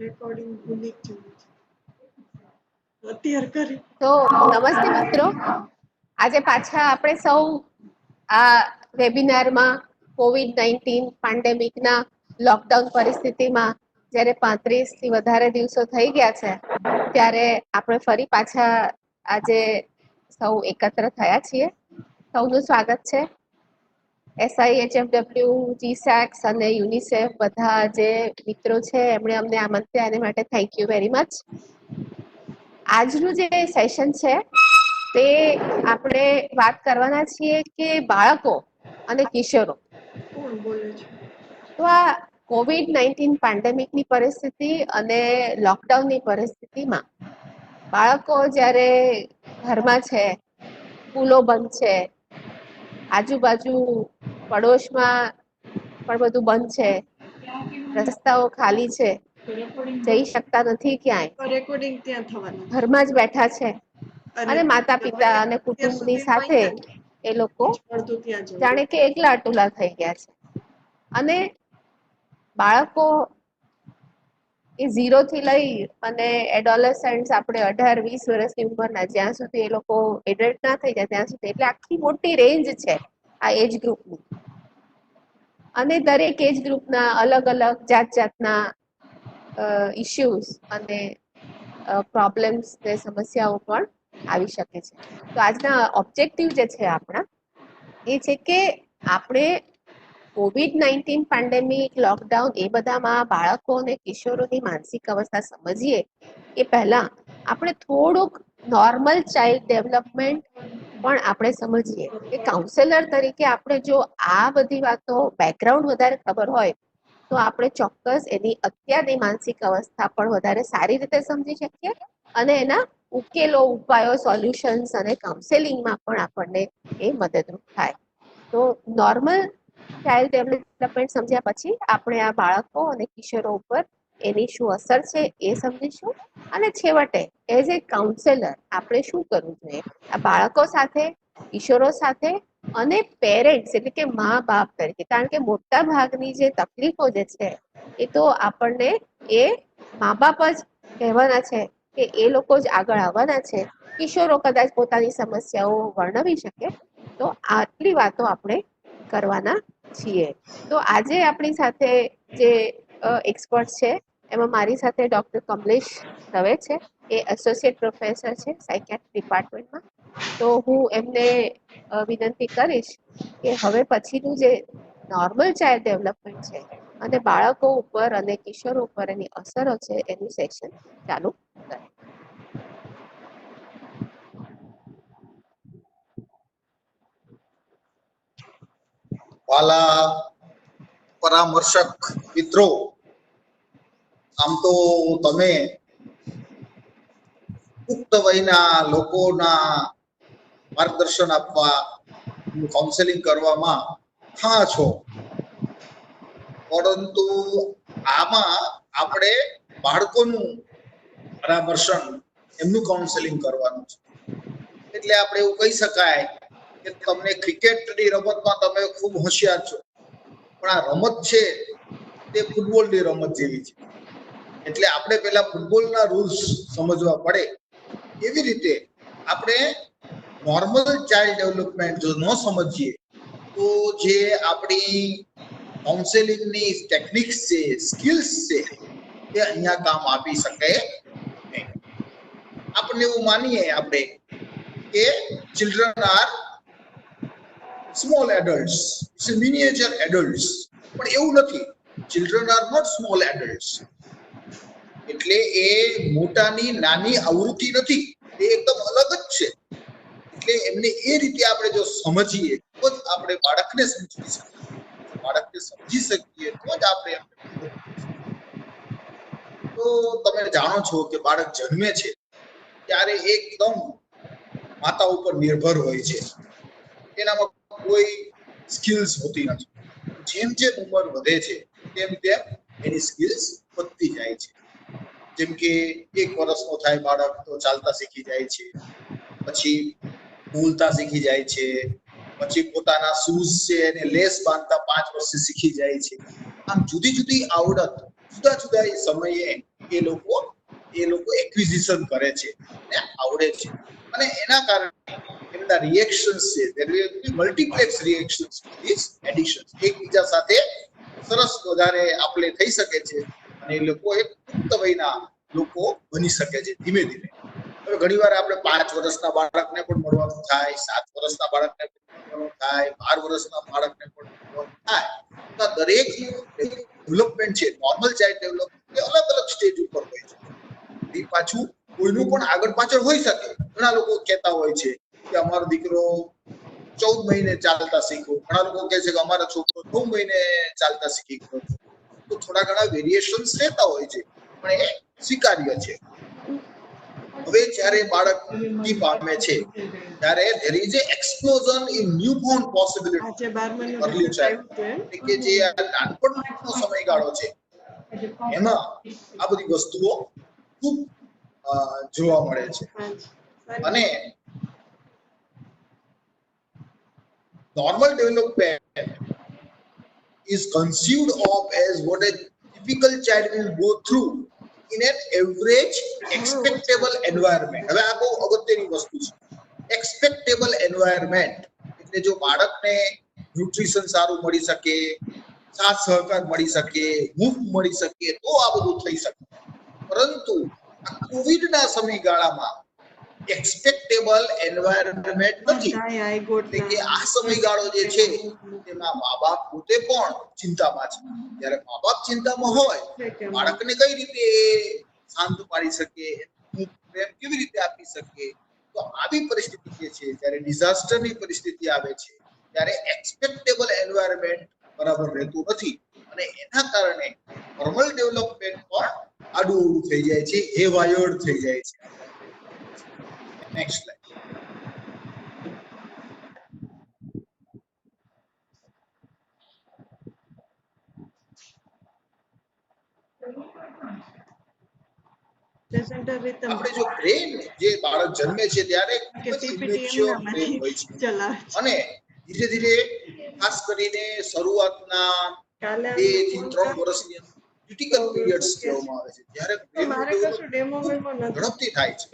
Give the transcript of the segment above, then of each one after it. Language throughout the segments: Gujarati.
રેકોર્ડિંગ ભૂલી જ જવું છે અત્યારે કરી. તો નમસ્તે મિત્રો, આજે પાછા આપણે સૌ આ વેબિનારમાં કોવિડ-19 પેન્ડેમિકના લોકડાઉન પરિસ્થિતિમાં જ્યારે 35 થી વધારે દિવસો થઈ ગયા છે ત્યારે આપણે ફરી પાછા આજે સૌ એકત્ર થયા છીએ. સૌનું સ્વાગત છે. SIHFW, GSACS અને યુનિસેફ બધા જે મિત્રો છે એમણે અમને આમંત્ર્યા એના માટે થેન્ક યુ વેરી મચ. આજનું જે સેશન છે તે આપણે વાત કરવાના છીએ કે બાળકો અને કિશોરો. કોણ બોલે છે? તો આ કોવિડ-19 પેન્ડેમિકની પરિસ્થિતિ અને લોકડાઉનની પરિસ્થિતિમાં બાળકો જ્યારે ઘરમાં છે, સ્કૂલો બંધ છે, આજુબાજુ પડોશમાં પણ બધું બંધ છે, રસ્તાઓ ખાલી છે, જઈ શકતા નથી ક્યાંય, રેકોર્ડિંગ ત્યાં થવાનું છે. ઘરમાં જ બેઠા છે અને માતા પિતા અને અત્યાર કુટુંબની સુધીમાં સાથે અહીંયા એ લોકો અડધું ત્યાં જવું. જાણે કે એકલા અટુલા થઈ ગયા છે. અને બાળકો એ 0 થી લઈ અને એડોલેસન્ટ્સ આપણે 18-20 વર્ષની ઉંમરના જ્યાં સુધી એ લોકો એડલ્ટ ના થઈ જાય ત્યાં સુધી, એટલે આખી મોટી રેન્જ છે આ એજ ગ્રુપની. અને દરેક એજ ગ્રુપના અલગ અલગ જાત જાતના ઇશ્યુઝ અને પ્રોબ્લેમ્સ ને સમસ્યાઓ પણ આવી શકે છે. તો આજના ઓબ્જેક્ટિવ જે છે આપણા એ છે કે આપણે કોવિડ-19 પેન્ડેમિક, લોકડાઉન એ બધામાં બાળકો અને કિશોરોની માનસિક અવસ્થા સમજીએ એ પહેલા આપણે થોડુંક નોર્મલ ચાઇલ્ડ ડેવલપમેન્ટ પણ આપણે સમજીએ કે કાઉન્સેલર તરીકે આપણે જો આ બધી વાતો બેકગ્રાઉન્ડ વધારે ખબર હોય તો આપણે ચોક્કસ એની અત્યારની માનસિક અવસ્થા પણ વધારે સારી રીતે સમજી શકીએ અને એના ઉકેલો, ઉપાયો, સોલ્યુશન્સ અને કાઉન્સેલિંગમાં પણ આપણને એ મદદરૂપ થાય. તો નોર્મલ ચાઇલ્ડ ડેવલપમેન્ટ સમજ્યા પછી આપણે આ બાળકો અને કિશોરો ઉપર એની શું અસર છે એ સમજીશું અને છેવટે એઝ એ કાઉન્સેલર આપણે શું કરવું જોઈએ આ બાળકો સાથે, કિશોરો સાથે અને પેરેન્ટ્સ એટલે કે મા બાપ તરીકે. કારણ કે મોટા ભાગની જે તકલીફો જે છે એ તો આપણને એ મા બાપ જ કહેવાના છે કે એ લોકો જ આગળ આવવાના છે. કિશોરો કદાચ પોતાની સમસ્યાઓ વર્ણવી શકે. તો આટલી વાતો આપણે કરવાના છીએ. તો આજે આપણી સાથે જે એક્સપર્ટ છે એમાં મારી સાથે ડોક્ટર કમલેશ દવે છે. એ એસોસિએટ પ્રોફેસર છે સાયકેટ્રી ડિપાર્ટમેન્ટમાં. તો હું એમને વિનંતી કરીશ કે હવે પછીનું જે નોર્મલ ચાઇલ્ડ ડેવલપમેન્ટ છે અને બાળકો ઉપર અને કિશોરો ઉપર એની અસરો છે એનું સેશન ચાલુ કરે. વાલા પરામર્શક મિત્રો, આમ તો તમે પુખ્ત વયના લોકોના માર્ગદર્શન આપવા, કાઉન્સેલિંગ કરવામાં હા છો, પરંતુ આમાં આપણે બાળકોનું પરામર્શન, એમનું કાઉન્સેલિંગ કરવાનું છે. એટલે આપણે એવું કહી શકાય કે તમને ક્રિકેટની રમતમાં તમે ખૂબ હોશિયાર છો, પણ આ રમત છે તે ફૂટબોલની રમત જેવી છે. એટલે આપણે પહેલા ફૂટબોલના રૂલ્સ સમજવા પડે. એવી રીતે આપણે નોર્મલ ચાઇલ્ડ ડેવલપમેન્ટ જો ન સમજીએ તો જે આપણી કાઉન્સેલિંગની ટેકનિક્સ છે, સ્કિલ્સ છે, એ અહીંયા કામ આપી શકે નહીં. આપણે એવું માનીએ આપણે કે children are small adults, it's miniature adults, પણ એવું નથી. Children are not small adults. એટલે એ મોટાની નાની આવૃત્તિ નથી, એ એકદમ અલગ જ છે. એટલે એમને એ રીતે આપણે જો સમજીએ તો જ આપણે બાળકને સમજી શકીએ. બાળકને સમજી શકીએ તો જ આપણે તો તમે જાણો છો કે બાળક જન્મે છે ત્યારે એકદમ માતા ઉપર નિર્ભર હોય છે. એનામાં કોઈ સ્કિલ્સ હોતી નથી. જેમ જેમ ઉંમર વધે છે તેમ તેમ એની સ્કિલ્સ વધતી જાય છે. જેમ કે 1 વર્ષનો થાય બાળક તો ચાલતા શીખી જાય છે, પછી બોલતા શીખી જાય છે, પછી પોતાના શૂઝ છે એને લેસ બાંધતા 5 વર્ષે શીખી જાય છે. આમ જુદી જુદી આવડત જુદા જુદા સમયે એ લોકો એક્વિઝિશન કરે છે ને આવડે છે અને એના કારણે એમના રિએક્શન્સ છે there will be multiplex reactions to these additions એકબીજા સાથે સરસ વધારે આપણે થઈ શકે છે અને એ લોકો એક પુખ્ત વયના લોકો બની શકે છે ધીમે ધીમે. હવે ઘણીવાર આપણે 5 વર્ષના બાળકને પણ મળવાનું થાય, 7 વર્ષના બાળકને પણ મળવાનું થાય, 12 વર્ષના બાળકને પણ મળવાનું થાય. તો દરેકનું ડેવલપમેન્ટ છે, નોર્મલ ચાઇલ્ડ ડેવલપમેન્ટ એ અલગ અલગ સ્ટેજ ઉપર હોય છે. એ પાછું કોઈનું પણ આગળ પાછળ હોઈ શકે. ઘણા લોકો કહેતા હોય છે કે અમારો દીકરો 14 મહિને ચાલતા શીખ્યો, ઘણા લોકો કહે છે કે અમારો છોકરો 9 મહિને ચાલતા શીખી ગયો. તો થોડા ઘણા વેરિએશન્સ રહેતા હોય છે પણ એ સ્વીકાર્ય છે. હવે જ્યારે બાળક વૃદ્ધિ પામે છે ત્યારે there is a explosion in newborn possibility early childhood એટલે કે જે આ નાનપણનો સમયગાળો છે એમાં આ બધી વસ્તુઓ ખૂબ જોવા મળે છે અને normal development is conceived of as what a typical child will go through in an average expectable environment. હવે આ બહુ અગત્યની વસ્તુ છે. એક્સપેક્ટેબલ એન્વાયરમેન્ટ એટલે જો બાળકને ન્યુટ્રિશન સારું મળી શકે, સાથ સહકાર મળી શકે, હૂંફ મળી શકે તો આ બધું થઈ શકે. પરંતુ આ કોવિડના સમયગાળામાં એક્સપેક્ટેબલ એન્વાયરમેન્ટ નથી. એટલે કે આ સમયગાળો જે છે તેમાં મા બાપ પોતે પણ ચિંતામાં છે. જ્યારે મા બાપ ચિંતામાં હોય બાળકને કઈ રીતે શાંત પાડી શકે, પ્રેમ કેવી રીતે આપી શકે, તો આવી પરિસ્થિતિ જે છે જ્યારે ડિઝાસ્ટરની પરિસ્થિતિ આવે છે ત્યારે એક્સપેક્ટેબલ એન્વાયરમેન્ટ બરાબર રહેતું નથી અને એના કારણે નોર્મલ ડેવલપમેન્ટ પણ આડું અવળું થઈ જાય છે, હેવાયર્ડ થઈ જાય છે. Next slide. આપણે જો બ્રેન જે બાળક જન્મે છે ત્યારે ઇમેચ્યોર બ્રેન હોય છે અને ધીરે ધીરે ખાસ કરીને શરૂઆતના 2 થી 3 વર્ષની અંદર ક્રિટિકલ પીરિયડ્સ કહેવામાં આવે છે જ્યારે ઝડપથી થાય છે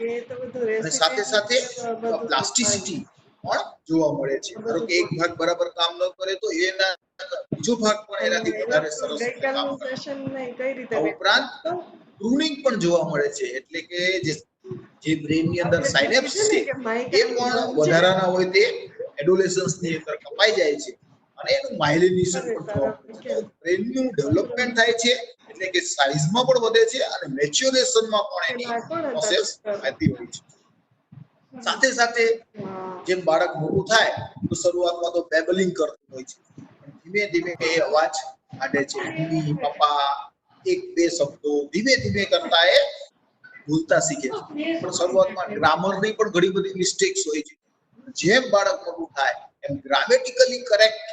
અને સાથે સાથે પ્લાસ્ટિસિટી પણ જોવા મળે છે. ધારો કે એક ભાગ બરાબર કામ ન કરે તો એના બીજો ભાગ પણ એનાથી વધારે સરસ કામ કરે. ઉપરાંત પ્રુનિંગ પણ જોવા મળે છે એટલે કે જે બ્રેનની અંદર સાયનેપ્સ છે એ પણ વધારાના હોય તે એડોલેસન્સ ની અંદર કપાઈ જાય છે અને એનું માયલિનેશન પણ જોવા મળે છે. બ્રેનનું ડેવલપમેન્ટ થાય છે એટલે કે સાઇઝમાં પણ વધે છે અને મેચ્યોરેશનમાં પણ એની પ્રોસેસ થતી હોય છે. સાથે સાથે જેમ બાળક મોટું થાય તો શરૂઆતમાં તો બેબલિંગ કરતું હોય છે પણ ધીમે ધીમે એ અવાજ કાઢે છે, મમ્મી, પપ્પા, 1-2 શબ્દો ધીમે ધીમે કરતા એ બોલતા શીખે છે. પણ શરૂઆતમાં ગ્રામરની પણ ઘણી બધી મિસ્ટેક્સ હોય છે. જેમ બાળક મોટું થાય એમ ગ્રામેટિકલી કરેક્ટ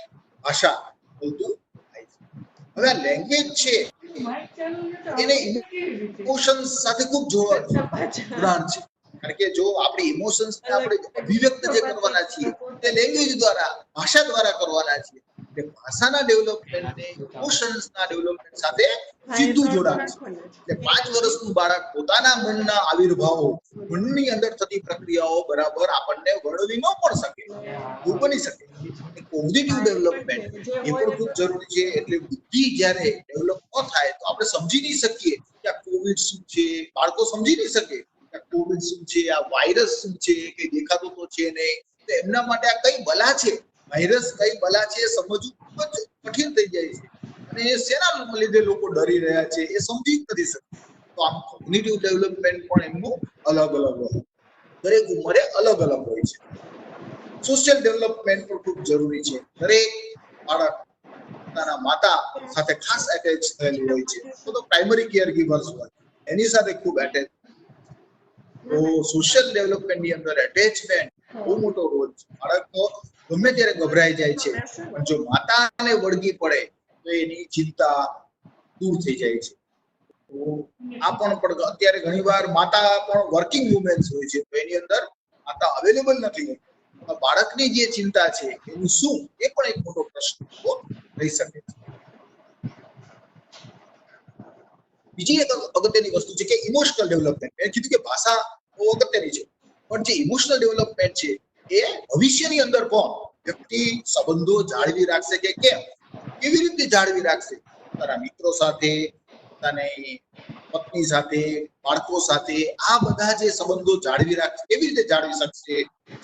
ભાષા બોલતું થાય છે. હવે આ લેંગ્વેજ છે એને ઇમોશન્સ સાથે ખૂબ જોડાણ છે કારણ કે જો આપણી ઇમોશન્સ ને આપણે અભિવ્યક્ત જે કરવાના છીએ તે લેંગ્વેજ દ્વારા, ભાષા દ્વારા કરવાના છીએ. એટલે ભાષાના ડેવલપમેન્ટને ઇમોશન્સના ડેવલપમેન્ટ સાથે સીધું જોડાણ છે. એટલે 5 વર્ષનું બાળક પોતાના મનના આવિર્ભાવો, મનની અંદર થતી પ્રક્રિયાઓ બરાબર આપણને વર્ણવી ન પણ શકે, એવું બની શકે. કોગ્નિટિવ ડેવલપમેન્ટ એ પણ ખૂબ જરૂરી છે. એટલે બુદ્ધિ જ્યારે ડેવલપ ન થાય તો આપણે સમજી નહીં શકીએ કે આ કોવિડ શું છે, બાળકો સમજી નહીં શકે કે આ કોવિડ શું છે, આ વાયરસ શું છે, કે દેખાતો તો છે નહીં. તો એમના માટે આ કઈ બલા છે, વાયરસ કઈ બલા છે સમજવું ખૂબ જ કઠિન થઈ જાય છે અને શેના લીધે લોકો ડરી રહ્યા છે એ સમજી નથી શકતા. તો આમ કોગ્નિટિવ ડેવલપમેન્ટ પણ એમનું અલગ અલગ હોય, દરેક ઉંમરે અલગ અલગ હોય છે. સોશિયલ ડેવલપમેન્ટ પણ ખૂબ જરૂરી છે. દરેક બાળક પોતાના માતા સાથે ખાસ એટેચ થયેલું હોય છે. તો પ્રાઇમરી કેર ગીવર્સ હોય એની સાથે ખૂબ એટેચ. તો સોશિયલ ડેવલપમેન્ટની અંદર એટેચમેન્ટ બહુ મોટો રોલ છે. બાળક તો ગમે ત્યારે ગભરાઈ જાય છે પણ જો માતાને વળગી પડે તો એની ચિંતા દૂર થઈ જાય છે. તો આ પણ અત્યારે ઘણીવાર માતા પણ વર્કિંગ વુમેન્સ હોય છે તો એની અંદર માતા અવેલેબલ નથી હોતી. બાળકની જે ચિંતા છે એનું શું એ પણ એક મોટો પ્રશ્ન રહી શકે છે. બીજી એક અગત્યની વસ્તુ છે કે ઇમોશનલ ડેવલપમેન્ટ. મેં કીધું કે ભાષા બહુ અગત્યની છે, પણ જે ઇમોશનલ ડેવલપમેન્ટ છે એ ભવિષ્યની અંદર પણ વ્યક્તિ સંબંધો જાળવી રાખશે કે કેમ, કેવી રીતે જાળવી રાખશે, પોતાના મિત્રો સાથે, પોતાની પત્ની સાથે, બાળકો સાથે, આ બધા જે સંબંધો જાળવી રાખશે, કેવી રીતે જાળવી શકશે,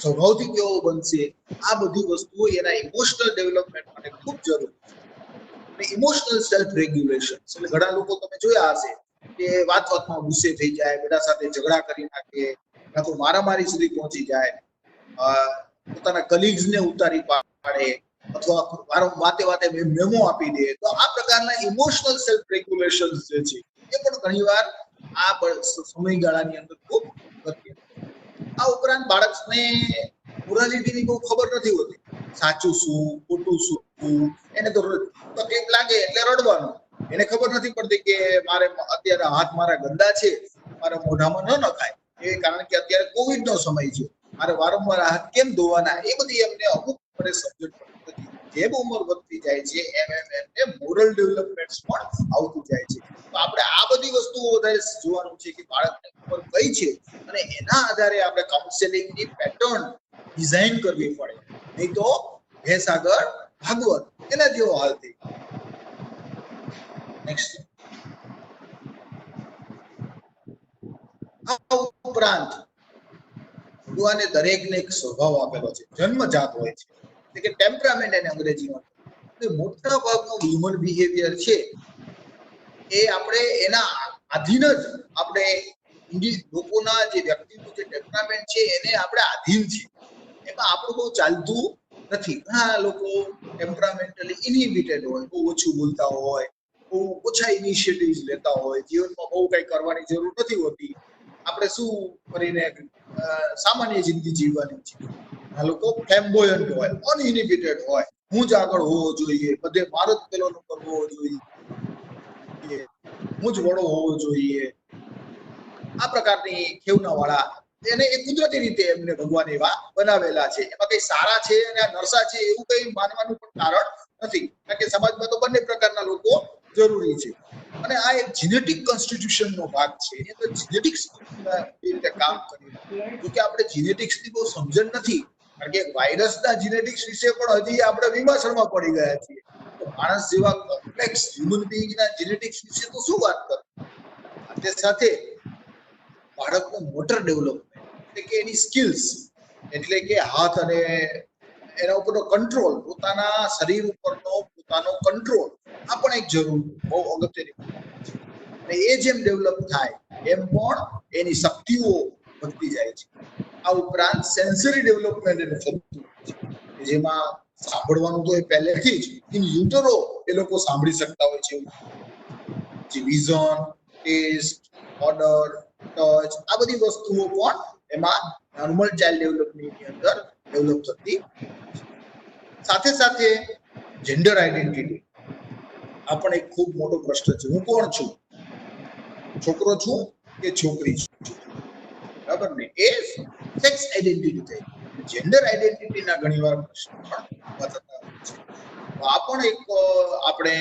સ્વભાવથી કેવો બનશે, આ બધી વસ્તુઓ એના ઇમોશનલ ડેવલપમેન્ટ માટે ખૂબ જરૂરી છે. ઇમોશનલ સેલ્ફ રેગ્યુલેશન એટલે ઘણા લોકો તમે જોયા હશે કે વાતમાં ગુસ્સે થઈ જાય, બધા સાથે ઝઘડા કરી નાખે, કાં તો મારામારી સુધી પહોંચી જાય, પોતાના કલીગ્સ ને ઉતારી પાડે, અથવા વાતે મેમો આપી દે. તો આ પ્રકારના ઇમોશનલ સેલ્ફ રેગ્યુલેશન જે છે એ પણ ઘણીવાર આ સમયગાળાની અંદર ખૂબ અગત્ય. આ ઉપરાંત બાળકને મોરાલિટીની બહુ ખબર નથી હોતી, સાચું શું ખોટું શું. એને તો તકલીફ લાગે એટલે રડવાનું, એને ખબર નથી પડતી કે મારે અત્યારે હાથ મારા ગંદા છે, મારા મોઢામાં ન નખાય, એ કારણ કે અત્યારે કોવિડ નો સમય છે, મારે વારંવાર હાથ કેમ ધોવાના, એ બધી એમને અમુક પડે સમજણ પડતી નથી. જેમ ઉંમર વધતી જાય છે એમ મોરલ ડેવલપમેન્ટ પણ આવતું જાય છે. તો આપણે આ બધી વસ્તુઓ વધારે જોવાનું છે કે બાળકને ઉંમર કઈ છે, અને એના આધારે આપણે કાઉન્સેલિંગની પેટર્ન ડિઝાઇન કરવી પડે, નહીં તો ભેંસ આગળ ભાગવત એના જેવો હાલ થઈ. નેક્સ્ટ. આ ઉપરાંત ભગવાને દરેકને એક સ્વભાવ આપેલો છે, જન્મજાત હોય છે, એટલે કે ટેમ્પરામેન્ટ એને અંગ્રેજીમાં. મોટા ભાગનું હ્યુમન બિહેવિયર છે એ આપણે એના આધીન જ આપણે લોકોના જે વ્યક્તિનું જે ટેમ્પરામેન્ટ છે એને આપણે આધીન છીએ, એમાં આપણું બહુ ચાલતું નથી. ઘણા લોકો ટેમ્પરામેન્ટલી ઇનહિબિટેડ હોય, બહુ ઓછું બોલતા હોય, બહુ ઓછા ઇનિશિયેટિવ્સ લેતા હોય, જીવનમાં બહુ કઈ કરવાની જરૂર નથી હોતી, આપણે શું કરીને સામાન્ય જિંદગી જીવવાની છે. આ લોકો ફ્લેમ્બોયન્ટ હોય, અનઇનહિબિટેડ હોય, હું જ આગળ હોવો જોઈએ, બધે મારો જ પેલો નંબર હોવો જોઈએ, હું જ વડો હોવો જોઈએ, આ પ્રકારની ખેવના વાળા એને એ કુદરતી રીતે એમને ભગવાન એવા બનાવેલા છે. એમાં કઈ સારા છે અને નરસા છે એવું કઈ માનવાનું પણ કારણ નથી, કારણ કે સમાજમાં તો બંને પ્રકારના લોકો જરૂરી છે. અને આ એક જીનેટિક કોન્સ્ટિટ્યુશન નો ભાગ છે. એ તો જીનેટિક્સ રીતે કામ કરી, જો કે આપણે જીનેટિક્સ ની બહુ સમજણ નથી, કારણ કે વાયરસના જીનેટિક્સ વિશે પણ હજી આપણે વિમર્શનમાં પડી ગયા છીએ. તો માણસ જેવા કોમ્પ્લેક્સ હ્યુમન બીઈંગના જીનેટિક્સ વિશે તો શું વાત કરું. સાથે સાથે બાળકનું મોટર ડેવલપમેન્ટ એટલે કે એની સ્કિલ્સ, એટલે કે હાથ અને એના ઉપરનો કંટ્રોલ, પોતાના શરીર ઉપરનો પોતાનો કંટ્રોલ, આ પણ એક જરૂર બહુ અગત્યની છે. અને એ જેમ ડેવલપ થાય એમ પણ એની શક્તિઓ વધતી જાય છે. આ ઉપરાંત સેન્સરી ડેવલપમેન્ટ એને થતું છે, જેમાં સાંભળવાનું તો એ પહેલેથી જ ઇન યુટરો એ લોકો સાંભળી શકતા હોય છે. જે વિઝન, ટેસ્ટ, ઓર્ડર, ટચ, આ બધી વસ્તુઓ પણ એમાં નોર્મલ ચાઇલ્ડ ડેવલપમેન્ટની અંદર ડેવલપ થતી. સાથે સાથે જેન્ડર આઈડેન્ટિટી આ પણ એક ખૂબ મોટો પ્રશ્ન છે. હું કોણ છું, છોકરો છું કે છોકરી છું, બરાબર ને? એ સેક્સ આઈડેન્ટિટી થઈ. જેન્ડર આઈડેન્ટિટીના ઘણીવાર પ્રશ્નો પણ ઉભા થતા હોય છે. આ પણ એક આપણે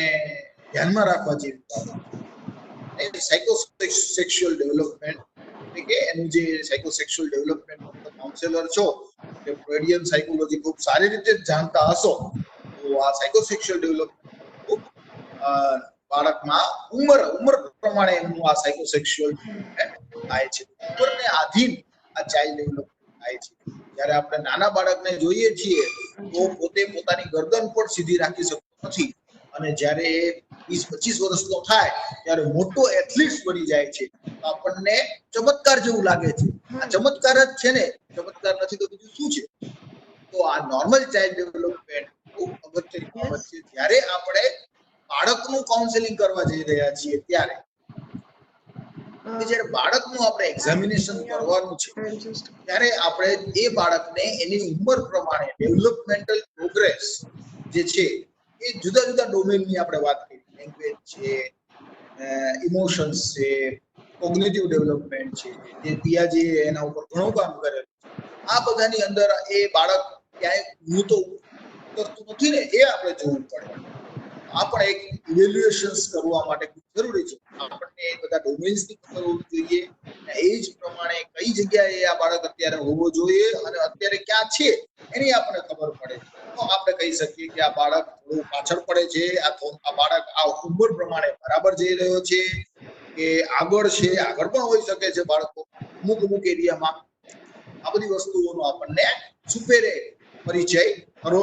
ધ્યાનમાં રાખવા જેવી બાબત. સાયકોસેક્સ્યુઅલ ડેવલપમેન્ટ એટલે કે એનું જે સાયકોસેક્સ્યુઅલ ડેવલપમેન્ટ કાઉન્સેલર છો કે ફ્રોઇડિયન સાયકોલોજી ખૂબ સારી રીતે જાણતા હશો, તો આ સાયકોસેક્સ્યુઅલ ડેવલપમેન્ટ ખૂબ બાળકમાં ઉંમર પ્રમાણે એમનું આ સાયકોસેક્સ્યુઅલ ડેવલપમેન્ટ થાય છે. ઉંમરને આધીન આ ચાઇલ્ડ ડેવલપમેન્ટ થાય છે. જ્યારે આપણે નાના બાળકને જોઈએ છીએ તો પોતે પોતાની ગરદન પણ સીધી રાખી શકતો નથી, અને જ્યારે 20-25 વર્ષનો થાય ત્યારે મોટો એથ્લીટ બની જાય છે. આપણને ચમત્કાર જેવું લાગે છે. આ ચમત્કાર જ છે ને, ચમત્કાર નથી તો બીજું શું છે? તો આ નોર્મલ ચાઇલ્ડ ડેવલપમેન્ટ ખૂબ અગત્યની બાબત છે. જ્યારે આપણે બાળકનું કાઉન્સેલિંગ કરવા જઈ રહ્યા છીએ ત્યારે જ્યારે બાળકનું આપણે એક્ઝામિનેશન કરવાનું છે ત્યારે આપણે એ બાળકને એની ઉંમર પ્રમાણે ડેવલપમેન્ટલ પ્રોગ્રેસ જે છે એ જુદા જુદા ડોમેનની આપણે વાત કરી. લેંગ્વેજ છે, ઇમોશન્સ છે, કોગ્નિટિવ ડેવલપમેન્ટ છે, જે પિયાજીએ એના ઉપર ઘણું કામ કરેલું છે. આ બધાની અંદર એ બાળક ક્યાંય હું તો કરતું નથી ને, એ આપણે જોવું પડે. આ પણ એક ઇવેલ્યુએશન્સ કરવા માટે ખૂબ જરૂરી છે. આપણને એ બધા ડોમેન્સ ની ખબર હોવી જોઈએ, એ જ પ્રમાણે કઈ જગ્યાએ આ બાળક અત્યારે હોવો જોઈએ અને અત્યારે ક્યાં છે એની આપણને ખબર પડે તો આપણે કહી શકીએ કે આ બાળક થોડું પાછળ પડે છે, આ બાળક આ ઉંમર પ્રમાણે બરાબર જઈ રહ્યો છે કે આગળ છે. આગળ પણ હોઈ શકે છે બાળકો અમુક એરિયામાં. આ બધી વસ્તુઓનો આપણને સુપેરે પરિચય કરવો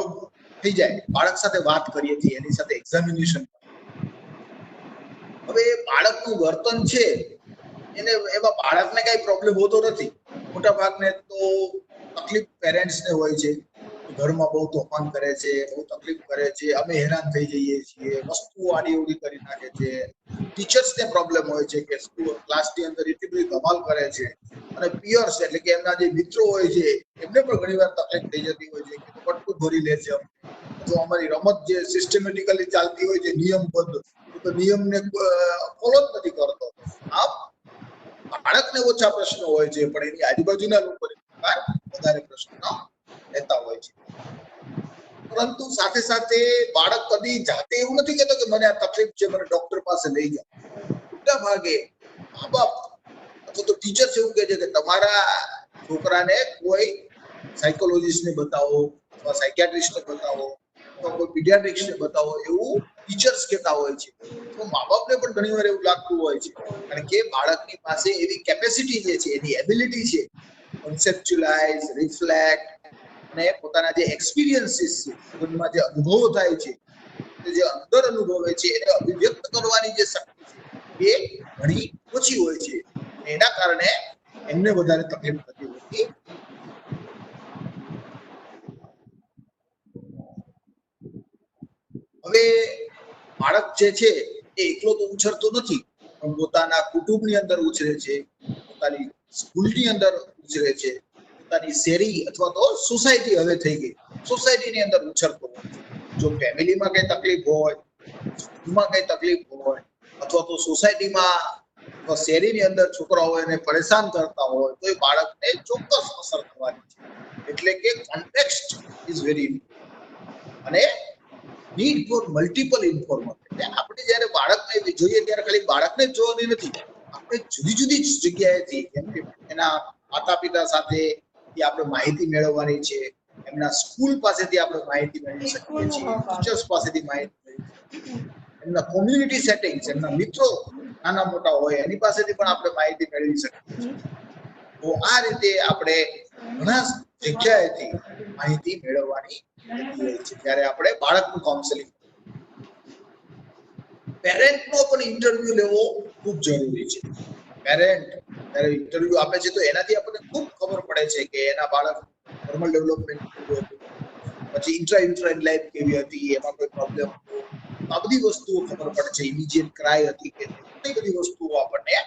થઈ જાય. બાળક સાથે વાત કરીએ છીએ, એની સાથે એક્ઝામિનેશન. હવે બાળકનું વર્તન છે એને એમાં બાળકને કઈ પ્રોબ્લેમ હોતો નથી. મોટા ભાગને તો તકલીફ પેરેન્ટ્સને હોય છે, ઘરમાં બહુ તોફાન કરે છે, બહુ તકલીફ કરે છે, અમે હેરાન થઈ જઈએ છીએ, વસ્તુઓ આડી અવળી કરી નાખે છે. ટીચર્સને પ્રોબ્લેમ હોય છે કે સ્કૂલ ક્લાસની અંદર એટલી બધી ધમાલ કરે છે અને પિયર્સ એટલે કે એમના જે મિત્રો હોય છે એમને પણ ઘણી વાર તકલીફ થઈ જતી હોય છે કે પટકું ધોરી લે છે, અથવા અમારી રમત જે સિસ્ટમેટિકલી ચાલતી હોય છે નિયમબદ્ધ, તો નિયમને ફોલો જ નથી કરતો. આમ બાળકને ઓછા પ્રશ્નો હોય છે પણ એની આજુબાજુના લોકોને વધારે પ્રશ્નો રહેતા હોય છે. પરંતુ સાથે સાથે બાળક કદી જાતે એવું નથી કહેતો કે મને આ તકલીફ છે, મને ડોક્ટર પાસે લઈ જાઓ. મોટા ભાગે મા બાપ અથવા તો ટીચર્સ એવું કહે છે કે તમારા છોકરાને કોઈ સાયકોલોજીસ્ટને બતાવો અથવા સાયકિયાટ્રિસ્ટને બતાવો અથવા કોઈ પીડિયાટ્રિક્સને બતાવો, એવું ટીચર્સ કહેતા હોય છે. તો મા બાપને પણ ઘણી વાર એવું લાગતું હોય છે, કારણ કે બાળકની પાસે એવી કેપેસિટી જે છે, એની એબિલિટી છે કોન્સેપ્ચ્યુઅલાઇઝ, રિફ્લેક્ટ અને પોતાના જે એક્સપિરિયન્સીસ છે, જીવનમાં જે અનુભવો થાય છે, જે અંદર અનુભવે છે એને અભિવ્યક્ત કરવાની જે શક્તિ છે એ ઘણી ઓછી હોય છે. એના કારણે એમને વધારે તકલીફ થતી હોતી. હવે બાળક જે છે એ એકલો તો ઉછરતો નથી, પણ પોતાના કુટુંબની અંદર ઉછરે છે, પોતાની સ્કૂલની અંદર ઉછરે છે, પોતાની શેરી અથવા તો સોસાયટી હવે થઈ ગઈ, સોસાયટીની અંદર ઉછરતો હોય છે. જો ફેમિલીમાં કઈ તકલીફ હોય, સ્કૂલમાં કઈ તકલીફ હોય, અથવા તો સોસાયટીમાં અથવા શેરીની અંદર છોકરાઓ એને પરેશાન કરતા હોય તો એ બાળકને ચોક્કસ અસર થવાની છે. એટલે કે કોન્ટેક્સ્ટ ઇઝ વેરી ઇમ્પોર્ટન્ટ અને નીડ ફોર મલ્ટિપલ ઇન્ફોર્મેશન. એટલે આપણે જ્યારે બાળકને જોઈએ ત્યારે ખાલી બાળકને જ જોવાની નથી, આપણે જુદી જુદી જગ્યાએથી, જેમ કે એના માતા પિતા સાથે આપણે માહિતી મેળવવાની છે, એમના સ્કૂલ પાસેથી આપણે માહિતી મેળવી શકીએ છીએ, ટીચર્સ પાસેથી માહિતી મેળવી શકીએ છીએ, એમના કોમ્યુનિટી સેટિંગ્સ, એમના મિત્રો નાના મોટા હોય એની પાસેથી પણ આપણે માહિતી મેળવી શકીએ છીએ. તો આ રીતે આપણે ઘણા જગ્યાએથી માહિતી મેળવવાની હોય છે જ્યારે આપણે બાળકનું કાઉન્સેલિંગ. પેરેન્ટનો પણ ઇન્ટરવ્યુ લેવો ખૂબ જરૂરી છે. પેરેન્ટ જ્યારે ઇન્ટરવ્યુ આપે છે તો એનાથી આપણને ખૂબ ખબર પડે છે કે એના બાળક નોર્મલ ડેવલપમેન્ટ કેવું હતું, પછી ઇન્ટ્રા લાઈફ કેવી હતી, એમાં કોઈ પ્રોબ્લેમ હતો, આ બધી વસ્તુઓ ખબર પડે છે. ઇમિડિયેટ ક્રાય હતી કે ઘણી બધી વસ્તુઓ આપણને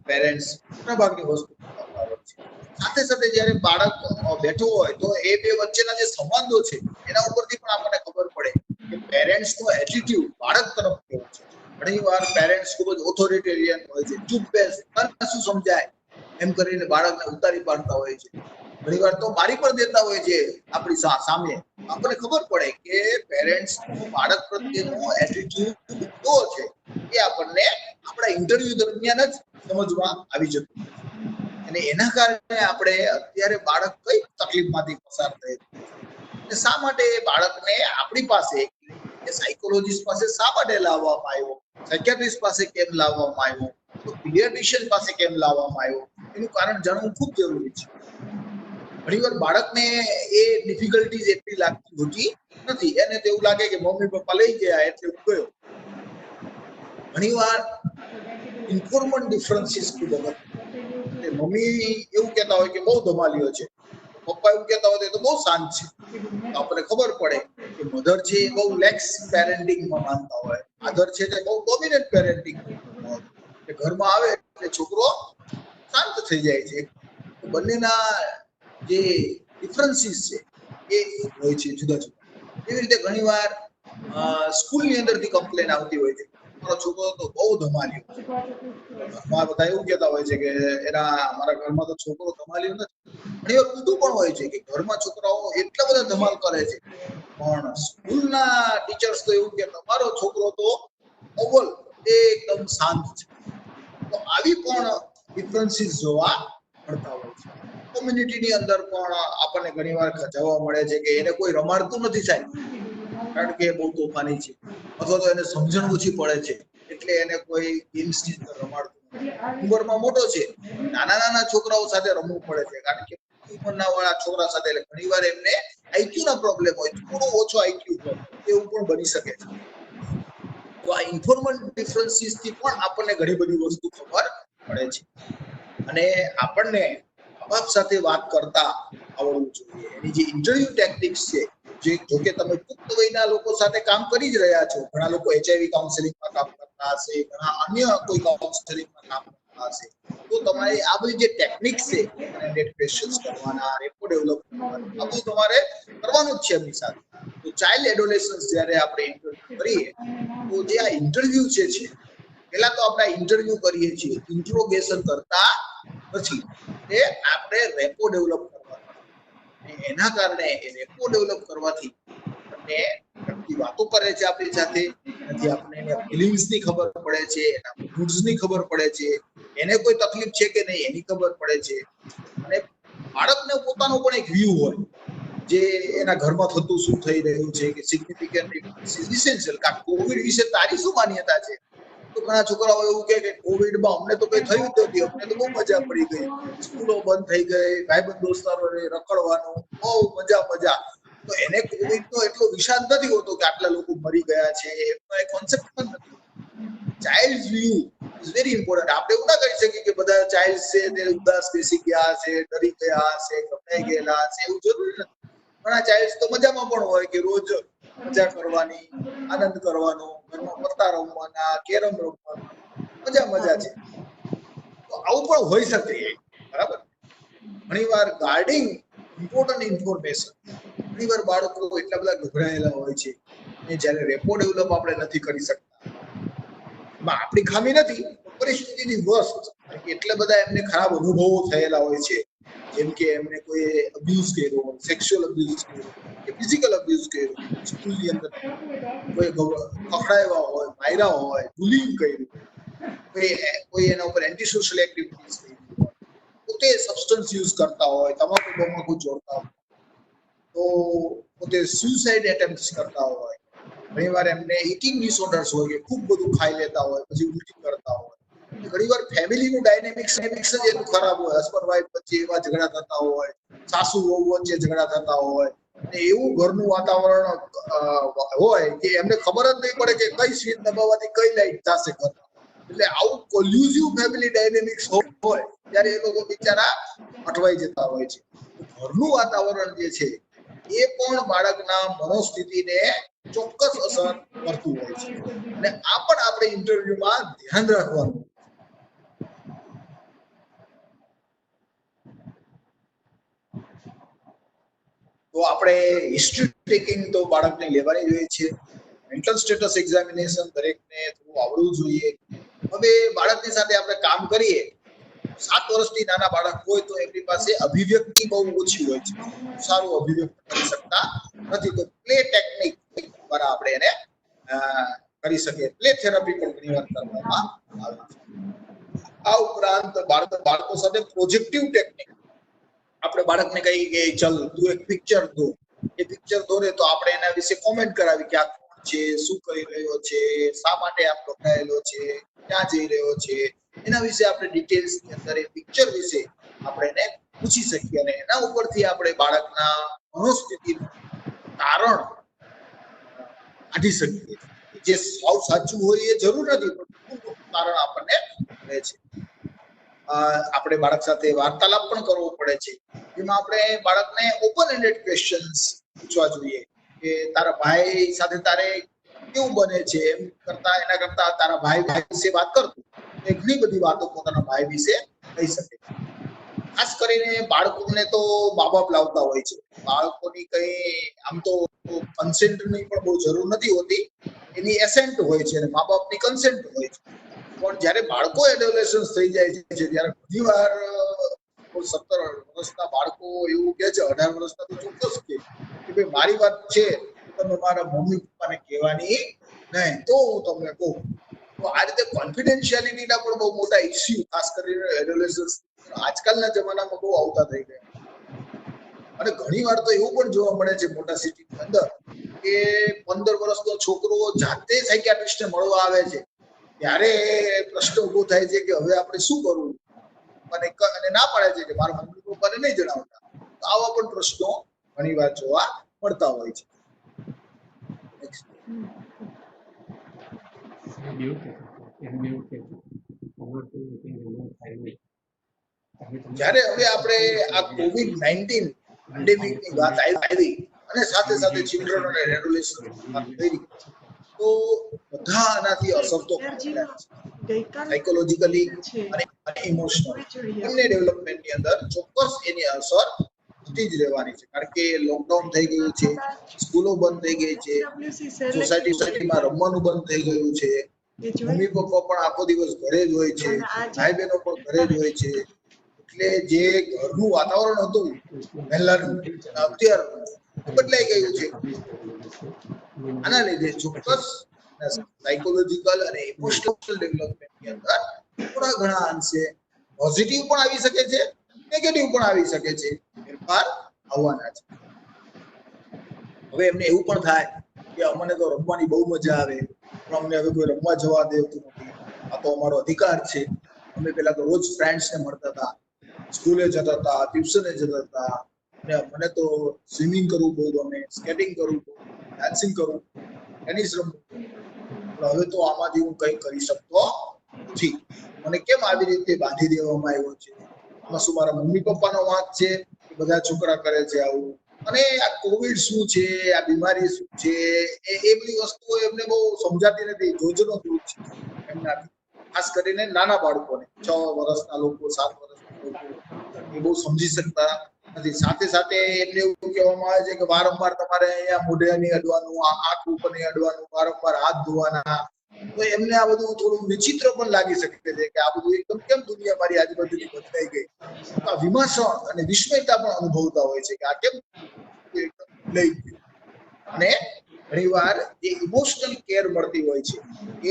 પેરેન્ટ્સ મોટાભાગની વસ્તુ બતાવતા હોય છે. સાથે સાથે જ્યારે બાળક બેઠો હોય તો એ બે વચ્ચેના જે સંબંધો છે એના ઉપરથી પણ આપણને ખબર પડે કે પેરેન્ટ્સનો એટીટ્યુડ બાળક તરફ કેવો છે. ઘણી વાર પેરેન્ટ્સ ખૂબ જ ઓથોરિટેરિયન હોય છે, ચૂપ બેસ, તને શું સમજાય એમ કરીને બાળકને ઉતારી પાડતા હોય છે. ઘણી વાર તો મારી પણ દેતા હોય છે આપણી સામે. આપણને ખબર પડે કે પેરેન્ટ્સનો બાળક પ્રત્યેનો એટીટ્યુડ કેવો છે એ આપણને આપણા ઇન્ટરવ્યુ દરમિયાન જ સમજવા આવી જતું. અને એના કારણે આપણે અત્યારે બાળક કઈ તકલીફમાંથી પસાર થઈ અને શા માટે બાળકને આપણી પાસે સાયકોલોજીસ્ટ પાસે શા માટે લાવવામાં આવ્યો, સાયકિયાટ્રિસ્ટ પાસે કેમ લાવવામાં આવ્યો, તો પીડિયાટ્રિશિયન પાસે કેમ લાવવામાં આવ્યો, એનું કારણ જાણવું ખૂબ જરૂરી છે. ઘણીવાર બાળકને એ ડિફિકલ્ટીઝ એટલી લાગતી હોતી નથી, એને તો એવું લાગે કે મમ્મી પપ્પા લઈ ગયા એટલે હું ગયો. ઘણીવાર ઇન્ફોર્મલ ડિફરન્સીસ ખૂબ અગત્ય. મમ્મી એવું કહેતા હોય કે બહુ ધમાલીઓ છે, પપ્પા એવું કહેતા હોય તો બહુ શાંત છે. તો આપણને ખબર પડે કે મધર છે એ બહુ લેક્સ પેરેન્ટિંગમાં માનતા હોય, ફાધર છે તે બહુ ડોમિનન્ટ પેરેન્ટિંગ હોય, કે ઘરમાં આવે એટલે છોકરો શાંત થઈ જાય છે. બંનેના જે ડિફરન્સીસ છે એ હોય છે જુદા જુદા. એવી રીતે ઘણીવાર સ્કૂલની અંદરથી કમ્પ્લેન આવતી હોય છે, મારો છોકરો તો બહુ ધમાલ્યો છે. ઘરમાં બધા એવું કહેતા હોય છે કે અમારા ઘરમાં તો છોકરો ધમાલ્યો નથી. ઘણી વાર ઊંધું પણ હોય છે કે ઘરમાં છોકરાઓ એટલા બધા ધમાલ કરે છે, પણ સ્કૂલના ટીચર્સ તો એવું કે તમારો છોકરો તો અવ્વલ એકદમ શાંત છે. તો આવી પણ ડિફરન્સીસ જોવા મળતા હોય છે. કોમ્યુનિટીની અંદર પણ આપણને ઘણીવાર જોવા મળે છે કે એને કોઈ રમાડતું નથી સાહેબ, કારણ કે એ બહુ તોફાની છે, અથવા તો એને સમજણ ઓછી પડે છે એટલે એને કોઈ ગેમ્સની અંદર રમાડતું નથી. ઉંમરમાં મોટો છે, નાના છોકરાઓ સાથે રમવું પડે છે, કારણ કે ઉંમરના વાળા છોકરા સાથે એટલે ઘણીવાર એમને આઈક્યુ ના પ્રોબ્લેમ હોય, થોડો ઓછો આઈક્યુ હોય, એવું પણ બની શકે છે. તો આ ઇન્ફોર્મલ ડિફરન્સીસ થી પણ આપણને ઘણી બધી વસ્તુ ખબર પડે છે. અને આપણને બાપ સાથે વાત કરતા આવડવું જોઈએ. એની જે ઇન્ટરવ્યુ ટેકનિક્સ છે, જે જોકે તમે પુખ્ત વયના લોકો સાથે કામ કરી જ રહ્યા છો, ઘણા લોકો એચઆઈવી કાઉન્સેલિંગમાં કામ કરતા હશે, ઘણા અન્ય કોઈ કાઉન્સેલિંગમાં કામ કરતા હશે, તો તમારી આ બધી જે ટેકનિક્સ છે, ઓપન-એન્ડેડ ક્વેશ્ચન્સ કરવાના, રેપો ડેવલપ કરવાના, આ બધું તમારે કરવાનું જ છે એમની સાથે. તો ચાઇલ્ડ એડોલેસન્સ જ્યારે આપણે ઇન્ટરવ્યુ કરીએ, તો જે આ ઇન્ટરવ્યુ છે પેલા તો આપણે ઇન્ટરવ્યુ કરીએ છીએ, ઇન્ટ્રોગેશન કરતા નથી, એ આપણે રેપો ડેવલપ કરવાનો. એના કારણે એ રેપો ડેવલપ કરવાથી આપણને વ્યક્તિ વાતો કરે છે આપણી સાથે, એનાથી આપણને એના ફિલિંગ્સની ખબર પડે છે, એના મૂડ્સની ખબર પડે છે, એને કોઈ તકલીફ છે કે નહીં એની ખબર પડે છે. અને બાળકને પોતાનો પણ એક વ્યૂ હોય, જે એના ઘરમાં થતું શું થઈ રહ્યું છે, કે સિગ્નિફિકન્ટ ઇસેન્શિયલ કે કોવિડ વિશે તારી શું માન્યતા છે. તો ઘણા છોકરાઓ એવું કહે કે કોવિડમાં અમને તો કઈ થયું જ નથી, અમને તો બહુ મજા પડી ગઈ, સ્કૂલો બંધ થઈ ગઈ, ભાઈબંધ દોસ્તારો રખડવાનું, બહુ મજા. તો એને કોવિડ નો એટલો વિષાદ નથી હોતો કે આટલા લોકો મરી ગયા છે, એનો એક કોન્સેપ્ટ પણ નથી. Child view is very important. આપણે એવું ના કહી શકીએ કે બધા ચાઇલ્ડ છે તે ઉદાસ બેસી ગયા છે, ડરી ગયા છે, ગભરાઈ ગયેલા છે, એવું જરૂરી નથી. ઘણા ચાઇલ્ડ તો મજામાં પણ હોય કે રોજ મજા કરવાની, આનંદ કરવાનો, ઘરમાં પત્તા રમવાના, કેરમ રમવાનું, મજા છે. તો આવું પણ હોઈ શકે, બરાબર. ઘણીવાર ગાર્ડિંગ ઇમ્પોર્ટન્ટ ઇન્ફોર્મેશન, ઘણીવાર બાળકો એટલા બધા ગભરાયેલા હોય છે, અને જ્યારે રેપો ડેવલપ આપણે નથી કરી શકતા, એમાં આપણી ખામી નથી, પરિસ્થિતિની વસ્ત, એટલા બધા એમને ખરાબ અનુભવો થયેલા હોય છે, જેમ કે એમને કોઈ અબ્યુઝ કર્યો હોય, સેક્સ્યુઅલ અબ્યુઝ કર્યો કે ફિઝિકલ અબ્યુઝ કર્યો, સ્કૂલની અંદર કોઈ પકડાયા હોય, માર્યા હોય, બુલિંગ કર્યું, કોઈ એના ઉપર એન્ટી સોશિયલ એક્ટિવિટીઝ કરી હોય, પોતે સબસ્ટન્સ યુઝ કરતા હોય, તમાકુ જોડતા હોય, તો પોતે સુસાઇડ એટેમ્પ્ટ કરતા હોય, ઘણીવાર એમને ઇટિંગ ડિસઓર્ડર્સ હોય કે ખૂબ બધું ખાઈ લેતા હોય, પછી ઉલટી કરતા હોય. ઘણીવાર ફેમિલીનું ડાયનેમિક્સ જ એનું ખરાબ હોય, હસબન્ડ વાઈફ વચ્ચે એવા ઝઘડા થતા હોય, સાસુ વહુ વચ્ચે ઝઘડા થતા હોય, અને એવું ઘરનું વાતાવરણ હોય કે એમને ખબર જ નહીં પડે કે કઈ સ્વિચ દબાવવાથી કઈ લાઈટ થશે ઘરમાં. એટલે આવું કોલ્યુઝિવ ફેમિલી ડાયનેમિક્સ હોય ત્યારે એ લોકો બિચારા અટવાઈ જતા હોય છે. ઘરનું વાતાવરણ જે છે એ પણ બાળકના મનોસ્થિતિને ચોક્કસ અસર કરતું હોય છે, અને આ પણ આપણે ઇન્ટરવ્યુમાં ધ્યાન રાખવાનું. તો આપણે હિસ્ટ્રી ટેકિંગ તો બાળકને લેવાની જોઈએ છે. મેન્ટલ સ્ટેટસ એક્ઝામિનેશન દરેકને થોડું આવડવું જોઈએ. હવે બાળકની સાથે આપણે કામ કરીએ, 7 વર્ષથી નાના બાળક હોય તો એમની પાસે અભિવ્યક્તિ બહુ ઓછી હોય છે, સારું અભિવ્યક્ત કરી શકતા નથી, તો પ્લે ટેકનિક દ્વારા આપણે એને કરી શકીએ. પ્લે થેરાપી પણ ઘણીવાર કરવામાં આવે છે. આ ઉપરાંત બાળકો સાથે પ્રોજેક્ટિવ ટેકનિક, આપણે બાળકને કહીએ કે ચલ તું એક પિક્ચર દો, એ પિક્ચર દોરે તો આપણે એના વિશે કોમેન્ટ કરાવી કે આ કોણ છે, શું કરી રહ્યો છે, શા માટે આમ ગભરાયેલો છે, ક્યાં જઈ રહ્યો છે, એના વિશે આપણે ડિટેલ્સ ની અંદર એ પિક્ચર વિશે આપણે એને પૂછી શકીએ, અને એના ઉપરથી આપણે બાળકના મનોસ્થિતિનું તારણ કાઢી શકીએ. જે સાવ સાચું હોય એ જરૂર નથી, પણ તારણ આપણને મળે છે. આપણે બાળક સાથે વાર્તાલાપ પણ કરવો પડે છે, જેમાં આપણે બાળકને ઓપન એન્ડેડ ક્વેશ્ચન્સ પૂછવા જોઈએ કે તારા ભાઈ સાથે તારે કેવું બને છે, એમ કરતા એના કરતા તારા ભાઈ વિશે વાત કરતું એ ઘણી બધી વાતો પોતાના ભાઈ વિશે કહી શકે છે. ખાસ કરીને બાળકોને તો મા બાપ લાવતા હોય છે. બાળકોની કઈ આમ તો કન્સેન્ટની પણ બહુ જરૂર નથી હોતી, એની એસેન્ટ હોય છે અને મા બાપની કન્સેન્ટ હોય છે. પણ જ્યારે બાળકો એડોલેસન્સ થઈ જાય છે, ત્યારે ઘણીવાર 17 વર્ષના બાળકો એવું કે છે, 18 વર્ષના તો ચોક્કસ કે ભાઈ મારી વાત છે તમે મારા મમ્મી પપ્પાને કહેવાની નહીં, તો હું તમને કહું. તો આ રીતે કોન્ફિડેન્શિયાલિટીના પણ બહુ મોટા ઇસ્યુ ખાસ કરીને એડોલેસન્સ આજકાલના જમાનામાં બહુ આવતા થઈ ગયા. અને ઘણી વાર તો એવું પણ જોવા મળે છે મોટા સિટીની અંદર કે 15 વર્ષનો છોકરો જાતે સાયકિયાટ્રિસ્ટને મળવા આવે છે ત્યારે પ્રશ્ન ઉભો થાય છે કે હવે આપણે શું કરવું, અને ના પાડે છે કે મારા મમ્મી પપ્પાને નહીં જણાવતા. તો આવા પણ પ્રશ્નો ઘણી વાર જોવા મળતા હોય છે. જ્યારે હવે આપણે આ COVID-19 પેન્ડેમિકની વાત આવી અને સાથે સાથે ચિલ્ડ્રન અને એડોલેસન્ટ વાત કરી તો બધા આનાથી અસર તો સાયકોલોજીકલી અને ઇમોશનલ બંને ડેવલપમેન્ટની અંદર ચોક્કસ એની અસર થતી જ રહેવાની છે. કારણ કે લોકડાઉન થઈ ગયું છે, સ્કૂલો બંધ થઈ ગઈ છે, સોસાયટીમાં રમવાનું બંધ થઈ ગયું છે, મમ્મી પપ્પા પણ આખો દિવસ ઘરે જ હોય છે, ભાઈ બહેનો પણ ઘરે જ હોય છે. એટલે જે ઘરનું વાતાવરણ હતું પહેલાનું અત્યારનું બદલાઈ ગયું છે. આના લીધે ચોક્કસ સાયકોલોજીકલ અને ઇમોશનલ ડેવલપમેન્ટની અંદર થોડા ઘણા અંશે પોઝિટિવ પણ આવી શકે છે, નેગેટિવ પણ આવી શકે છે, ફેરફાર આવવાના છે. હવે એમને એવું પણ થાય કે અમને તો રમવાની બહુ મજા આવે પણ અમને હવે કોઈ રમવા જવા દેતું નથી, આ તો અમારો અધિકાર છે. અમે પેલા તો રોજ ફ્રેન્ડ્સને મળતા હતા, સ્કૂલે જતા હતા, ટ્યુશને જતા હતા, અને મને તો સ્વિમિંગ કરવું બહુ ગમે, સ્કેટિંગ કરવું, ડાન્સિંગ કરવું, ટેનિસ રમવું, પણ હવે તો આમાંથી હું કંઈ કરી શકતો નથી. મને કેમ આવી રીતે બાંધી દેવામાં આવ્યો છે? આમાં શું મારા મમ્મી પપ્પાનો વાંક છે કે બધા છોકરા કરે છે આવું? અને આ કોવિડ શું છે, આ બીમારી શું છે, એ બધી વસ્તુઓ એમને બહુ સમજાતી નથી. જોજનો દૂર છે એમનાથી, ખાસ કરીને નાના બાળકોને, 6 વર્ષના લોકો, 7 વર્ષના લોકો એ બહુ સમજી શકતા નથી. સાથે સાથે એમને એવું કહેવામાં આવે છે કે વારંવાર તમારે અહીંયા મોઢે નહીં અડવાનું, આંખ ઉપર નહીં અડવાનું, વારંવાર હાથ ધોવાના. તો એમને આ બધું થોડું વિચિત્ર પણ લાગી શકે છે કે આ બધું એકદમ કેમ દુનિયા મારી આજુબાજુની બદલાઈ ગઈ. આ વિમર્ષણ અને વિસ્મયતા પણ અનુભવતા હોય છે કે આ કેમ લઈ ગયું. અને ઘણીવાર જે ઇમોશનલ કેર મળતી હોય છે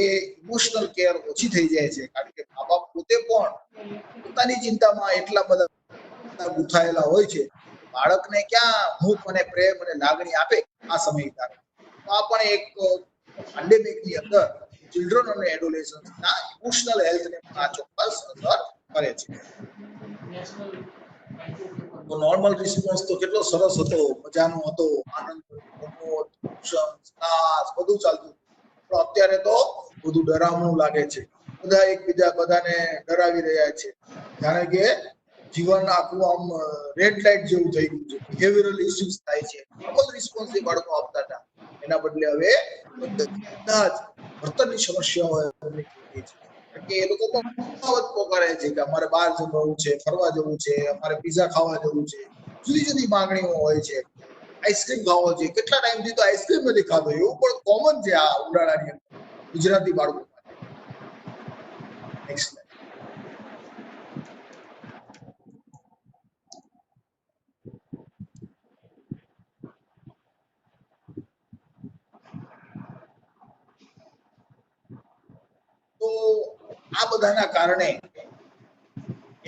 એ ઇમોશનલ કેર ઓછી થઈ જાય છે. કારણ કે મા બાપ પોતે પણ પોતાની ચિંતામાં એટલા બધા ગુંથાયેલા હોય છે, બાળકને ક્યાં હૂંફ અને પ્રેમ અને લાગણી આપે આ સમય. તો આ પણ એક પેન્ડેમિકની અંદર ચિલ્ડ્રન અને એડોલેસન્સના ઇમોશનલ હેલ્થને પણ આ ચોક્કસ અસર કરે છે. તો નોર્મલ રિસ્પોન્સ તો કેટલો સરસ હતો, મજાનો હતો, આનંદ, પ્રમોદ, બધું ચાલતું, પણ અત્યારે તો બધું ડરાવનું લાગે છે. બધા એકબીજા બધાને ડરાવી રહ્યા છે, જાણે કે જીવન આખું આમ રેડ લાઇટ જેવું થઈ ગયું છે. બિહેવિયરલ ઇસ્યુઝ થાય છે. નોર્મલ રિસ્પોન્સ જે બાળકો આપતા હતા એના બદલે હવે બધા જ વર્તનની સમસ્યાઓ થઈ ગઈ છે. કે એ લોકો પોકારે છે કે અમારે બહાર જવું છે, ફરવા જવું છે, અમારે પીઝા ખાવા જવું છે, જુદી જુદી માંગણીઓ હોય છે. આઈસ્ક્રીમ ખાવો છે, કેટલા ટાઈમથી તો આઈસ્ક્રીમ નથી ખાધો, એવું પણ કોમન છે આ ઉનાળાની અંદર ગુજરાતી બાળકો માટે. Next slide. તો આ બધાના કારણે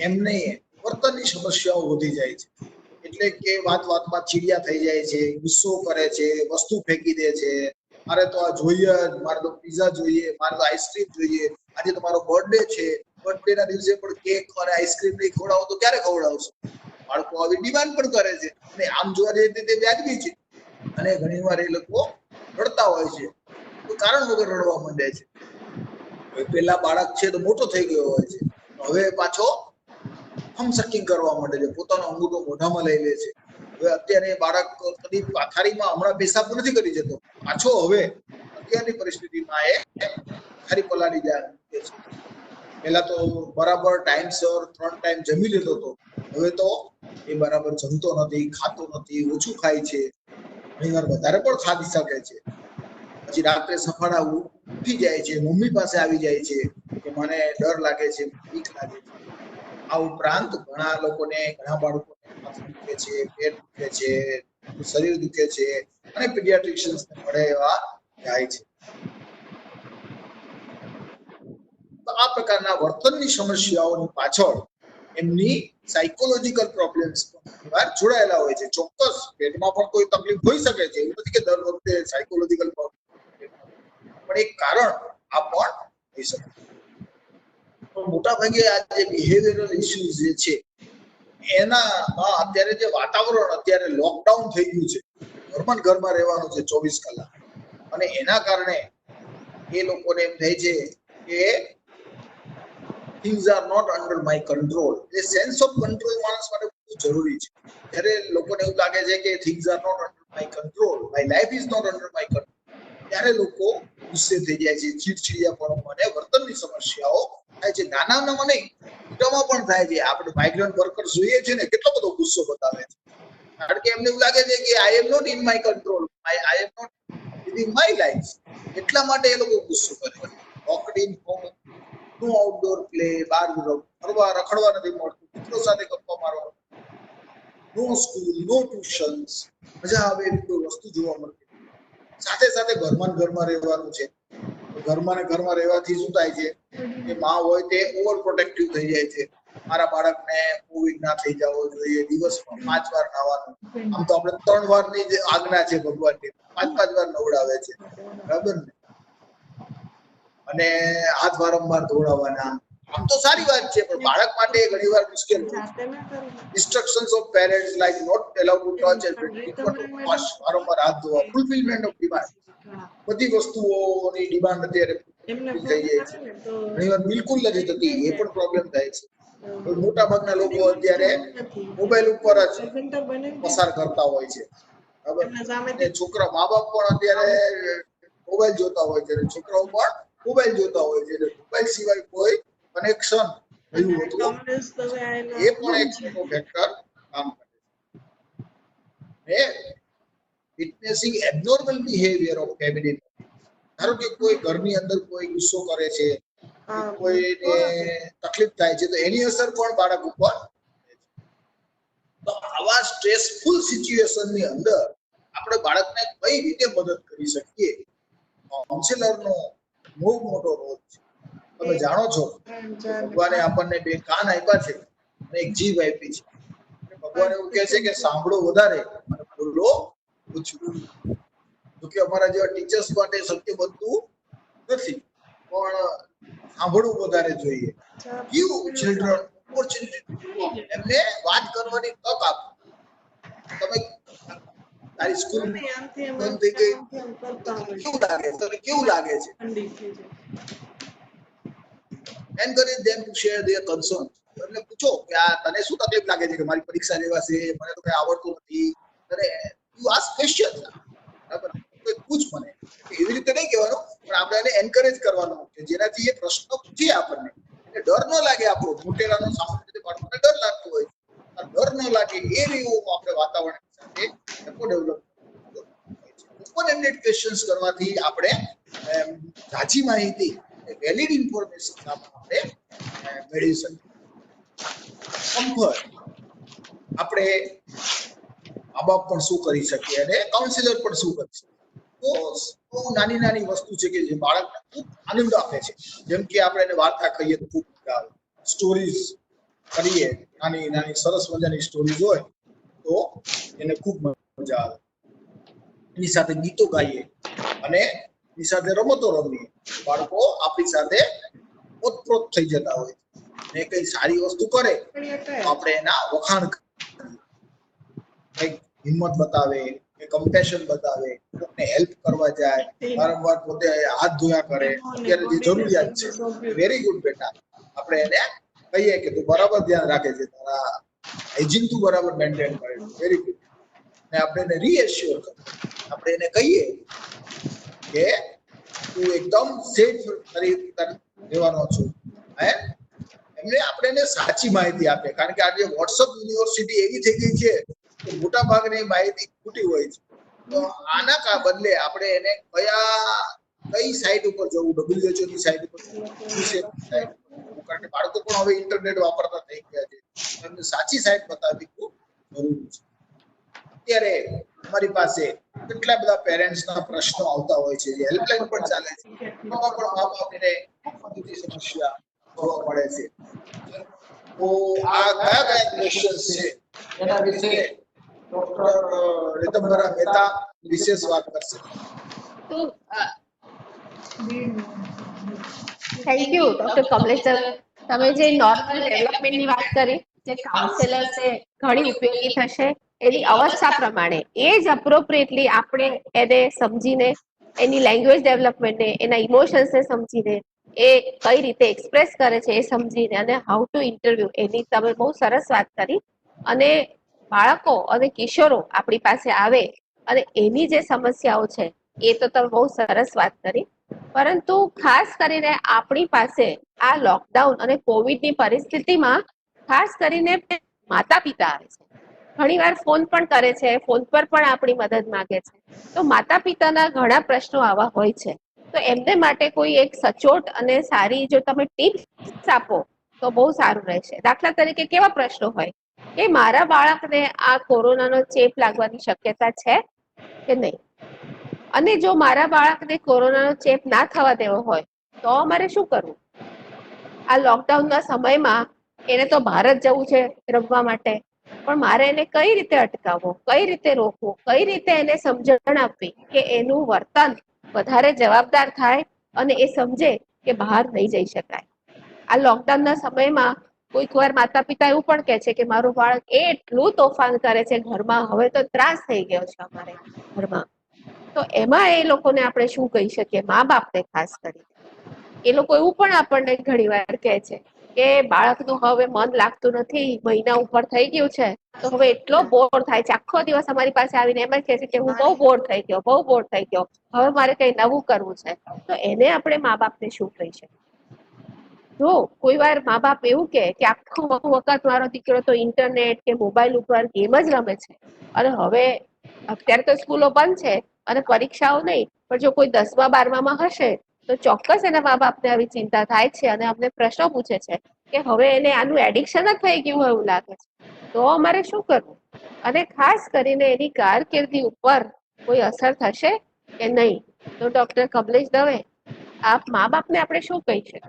એમને વર્તનની સમસ્યાઓ વધી જાય છે. એટલે કે વાત વાતમાં ચીડિયા થઈ જાય છે, ગુસ્સો કરે છે, વસ્તુ ફેંકી દે છે. મારે તો આ જોઈએ જ, મારે તો પીઝા જોઈએ, મારે તો આઈસ્ક્રીમ જોઈએ, આજે તમારો બર્થડે છે, બર્થડે ના દિવસે પણ કેક અને આઈસ્ક્રીમ નહીં ખવડાવો તો ક્યારે ખવડાવશો? બાળકો આવી ડિમાન્ડ પણ કરે છે, અને આમ જોવા જઈએ તે વ્યાજબી છે. અને ઘણીવાર એ લોકો રડતા હોય છે, તો કારણ વગર રડવા માંડે છે. પેલા બાળક છે તો મોટો થઈ ગયો હોય છે, હવે પાછો હમસર્કિંગ કરવા માંડે છે, પોતાનો અંગૂઠો મોઢામાં લઈ લે છે. હવે અત્યારે બાળક કદી પાથારીમાં હમણાં પેશાબ નથી કરી જતો, પાછો હવે અત્યારની પરિસ્થિતિમાં એ પાથારી પલાળી જાય છે. પેલા તો બરાબર ટાઈમસર 3 ટાઈમ જમી લેતો હતો, હવે તો એ બરાબર જમતો નથી, ખાતો નથી, ઓછું ખાય છે, ઘણીવાર વધારે પણ ખાધી શકે છે. પછી રાત્રે સફાળા ઉઠી જાય છે, મમ્મી પાસે આવી જાય છે કે મને ડર લાગે છે, બીક લાગે છે. આ ઉપરાંત ઘણા લોકોને, ઘણા બાળકોને માથું દુખે છે, પેટ દુખે છે, શરીર દુખે છે, અને પીડિયાટ્રિશિયન્સને મળે એવા જાય છે. તો આ પ્રકારના વર્તનની સમસ્યાઓની પાછળ એમની સાયકોલોજીકલ પ્રોબ્લેમ્સ જોડાયેલા હોય છે. ચોક્કસ પેટમાં પણ કોઈ તકલીફ હોઈ શકે છે, એવું નથી કે દર વખતે સાયકોલોજીકલ પ્રોબ્લેમ, પણ એક કારણ આ પણ થઈ શકે. પણ મોટા ભાગે આ જે બિહેવિયરલ ઇશ્યુઝ જે છે એનામાં અત્યારે જે વાતાવરણ, અત્યારે લોકડાઉન થઈ ગયું છે, ઘરમાં રહેવાનું છે 24 કલાક, અને એના કારણે એ લોકોને એમ થાય છે કે things are not under my control. A sense of control માણસ માટે બહુ જરૂરી છે. જ્યારે લોકોને એવું લાગે છે કે things are not under my control, my life is not under my control, ત્યારે લોકો ગુસ્સે થઈ જાય છે, ચીડચીડિયાપણું અને વર્તનની સમસ્યાઓ થાય છે. નાના નહીં, મોટામાં પણ થાય છે. આપણે માઇગ્રન્ટ વર્કર્સ જોઈએ છે ને, કેટલો બધો ગુસ્સો બતાવે છે, કારણ કે એમને એવું લાગે છે કે I am not in my control, I am not within my life. એટલા માટે એ લોકો ગુસ્સો કરે છે. Locked in home, no outdoor play, બહાર ફરવા રખડવા નથી મળતું, મિત્રો સાથે ગપ્પા મારવા, નો સ્કૂલ, નો ટ્યુશન્સ, મજા આવે એવી કોઈ વસ્તુ જોવા મળતી. સાથે સાથે ઘરમાં રહેવાનું છે. ઘરમાં રહેવાથી શું થાય છે કે માં હોય તે ઓવર પ્રોટેક્ટિવ થઈ જાય છે. મારા બાળકને કોવિડ ના થઈ જવો જોઈએ, દિવસમાં 5 વાર નહાવાનું. આમ તો આપણે 3 વારની જે આજ્ઞા છે ભગવાનની, 5 વાર નવડાવે છે, બરાબર ને? અને હાથ વારંવાર ધોવડાવવાના. આમ તો સારી વાત છે, પણ બાળક માટે ઘણીવાર મુશ્કેલ હોય છે. Instructions of parents like not allowed to touch and frequent wash, વારંવાર હાથ ધોવા, ફુલફિલમેન્ટ ઓફ ડિમાન્ડ. બધી વસ્તુઓની ડિમાન્ડ અત્યારે થઈ જાય છે, ઘણીવાર બિલકુલ નથી થતી, એ પણ પ્રોબ્લેમ થાય છે. મોટા ભાગના લોકો અત્યારે મોબાઈલ ઉપર જ પસાર કરતા હોય છે, બરાબર? છોકરા, મા બાપ પણ અત્યારે મોબાઈલ જોતા હોય છે, છોકરાઓ પણ મોબાઈલ જોતા હોય છે. મોબાઈલ સિવાય કોઈ કનેક્શન થયું હતું એ પણ એક મોટો ફેક્ટર કામ કરે છે. વિટનેસિંગ એબનોર્મલ બિહેવિયર ઓફ ફેમિલી. ધારો કે કોઈ ઘરની અંદર કોઈ ગુસ્સો કરે છે, કોઈને તકલીફ થાય છે, તો એની અસર પણ બાળક ઉપર. તો આવા સ્ટ્રેસફુલ સિચ્યુએશનની અંદર આપણે બાળકને કઈ રીતે મદદ કરી શકીએ? કાઉન્સિલરનો બહુ મોટો રોલ છે. તમે જાણો છો ભગવાને આપણને 2 કાન આપ્યા છે અને 1 જીભ આપી છે. ભગવાન એવું કહે છે કે સાંભળો વધારે અને બોલો ઓછું. જો કે અમારા જેવા ટીચર્સ માટે શક્ય બનતું નથી, પણ સાંભળવું વધારે જોઈએ. ગીવ ચિલ્ડ્રન ઓપોર્ચ્યુનિટી, એમને વાત કરવાની તક આપો. તમે તારી સ્કૂલ બંધ થઈ ગઈ, કેવું લાગે છે? Encourage them to share their concern. એટલે પૂછો કે આ તને શું તકલીફ લાગે છે કે મારી પરીક્ષા લેવાશે, મને તો કઈ આવડતું નથી, અને યુ આસ્ક ક્વેશ્ચન, બરાબર? પૂછ મને. એવી રીતે નહીં કહેવાનું, પણ આપણે એને એન્કરેજ કરવાનું કે જેનાથી એ પ્રશ્ન પૂછે આપણને, એટલે ડર ન લાગે. આપણો મોટેરાનો સામાન્ય રીતે બાળકોને ડર લાગતો હોય, ડર ન લાગે એ એવું આપણે વાતાવરણ સાથે ડેવલપ ઓપન એન્ડેડ ક્વેશ્ચન્સ કરવાથી આપણે સાચી માહિતી, વેલિડ ઇન્ફોર્મેશન આપણે મેળવી શકીએ. કમ્ફર્ટ, આપણે મા બાપ પણ શું કરી શકીએ અને કાઉન્સિલર પણ શું કરી શકે? તો બહુ નાની વસ્તુ છે કે જે બાળકને ખૂબ આનંદ આપે છે. જેમ કે આપણે એને વાર્તા કહીએ તો ખૂબ મજા આવે, સ્ટોરીઝ કરીએ, નાની સરસ મજાની સ્ટોરીઝ હોય તો એને ખૂબ મજા આવે. એની સાથે ગીતો ગાઈએ અને એની સાથે રમતો રમીએ, બાળકો આપણી સાથે ઓતપ્રોત થઈ જતા હોય. ને કઈ સારી વસ્તુ કરે તો આપણે એના વખાણ કરીએ, કઈક હિંમત બતાવે, કમ્પેશન બતાવે, કોઈને હેલ્પ કરવા જાય, વારંવાર પોતે હાથ ધોયા કરે, અત્યારે જે જરૂરિયાત છે, વેરી ગુડ બેટા, આપણે એને કહીએ કે તું બરાબર ધ્યાન રાખે છે, તારા હાઇજીન તું બરાબર મેન્ટેન કરે છે, વેરી ગુડ. ને આપણે એને રીએશ્યોર કરીએ, આપણે એને કહીએ કે તું એકદમ સેફ રહેવાનો છો. એમને આપણે એને સાચી માહિતી આપે, કારણ કે આજે વોટ્સઅપ યુનિવર્સિટી એવી થઈ ગઈ છે કે મોટા ભાગની માહિતી ખોટી હોય છે. તો આના બદલે આપણે એને કઈ સાઇટ ઉપર જવું, WHO ની સાઇટ ઉપર, કારણ કે બાળકો પણ હવે ઇન્ટરનેટ વાપરતા થઈ ગયા છે, એમને સાચી સાઇટ બતાવવી ખૂબ જરૂરી છે. અત્યારે અમારી પાસે કેટલા બધા પેરેન્ટ્સના પ્રશ્નો આવતા હોય છે, જે હેલ્પલાઇન પણ ચાલે છે, એમાં પણ મા બાપ એને પડતી સમસ્યા જોવા મળે છે. તો આ કયા કયા ક્વેશ્ચન્સ છે એના વિશે ડોક્ટર રીતમબરા મહેતા વિશેષ વાત કરશે. તો thank you doctor Kamlesh sir, તમે જે નોર્મલ ડેવલપમેન્ટની વાત કરી, જે કાઉન્સેલર છે ઘણી ઉપયોગી થશે એની અવસ્થા પ્રમાણે, એ જ અપ્રોપ્રિએટલી આપણે એને સમજીને એની લેંગ્વેજ ડેવલપમેન્ટને, એના ઇમોશન્સને સમજીને, એ કઈ રીતે એક્સપ્રેસ કરે છે એ સમજીને, અને હાઉ ટુ ઇન્ટરવ્યુ, એની તમે બહુ સરસ વાત કરી. અને બાળકો અને કિશોરો આપણી પાસે આવે અને એની જે સમસ્યાઓ છે એ તો તમે બહુ સરસ વાત કરી. પરંતુ ખાસ કરીને આપણી પાસે આ લોકડાઉન અને કોવિડની પરિસ્થિતિમાં ખાસ કરીને માતા પિતા આવે છે. ઘણીવાર ફોન પણ કરે છે, ફોન પર પણ આપણી મદદ માંગે છે. તો માતા પિતાના ઘણા પ્રશ્નો આવા હોય છે. તો એમને માટે કોઈ એક સચોટ અને સારી જો તમે ટિપ્સ આપો તો બહુ સારું રહેશે. દાખલા તરીકે કેવા પ્રશ્નો હોય કે મારા બાળકને આ કોરોનાનો ચેપ લાગવાની શક્યતા છે કે નહીં, અને જો મારા બાળકને કોરોનાનો ચેપ ના થવા દેવો હોય તો અમારે શું કરવું? આ લોકડાઉનના સમયમાં એને તો બહાર જ જવું છે રમવા માટે, પણ મારે એને કઈ રીતે અટકાવવો, કઈ રીતે રોકવો, કઈ રીતે એને સમજણ આપવી કે એનું વર્તન વધારે જવાબદાર થાય અને એ સમજે કે બહાર નહીં જઈ શકાય. આ લોકડાઉનના સમયમાં કોઈક વાર માતા પિતા એવું પણ કહે છે કે મારું બાળક એટલું તોફાન કરે છે ઘરમાં, હવે તો ત્રાસ થઈ ગયો છે અમારે ઘરમાં. તો એમાં એ લોકોને આપણે શું કહી શકીએ, મા બાપને ખાસ કરીને? એ લોકો એવું પણ આપણને ઘણી વાર કહે છે કે બાળકનું હવે મન લાગતું નથી, મહિના ઉપર થઈ ગયું છે, તો હવે એટલો બોર થાય છે, આખો દિવસ અમારી પાસે આવીને એમ જ કહે છે કે હું બહુ બોર થઈ ગયો, બહુ બોર થઈ ગયો, હવે મારે કઈ નવું કરવું છે. તો એને આપણે મા બાપને શું કહી શકીએ? જો કોઈ વાર મા બાપ એવું કે આખું વખત મારો દીકરો તો ઇન્ટરનેટ કે મોબાઈલ ઉપર ગેમ જ રમે છે, અને હવે અત્યારે તો સ્કૂલો બંધ છે અને પરીક્ષાઓ નહીં, પણ જો કોઈ 10મા 12માં હશે તો ચોક્કસ એના મા બાપને આવી ચિંતા થાય છે અને અમને પ્રશ્નો પૂછે છે કે હવે એને આનું એડિક્શન જ થઈ ગયું હોય એવું લાગે છે, તો અમારે શું કરવું? અને ખાસ કરીને એની કારકિર્દી ઉપર કોઈ અસર થશે કે નહીં? તો ડોક્ટર કમલેશ દવે, આપ મા બાપને આપણે શું કહી શકીએ?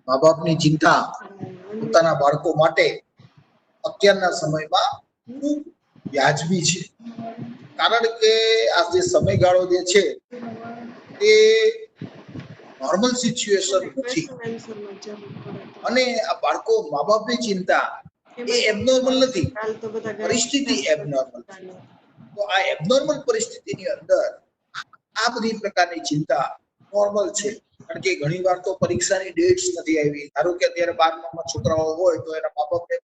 મા બાપની ચિંતા પોતાના બાળકો માટે અત્યારના સમયમાં ખૂબ વ્યાજબી છે. કારણ કે આ જે સમયગાળો જે છે તે નોર્મલ સિચ્યુએશન નથી, અને આ બાળકો મા બાપની ચિંતા એ એબનોર્મલ નથી, પરિસ્થિતિ એબનોર્મલ છે. તો આ એબનોર્મલ પરિસ્થિતિની અંદર આ બધી પ્રકારની ચિંતા નોર્મલ છે. કારણ કે ઘણી વાર તો પરીક્ષાની ડેટ્સ નથી આવી. ધારો કે અત્યારે 12માં છોકરાઓ હોય તો એના મા બાપને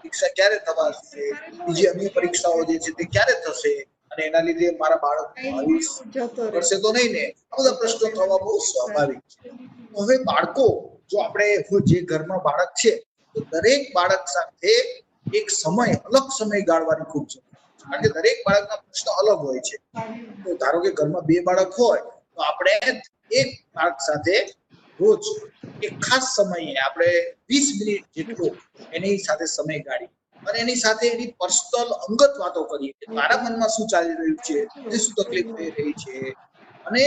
પરીક્ષા ક્યારે થશે, બીજી અન્ય પરીક્ષાઓ જે છે તે ક્યારે થશે, અને એના લીધે મારા બાળક 22 વર્ષે તો નહીં ને, આ બધા પ્રશ્નો થવા બહુ સ્વાભાવિક છે. હવે બાળકો, જો આપણે જે ઘરમાં બાળક છે તો દરેક બાળક સાથે એક સમય, અલગ સમય ગાળવાની ખૂબ જરૂર છે. કારણ કે દરેક બાળકના પ્રશ્નો અલગ હોય છે. તો ધારો કે ઘરમાં 2 બાળક હોય તો આપણે એક બાળક સાથે રોજ એક ખાસ સમયે આપણે 20 મિનિટ જેટલો એની સાથે સમય ગાળી અને એની સાથે એની પર્સનલ અંગત વાતો કરીએ કે તારા મનમાં શું ચાલી રહ્યું છે, તે શું તકલીફ થઈ રહી છે, અને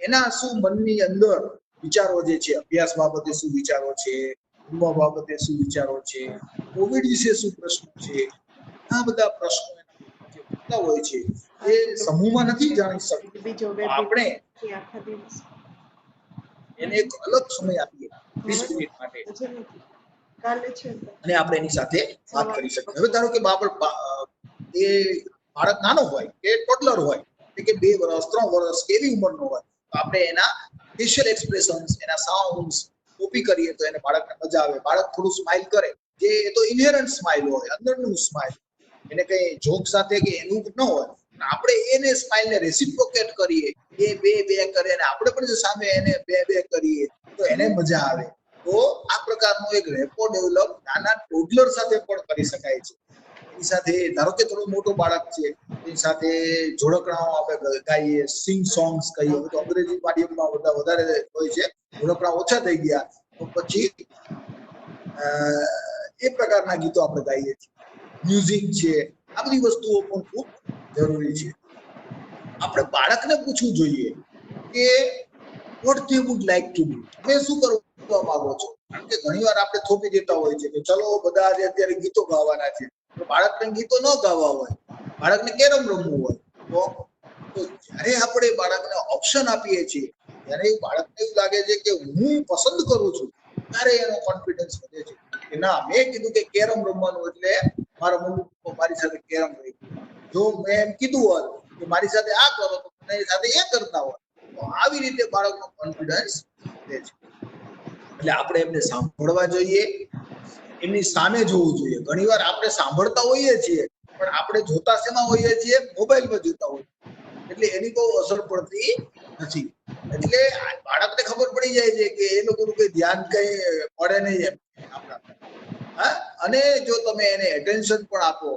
એના શું મનની અંદર વિચારો જે છે, અભ્યાસ બાબતે શું વિચારો છે, ઊંઘ બાબતે શું વિચારો છે, કોવિડ વિશે શું પ્રશ્નો છે, આ બધા પ્રશ્નો જે ઉઠતા હોય છે એ સમૂહમાં નથી જાણી શકતા. આપણે એને એક અલગ સમય આપીએ 20 મિનિટ માટે, અને આપણે એની સાથે વાત કરી શકીએ. હવે ધારો કે એ બાળક નાનો હોય કે ટોડલર હોય કે 2 વર્ષ 3 વર્ષ કેવી ઉંમરનો હોય, તો આપણે એના ફેશિયલ એક્સપ્રેશન્સ, એના સાઉન્ડ્સ કોપી કરીએ તો એને બાળકને મજા આવે. બાળક થોડું સ્માઇલ કરે, જે તો ઇનહેરન્ટ સ્માઇલ હોય, અંદરનું સ્માઇલ, એને કઈ જોક સાથે કે એનું ન હોય, આપણે એને સ્માઇલને રેસિપ્રોકેટ કરીએ, એ બે કરે અને આપણે પણ જો સામે એને બે કરીએ તો એને મજા આવે. તો આ પ્રકારનો એક રેપો ડેવલપ નાના ટોડલર સાથે પણ કરી શકાય છે. એની સાથે ધારો કે થોડું મોટું બાળક છે, એની સાથે જોડકણાઓ આપણે ગાઈએ, સિંગ સોંગ્સ કહીએ. હવે તો અંગ્રેજી માધ્યમમાં વધારે હોય છે, જોડકણા ઓછા થઈ ગયા, તો પછી એ પ્રકારના ગીતો આપણે ગાઈએ છીએ. મ્યુઝિક છે, આ બધી વસ્તુઓ પણ ખૂબ જરૂરી છે. આપણે બાળકને પૂછવું જોઈએ કે what they would like to do, તમે શું કરવા માંગો છો? કારણ કે ઘણીવાર આપણે થોપી દેતા હોય છે કે ચલો બધા આજે અત્યારે ગીતો ગાવાના છે, તો બાળકને ગીતો ન ગાવા હોય, બાળકને કેરમ રમવું હોય, તો જ્યારે આપણે બાળકને ઓપ્શન આપીએ છીએ, ત્યારે બાળકને એવું લાગે છે કે હું પસંદ કરું છું, ત્યારે એનો કોન્ફિડન્સ વધે છે કે ના, મેં કીધું કે કેરમ રમવાનું એટલે મારા મમ્મી પપ્પા મારી સાથે કેરમ રમી. જો મેં એમ કીધું હોત કે મારી સાથે આ કરો તો મને સાથે એ કરતા હોય, તો આવી રીતે બાળકનો કોન્ફિડન્સ વધે છે. એટલે આપણે એમને સાંભળવા જોઈએ, એમની સામે જોવું જોઈએ. ઘણીવાર આપણે સાંભળતા હોઈએ છીએ પણ આપણે જોતા શેમાં હોઈએ છીએ? મોબાઈલમાં જોતા હોઈએ, એટલે એની બહુ અસર પડતી નથી. એટલે બાળકને ખબર પડી જાય છે કે એ લોકોનું કઈ ધ્યાન કઈ પડે નહીં એમ આપણા. હા, અને જો તમે એને એટેન્શન પણ આપો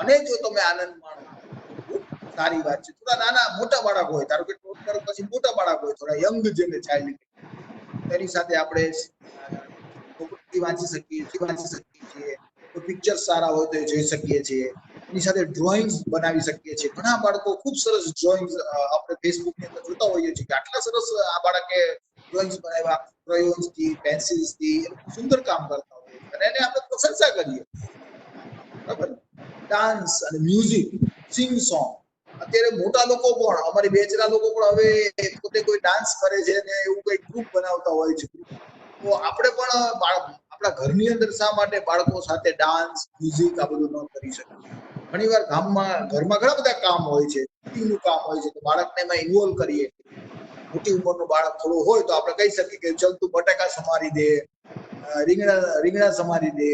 અને જો તમે આનંદ માણો તો ખૂબ સારી વાત છે. થોડા નાના મોટા બાળક હોય, ધારો કે ટોડલર પછી મોટા બાળક હોય, થોડા યંગ જેને ચાઇલ્ડ, તેની સાથે આપણે વાંચી શકીએ છીએ, તો પિક્ચર સારા હોય તો એ જોઈ શકીએ છીએ. એની સાથે ડ્રોઈંગ્સ બનાવી શકીએ છીએ. ઘણા બાળકો ખૂબ સરસ ડ્રોઈંગ્સ આપણે ફેસબુક ની અંદર જોતા હોઈએ છીએ કે આટલા સરસ આ બાળકે ડ્રોઈંગ્સ બનાવ્યા, ક્રેયોન્સ થી, પેન્સિલ્સ થી, સુંદર કામ કરતા હોય છે અને એને આપણે પ્રશંસા કરીએ. બરાબર. ડાન્સ અને મ્યુઝિક, સિંગ સોંગ, અત્યારે મોટા લોકો પણ, અમારી બેચના લોકો પણ હવે પોતે કોઈ ડાન્સ કરે છે ને એવું કઈ ગ્રુપ બનાવતા હોય છે. તો આપણે પણ આપણા ઘરની અંદર શા માટે બાળકો સાથે ડાન્સ, મ્યુઝિક આ બધું ન કરી શકીએ? ઘણીવાર ઘરમાં ઘણા બધા કામ હોય છે, નું કામ હોય છે, તો બાળકને એમાં ઇન્વોલ્વ કરીએ. મોટી ઉંમરનું બાળક થોડું હોય તો આપણે કહી શકીએ કે ચલ તું બટાકા સમારી દે, રીંગણા સમારી દે.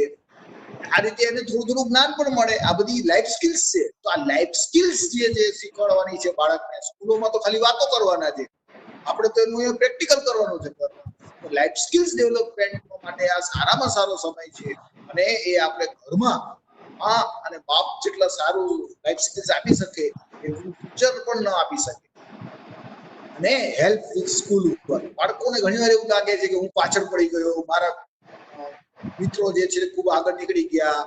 આ રીતે એને થોડું જ્ઞાન પણ મળે. આ બધી લાઈફ સ્કિલ્સ છે. તો આ લાઈફ સ્કિલ્સ જે શીખવાડવાની છે બાળકને, સ્કૂલોમાં તો ખાલી વાતો કરવાના છે, આપણે તો એનું પ્રેક્ટિકલ કરવાનું છે. તો લાઈફ સ્કિલ્સ ડેવલપમેન્ટ માટે આ સારામાં સારો સમય છે અને એ આપણે ઘરમાં મા અને બાપ જેટલા સારું લાઈફ સ્કિલ્સ આપી શકે એટલું ટીચર પણ ન આપી શકે. અને હેલ્પ વિથ સ્કૂલ ઉપર બાળકોને ઘણીવાર એવું લાગે છે કે હું પાછળ પડી ગયો, મારા મિત્રો જે છે ખૂબ આગળ નીકળી ગયા,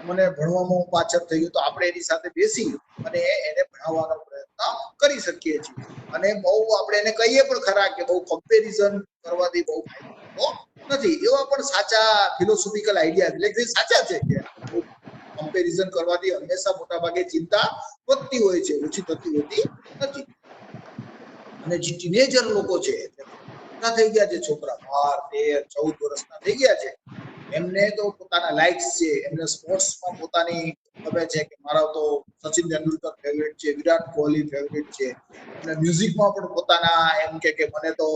મને ભણવામાં હું પાછળ થઈ ગયો. તો આપણે એની સાથે બેસી અને એને ભણાવવાનો પ્રયત્ન કરી શકીએ છીએ. અને બહુ આપણે એને કહીએ પણ ખરા કે બહુ કમ્પેરિઝન કરવાથી બહુ ફાયદો નથી. એવા પણ સાચા ફિલોસોફિકલ આઈડિયા એટલે કે સાચા છે કે કમ્પેરિઝન કરવાથી હંમેશા મોટા ભાગે ચિંતા વધતી હોય છે, ઓછી થતી હોતી નથી. અને જે ટીનેજર લોકો છે, મોટા થઈ ગયા છે, છોકરા 12, 13, 14 વર્ષના થઈ ગયા છે, એમને તો પોતાના લાઇક્સ છે, એમને સ્પોર્ટ્સમાં પોતાની ગમે છે કે મારા તો સચિન તેંડુલકર ફેવરેટ છે, વિરાટ કોહલી ફેવરેટ છે. અને મ્યુઝિકમાં પણ પોતાના એમ કે મને તો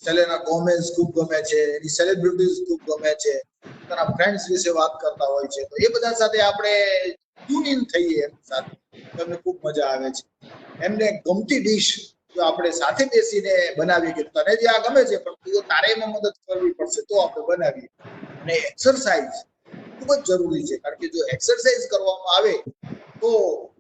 સેલેના ગોમેઝ ખૂબ ગમે છે, એની સેલિબ્રિટીઝ ખૂબ ગમે છે, પોતાના ફ્રેન્ડ્સ વિશે વાત કરતા હોય છે. તો એ બધા સાથે આપણે ટ્યુન ઇન થઈએ એમની સાથે, તમને ખૂબ મજા આવે છે. એમને ગમતી ડીશ જો આપણે સાથે બેસીને બનાવીએ કે તને જે આ ગમે છે પણ તું તારે એમાં મદદ કરવી પડશે તો આપણે બનાવીએ. અને એક્સરસાઇઝ ખૂબ જ જરૂરી છે, કારણ કે જો એક્સરસાઇઝ કરવામાં આવે તો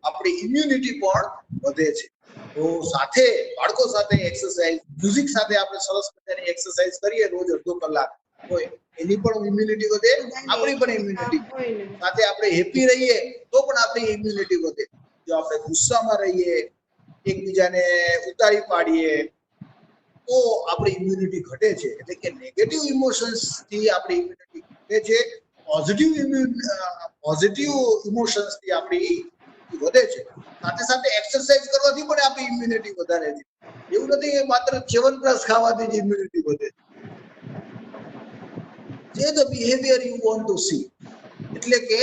આપણી ઇમ્યુનિટી પણ વધે છે. તો સાથે બાળકો સાથે એક્સરસાઇઝ, મ્યુઝિક સાથે આપણે સરસ મજાની એક્સરસાઇઝ કરીએ રોજ અડધો કલાક, તો એની પણ ઇમ્યુનિટી વધે, આપણી પણ ઇમ્યુનિટી. સાથે આપણે હેપી રહીએ તો પણ આપણી ઇમ્યુનિટી વધે. જો આપણે ગુસ્સામાં રહીએ, એકબીજાને ઉતારી પાડીએ તો આપણી ઇમ્યુનિટી ઘટે છે. એટલે કે નેગેટિવ ઇમોશન્સ થી આપણી ઇમ્યુનિટી ઘટે છે, પોઝિટિવ ઇમોશન્સ થી આપણી વધે છે. સાથે સાથે એક્સરસાઇઝ કરવાથી પણ આપણી ઇમ્યુનિટી વધારે છે. એવું નથી કે માત્ર ચ્યવનપ્રાશ ખાવાથી જ ઇમ્યુનિટી વધે છે. જે the behaviour you want to C. એટલે કે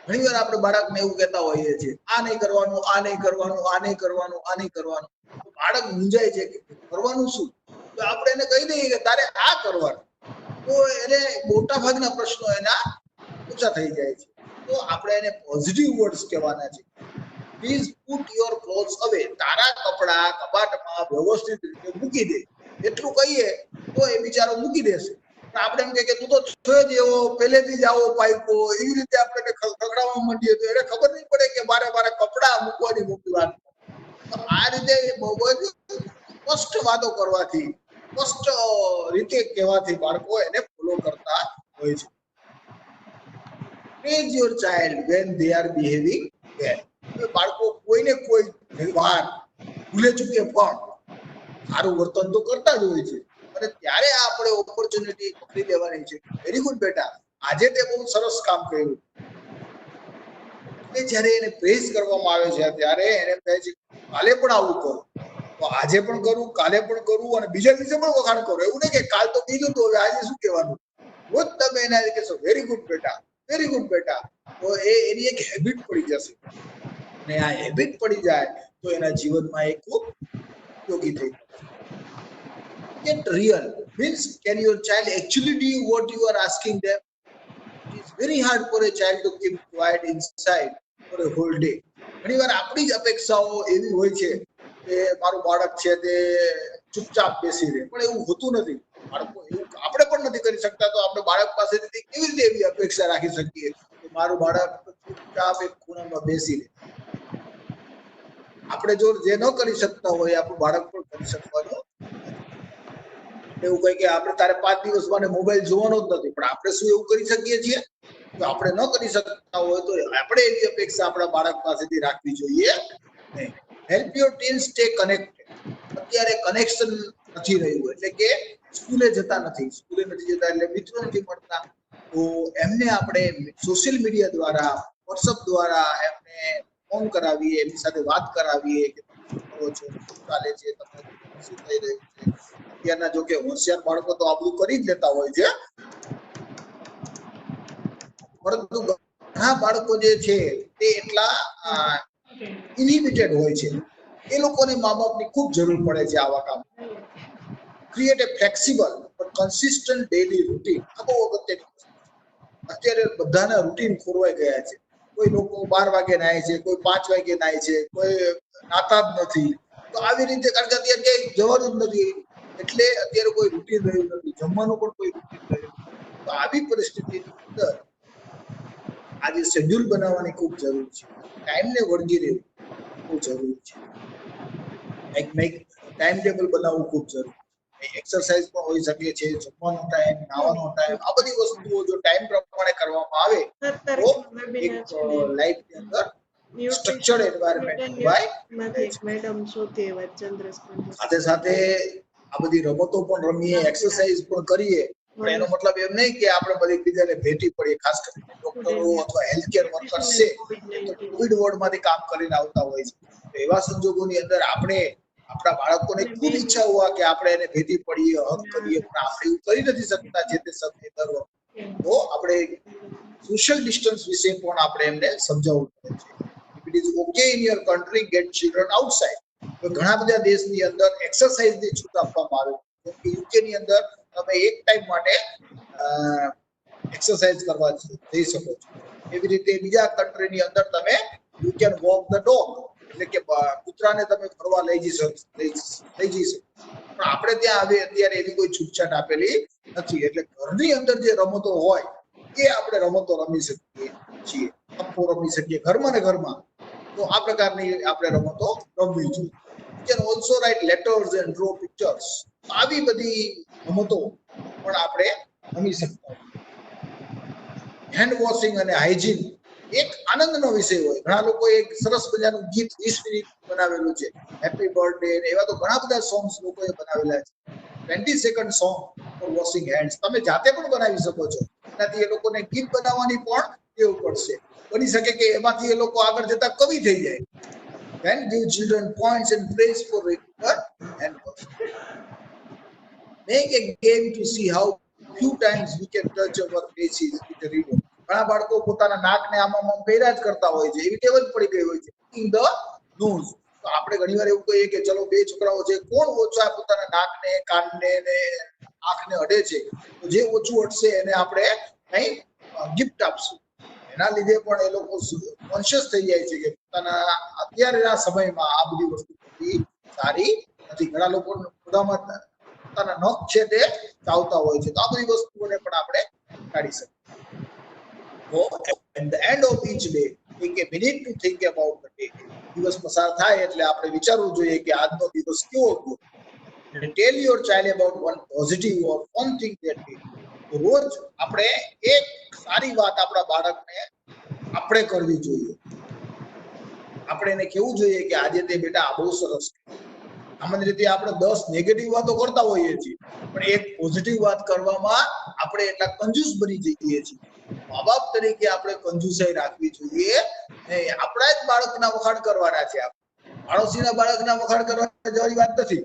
ઘણીવાર આપણે બાળકને એવું કહેતા હોઈએ છીએ, આ નહીં કરવાનું, આ નહીં કરવાનું, આ નહીં કરવાનું, આ નહીં કરવાનું. બાળક મૂંઝાય છે કે કરવાનું શું? તો આપણે એને કહી દઈએ કે તારે આ કરવાનું, તો એને મોટા ભાગના પ્રશ્નો એના ઓછા થઈ જાય છે. તો આપણે એને પોઝિટિવ વર્ડ્સ કહેવાના છે. પ્લીઝ પુટ યોર ક્લોથ્સ અવે. તારા કપડા કબાટમાં વ્યવસ્થિત રીતે મૂકી દે. એટલું કહીએ તો એ બિચારો મૂકી દેશે. આપણે એમ કે તું તો છો જ એવો, પહેલેથી જ આવો પાઇપો, એવી રીતે આપણે ખગડાવવા માંડીએ તો એને ખબર નહીં પડે કે મારે કપડા મૂકવાની મોટી વાત. તો આ રીતે બહુ જ સ્પષ્ટ વાતો કરવાથી, સ્પષ્ટ રીતે કહેવાથી બાળકો એને ફોલો કરતા હોય છે. praise your child when they are behaving well. બાળકો કોઈને કોઈ વાર ભૂલે ચૂકે પણ સારું વર્તન તો કરતા જ હોય છે, અને ત્યારે આપણે ઓપોર્ચ્યુનિટી પકડી લેવાની છે. વેરી ગુડ બેટા, આજે તે બહુ સરસ કામ કર્યું. જ્યારે એને પ્રેઝ કરવામાં આવે છે ત્યારે એને કહે છે કાલે પણ આવું કરું, તો આજે પણ કરું, કાલે પણ કરું, અને બીજા દિવસે પણ વખાણ કરું. એવું નહીં કે કાલ તો કીધું તો હવે આજે શું કહેવાનું. રોજ તમે એને કહેશો વેરી ગુડ બેટા, વેરી ગુડ બેટા, તો એની એક હેબિટ પડી જશે, અને આ હેબિટ પડી જાય તો એના જીવનમાં એ ખૂબ ઉપયોગી થઈ જશે. Get real means can your child actually do what you are asking them? It is very hard for a child to keep quiet inside for a whole day. ઘણી વાર આપણી જ અપેક્ષાઓ એવી હોય છે કે મારું બાળક છે તે ચૂપચાપ બેસી રહે, પણ એવું હોતું નથી. બાળકો એવું આપણે પણ નથી કરી શકતા, તો આપણે બાળક પાસેથી કેવી રીતે એવી અપેક્ષા રાખી શકીએ કે મારું બાળક ચૂપચાપ એક ખૂણામાં બેસી રહે. આપણે જો જે ન કરી શકતા હોય આપણું બાળક પણ કરી શકવાનું. એવું કહે કે આપણે તારે 5 દિવસ મને મોબાઈલ જોવાનો જ નથી, પણ આપણે શું એવું કરી શકીએ છીએ? જો આપણે ન કરી શકતા હોય તો આપણે એવી અપેક્ષા આપણા બાળક પાસેથી રાખવી જોઈએ નહીં. Help your tin stay connected. અત્યારે કનેક્શન નથી રહ્યું, એટલે કે સ્કૂલે જતા નથી એટલે મિત્રો નથી મળતા, તો એમને આપણે સોશિયલ મીડિયા દ્વારા, વોટ્સઅપ દ્વારા એમને ફોન કરાવીએ, એમની સાથે વાત કરાવીએ કે તમે શું કરો છો, શું ચાલે છે, તમને શું થઈ રહ્યું છે. અત્યારના જો કે હોશિયાર બાળકો તો આ બધું કરી જ લેતા હોય છે, પરંતુ ઘણા બાળકો જે છે તે એટલા ઇનહિબિટેડ હોય છે. એ લોકોને મા બાપની ખૂબ જરૂર પડે છે આવા કામ. ક્રિએટ એ ફ્લેક્સિબલ પણ કન્સિસ્ટન્ટ ડેલી રૂટીન. આ બહુ અગત્યની વસ્તુ છે. અત્યારે બધાના રૂટીન ખોરવાઈ ગયા છે. કોઈ લોકો 12 વાગે નાય છે, કોઈ 5 વાગે નાય છે, કોઈ નાતા જ નથી. તો આવી રીતે, કારણ કે અત્યારે ક્યાંય જવાનું જ નથી, એટલે અત્યારે કોઈ રૂટીન રહ્યું નથી, જમવાનું પણ કોઈ રૂટીન રહ્યું નથી. તો આવી પરિસ્થિતિની અંદર આજે શેડ્યુલ બનાવવાની ખૂબ જરૂર છે. ટાઈમને વળગી રહેવું ખૂબ જરૂરી છે. એક ટાઈમ ટેબલ બનાવવું ખૂબ જરૂરી છે. એક્સરસાઇઝ પણ હોઈ શકે છે, જમવાનો ટાઈમ, નાવાનો ટાઈમ, આ બધી વસ્તુઓ જો ટાઈમ પ્રમાણે કરવામાં આવે તો એક લાઈફની અંદર સ્ટ્રક્ચર્ડ એન્વાયરમેન્ટ હોય. સાથે સાથે આ બધી રમતો પણ રમીએ, એક્સરસાઇઝ પણ કરીએ, પણ એનો મતલબ એમ નહીં કે આપણે બધી બીજાને ભેટી પડીએ. ખાસ કરીને ડોક્ટરો અથવા હેલ્થકેર વર્કર્સ છે તો કોવિડ વોર્ડમાંથી કામ કરીને આવતા હોય છે. તો એવા સંજોગોની અંદર આપણે આપણા બાળકોને ખૂબ ઈચ્છા હોવા કે આપણે એને ભેટી પડીએ, હક કરીએ, પણ આપણે એવું કરી નથી શકતા જે તે સમયે દર વખતે. તો આપણે સોશિયલ ડિસ્ટન્સ વિશે પણ આપણે એમને સમજાવવું પડે છે. It is okay in your country, get children outside. તો ઘણા બધા દેશની અંદર એક્સરસાઇઝની છૂટ આપવામાં આવે છે. યુકે ની અંદર તમે એક ટાઈમ માટે એક્સરસાઇઝ કરવા જઈ શકો છો. એવી રીતે બીજા કન્ટ્રીની અંદર તમે you can walk the dog, એટલે કે કૂતરાને તમે ફરવા લઈ જઈ શકો. પણ આપણે ત્યાં હવે અત્યારે એવી કોઈ છૂટછાટ આપેલી નથી. એટલે ઘરની અંદર જે રમતો હોય એ આપણે રમતો રમી શકીએ છીએ. થપ્પો રમી શકીએ ઘરમાં ને ઘરમાં. તો આ પ્રકારની આપણે રમતો રમવી જોઈએ. You can also write letters and draw pictures. આવી બધી રમતો પણ આપણે રમી શકતા હોય. હેન્ડ વોશિંગ અને હાઇજીન એક આનંદનો વિષય હોય. ઘણા લોકો એક સરસ મજાનું ગીત 20 મિનિટ બનાવેલું છે, હેપી બર્થડે, એવા તો ઘણા બધા સોંગ્સ લોકોએ બનાવેલા છે. 20 second song for washing hands તમે જાતે પણ બનાવી શકો છો. એનાથી એ લોકોને ગીત બનાવવાની પણ ટેવ પડશે. બની શકે કે એમાંથી એ લોકો આગળ જતા કવિ થઈ જાય. Then give children points and praise for regular hand washing. Make a game to see how few times we can touch our faces with a remote. ઘણા બાળકો પોતાના નાકને આમ પહેર્યા જ કરતા હોય છે, એવી ટેવ જ પડી ગઈ હોય છે. In the nose. તો આપણે ઘણીવાર એવું કહીએ કે ચલો 2 છોકરાઓ છે, કોણ ઓછા પોતાના નાકને, કાનને ને આંખને અડે છે, તો જે ઓછું અડશે એને આપણે કઈ ગિફ્ટ આપશું. એના લીધે પણ એ લોકો કોન્શિયસ થઈ જાય છે કે પોતાના અત્યારના સમયમાં આ બધી વસ્તુ કરવી સારી નથી. ઘણા લોકો પોતાના નખ છે તે ચાવતા હોય છે. તો આ બધી વસ્તુઓને પણ આપણે કાઢી શકીએ. તો at the end of each day take a minute to think about the day. દિવસ પસાર થાય એટલે આપણે વિચારવું જોઈએ કે આજનો દિવસ કેવો હતો. Tell your child about one positive or one thing that day. રોજ આપણે એક સારી વાત આપણા બાળકને આપણે કરવી જોઈએ. આપણે એને કેવું જોઈએ કે આજે તે બેટા આ બહુ સરસ. સામાન્ય રીતે આપણે 10 નેગેટિવ વાતો કરતા હોઈએ છીએ, પણ એક પોઝિટિવ વાત કરવામાં આપણે એટલા કંજૂસ બની જઈએ છીએ. મા બાપ તરીકે આપણે કંજૂસાઈ રાખવી જોઈએ. આપણા જ બાળકના વખાણ કરવાના છે. પાડોશીના બાળકના વખાણ કરવા જવાની વાત નથી.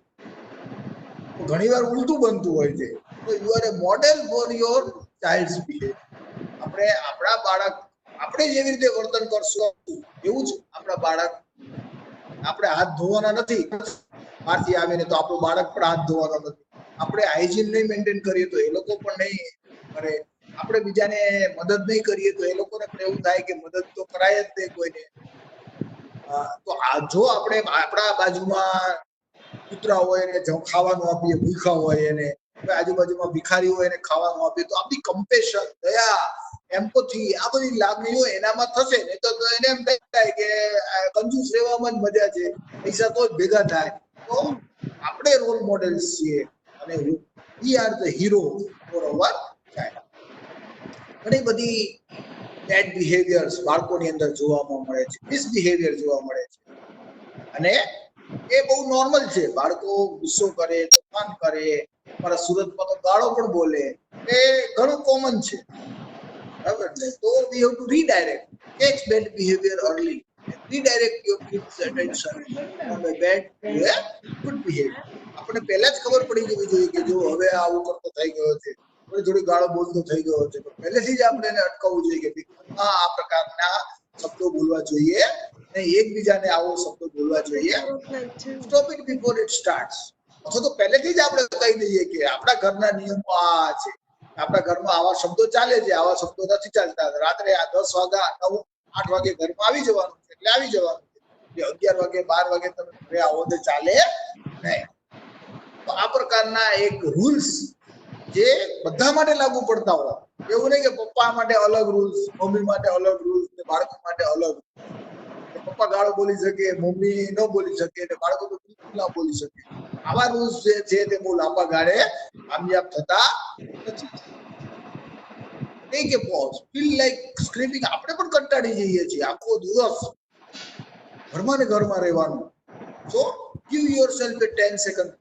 ઘણી વાર ઉલટું બનતું હોય છે. તો you are A model for your childs behaviour. આપણે આપણા બાળક આપણે જેવી રીતે વર્તન કરશું એવું જ આપણા બાળક. આપણે હાથ ધોવાના નથી બહારથી આવીને, તો આપણું બાળક પણ હાથ ધોવાનો નથી. આપણે હાઇજીન નહીં મેન્ટેન કરીએ તો એ લોકો પણ નહીં કરે. આપણે બીજાને મદદ નહીં કરીએ તો એ લોકોને પણ એવું થાય કે મદદ તો કરાય જ નહીં કોઈને. તો જો આપણે આપણા બાજુમાં કૂતરા હોય એને ખાવાનું આપીએ, ભૂખ્યા હોય એને, આજુબાજુમાં ભિખારી હોય એને ખાવાનું આપીએ, તો આપણી કમ્પેશન, દયા, એમ્પથી, આ બધી લાગણીઓ એનામાં થશે. ને તો એને એમ થાય કે કંજૂસ રહેવામાં જ મજા છે, પૈસા તો જ ભેગા થાય. તો આપણે રોલ મોડેલ્સ છીએ અને we are the hero for our child. ઘણી બધી બેડ બિહેવિયર્સ બાળકોની અંદર જોવામાં મળે છે, મિસબિહેવિયર જોવા મળે છે, અને એ બહુ નોર્મલ છે. બાળકો ગુસ્સો કરે, તોફાન કરે, અમારા સુરતમાં તો ગાળો પણ બોલે, એ ઘણું કોમન છે. બરાબર ને? તો we have to redirect, catch bad behaviour early, redirect your kids attention from a bad to a good behaviour. આપણે પહેલા જ ખબર પડી જવી જોઈએ કે જો હવે આવું કરતો થઈ ગયો છે, થોડી ગાળો બોલતો થઈ ગયો છે, તો પહેલેથી જ આપણે એને અટકાવવું જોઈએ કે આ પ્રકારના શબ્દો બોલવા જોઈએ નહીં, એકબીજાને આવો શબ્દો બોલવા જોઈએ. Stop it before it starts. અથવા તો પહેલેથી જ આપણે કહી દઈએ કે આપણા ઘરના નિયમો આ છે, આપણા ઘરમાં આવા શબ્દો ચાલે છે, આવા શબ્દો નથી ચાલતા. રાત્રે આ 10 વાગ્યા 9 8 વાગે ઘરમાં આવી જવાનું છે એટલે આવી જવાનું છે. 11 વાગે 12 વાગે તમે ઘરે આવો તો ચાલે નહીં. તો આ પ્રકારના એક રૂલ્સ જે બધા માટે લાગુ પડતા હોય, એવું નહીં કે પપ્પા માટે અલગ રૂલ્સ, મમ્મી માટે અલગ રૂલ્સ, બાળકો માટે અલગ. પપ્પા ગાળો બોલી શકે, મમ્મી ન બોલી શકે, બાળકો તો બિલકુલ ના બોલી શકે. આવા રૂલ્સ જે છે તે બહુ લાંબા ગાળે કામયાબ થતા નથી. ટેક એ પોઝ, ફીલ લાઈક સ્ક્રીમિંગ. આપણે પણ કંટાળી જઈએ છીએ આખો દિવસ ઘરમાં ને ઘરમાં રહેવાનું. સો ગીવ યોરસેલ્ફ એ 10 સેકન્ડ.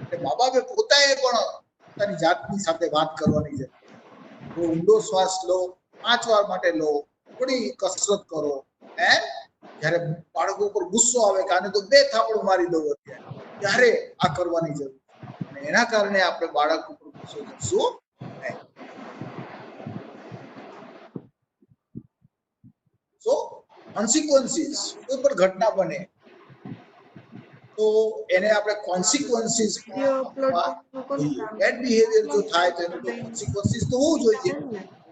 એટલે મા બાપે પોતાએ પણ પોતાની જાતની સાથે વાત કરવાની છે. ઊંડો શ્વાસ લો, 5 વાર માટે લો, થોડી કસરત કરો. જયારે બાળકો ઉપર ગુસ્સો આવે કે આને તો 2 થાપડ મારી દઉં અત્યારે, ત્યારે આ કરવાની જરૂર છે. અને એના કારણે આપણે બાળક ઉપર ગુસ્સો કરશું નહીં. સો કોન્સિક્વન્સીસ, કોઈ પણ ઘટના બને તો એને આપણે કોન્સિક્વન્સીસ બેડ બિહેવિયર જો થાય તો એનું કોન્સિક્વન્સીસ તો હોવું જોઈએ.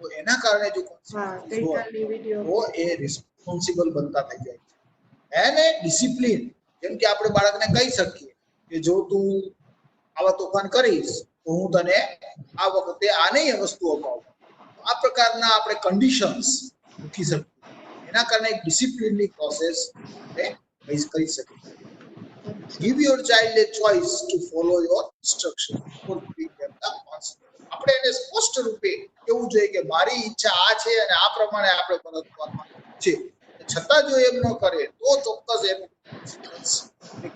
તો એના કારણે જો કોન્સિક્વન્સીસ હોય તો એ રિસ્પોન્સિબલ બનતા થઈ જાય છે. એને ડિસિપ્લિન, જેમ કે આપણે બાળકને કહી શકીએ કે જો તું આવા તોફાન કરીશ તો હું તને આ વખતે આ નહીં વસ્તુ અપાવું. આ પ્રકારના આપણે કન્ડિશન્સ મૂકી શકીએ. એના કારણે એક ડિસિપ્લિનની પ્રોસેસ આપણે કરી શકીએ. Give your child a choice to follow your instruction for giving them the consequence. આપણે એને સ્પષ્ટ રૂપે કેવું જોઈએ કે મારી ઈચ્છા આ છે અને આ પ્રમાણે આપણે વર્તવાનું છે. છતાં જો એમ ન કરે તો ચોક્કસ એનું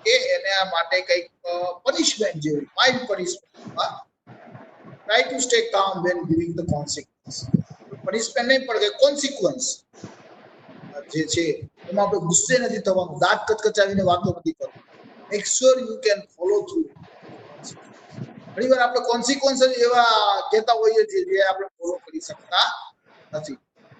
કે એને આ માટે કંઈક પનિશમેન્ટ જેવું, mild punishment. Try to stay calm when giving the consequences. Punishment નહીં પણ કે કોન્સિક્વન્સ જે છે એમાં આપણે ગુસ્સે નથી થવાનું, દાંત કચકચાવીને વાતો નથી કરવાની. Make sure you can follow through. ઘણી વાર આપણે કોન્સિક્વન્સ એવા કહેતા હોઈએ છીએ જે આપણે ફોલો કરી શકતા નથી.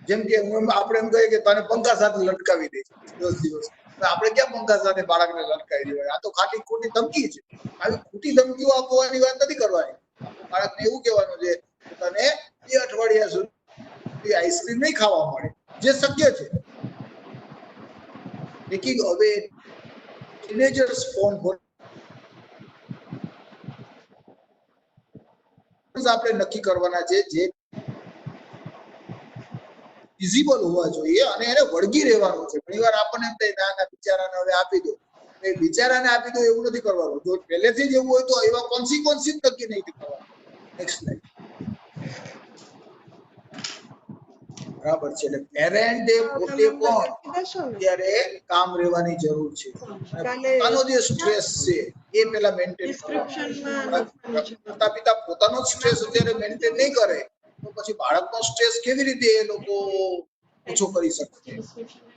જેમ કે આપણે એમ કહીએ કે તને પંખા સાથે લટકાવી દે છે 10 દિવસ. આપણે ક્યાં પંખા સાથે બાળકને લટકાવી દેવાય? આ તો ખાલી ખોટી ધમકી છે. આવી ખોટી ધમકીઓ આપવાની વાત નથી કરવાની. બાળકને એવું કહેવાનું છે કે તને 2 અઠવાડિયા સુધી આઈસ્ક્રીમ નહીં ખાવા મળે, જે શક્ય છે. ટેકિંગ અવે teenagers phone for આપણે નક્કી કરવાના છે જે વિઝિબલ હોવા જોઈએ અને એને વળગી રહેવાનું છે. ઘણીવાર આપણને એમ થાય ના બિચારાને હવે આપી દો, એ બિચારાને આપી દો એવું નથી કરવાનું. જો પહેલેથી જ એવું હોય તો એવા કોન્સિક્વન્સીસ નક્કી નહીં કરવાનું. Next slide. બરાબર છે. એટલે પેરેન્ટે પોતે પણ અત્યારે કામ રહેવાની જરૂર છે. અને પોતાનો જે સ્ટ્રેસ છે એ પેલા મેન્ટેન કરવાનો. માતા પિતા પોતાનો સ્ટ્રેસ અત્યારે મેન્ટેન નહીં કરે તો પછી બાળકનો સ્ટ્રેસ કેવી રીતે એ લોકો ઓછો કરી શકે?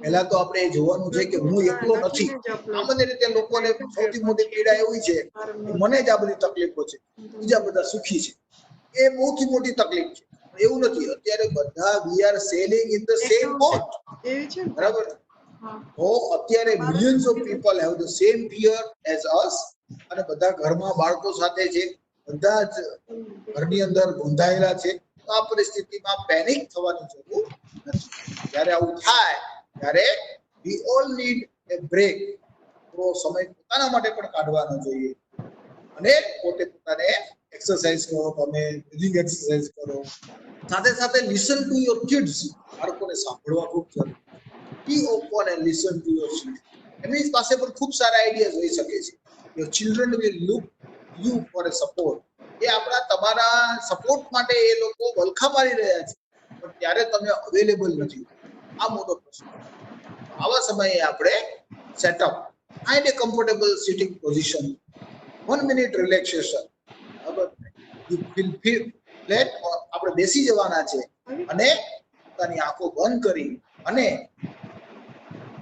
પહેલા તો આપણે જોવાનું છે કે હું એકલો નથી. સામાન્ય રીતે લોકોને સૌથી મોટી પીડા એવી છે કે મને જ આ બધી તકલીફો છે, બીજા બધા સુખી છે. એ સૌથી મોટી તકલીફ છે. એવું નથી. અત્યારે બધા we are sailing in the same boat. બરાબર. તો અત્યારે millions of people have the same fear as us. અને બધા ઘરમાં બાળકો સાથે છે, બધા જ ઘરની અંદર ગોંધાયેલા છે. તો આ પરિસ્થિતિમાં પેનિક થવાની જરૂર નથી. જ્યારે આવું થાય ત્યારે we all need a break. તો સમય પોતાના માટે પણ કાઢવાનો જોઈએ અને પોતે પોતાને એક્સરસાઇઝ કરો, તમે બ્રીથિંગ એક્સરસાઇઝ કરો. સાથે સાથે લિસન ટુ યોર કિડ્સ. બાળકોને સાંભળવા ખૂબ જરૂરી છે. Be open and listen to your children. એમની પાસે પણ ખૂબ સારા આઈડિયાઝ હોઈ શકે છે. Your children will look you for a support. એ તમારા સપોર્ટ માટે એ લોકો વલખા મારી રહ્યા છે, પણ ત્યારે તમે અવેલેબલ નથી. આ મોટો પ્રશ્ન. આવા સમયે આપણે setup find a comfortable sitting position, 1 minute relaxation. બરાબર. You feel flat. આપણે બેસી જવાના છે અને પોતાની આંખો બંધ કરી અને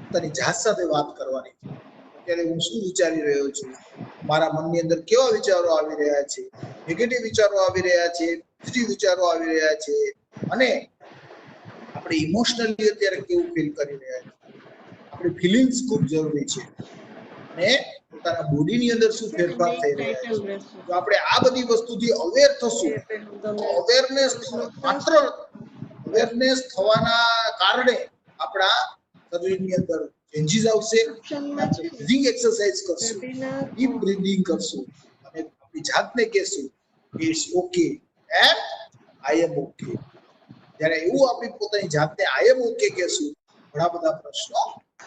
પોતાની જાત સાથે વાત કરવાની છે. અત્યારે હું શું વિચારી રહ્યો છું, મારા મનની અંદર કેવા વિચારો આવી રહ્યા છે, નેગેટિવ વિચારો આવી રહ્યા છે, પોઝિટિવ વિચારો આવી રહ્યા છે, અને આપણે ઇમોશનલી અત્યારે કેવું ફીલ કરી રહ્યા છે. આપણી ફિલિંગ્સ ખૂબ જરૂરી છે અને પોતાના બોડીની અંદર શું ફેરફાર થઈ રહ્યા છે. જો આપણે આ બધી વસ્તુથી અવેર થશું, અવેરનેસ માત્ર અવેરનેસ થવાના કારણે આપણા શરીરની અંદર ચેન્જીસ આવશે. બ્રીથિંગ એક્સરસાઇઝ કરશું, ડીપ બ્રીથિંગ કરશું અને આપણી જાતને કહેશું it's okay and I am okay. જ્યારે એવું આપણી પોતાની જાતને આઈ એમ ઓકે કહેશું, ઘણા બધા પ્રશ્નો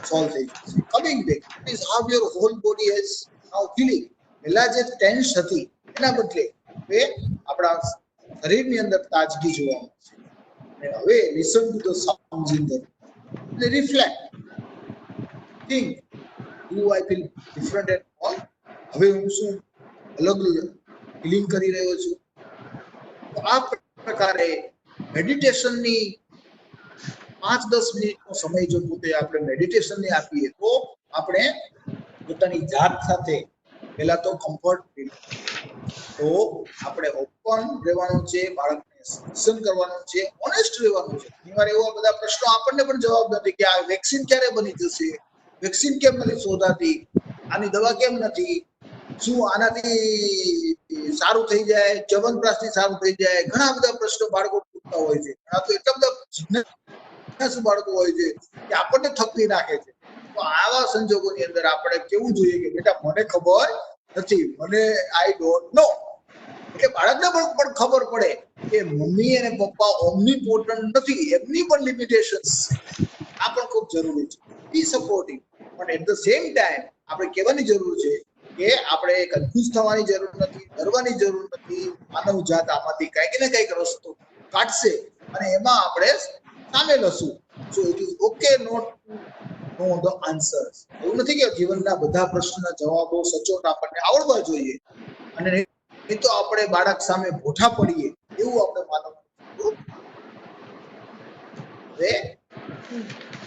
સોલ્વ થઈ જશે. Coming back is how your whole body has now feeling. પહેલા જે ટેન્સ હતી એના બદલે હવે આપણા શરીરની અંદર તાજગી જોવા મળશે. અને હવે listen to the sounds in the reflect. Think, do I feel different at all? હવે હું શું અલગ ફીલિંગ કરી રહ્યો છું? તો આ પ્રકારે મેડિટેશનની 5-10 મિનિટનો સમય જો પોતે આપણે મેડિટેશનને આપીએ તો આપણે પોતાની જાત સાથે પહેલા તો કમ્ફર્ટ ફીલ. તો આપણે ઓપન રહેવાનું છે, બાળકને લિસન કરવાનું છે, ઓનેસ્ટ રહેવાનું છે. ઘણીવાર એવા બધા પ્રશ્નો આપણને પણ જવાબ નથી કે આ વેક્સિન ક્યારે બની જશે, વેક્સિન કેમ નથી શોધાતી, આની દવા કેમ નથી, શું આનાથી સારું થઈ જાય, ચ્યવનપ્રાશથી સારું થઈ જાય. ઘણા બધા પ્રશ્નો બાળકો પૂછતા હોય છે. ઘણા તો એટલા બધા જિજ્ઞાસુ બાળકો હોય છે કે આપણને થકવી નાખે છે. તો આવા સંજોગોની અંદર આપણે કેવું જોઈએ કે બેટા મને ખબર નથી, મને આઈ ડોન્ટ નો. એટલે બાળકને પણ ખબર પડે કે મમ્મી અને પપ્પા ઓમનીપોટન્ટ નથી, એમની પણ લિમિટેશન્સ છે. આ પણ ખૂબ જરૂરી છે. બી સપોર્ટિવ, પણ એટ ધ સેમ ટાઈમ આપણે કહેવાની જરૂર છે કે આપણે કન્ફ્યુઝ થવાની જરૂર નથી, ડરવાની જરૂર નથી. માનવ જાત આમાંથી કંઈક ને કંઈક રસ્તો કાઢશે અને એમાં આપણે સામેલ હશું. So it is okay not know the answers. એવું નથી કે જીવનના બધા પ્રશ્નોના જવાબો સચોટ આપણને આવડવા જોઈએ અને નહીં તો આપણે બાળક સામે ભોઠા પડીએ એવું આપણે માનવું. હવે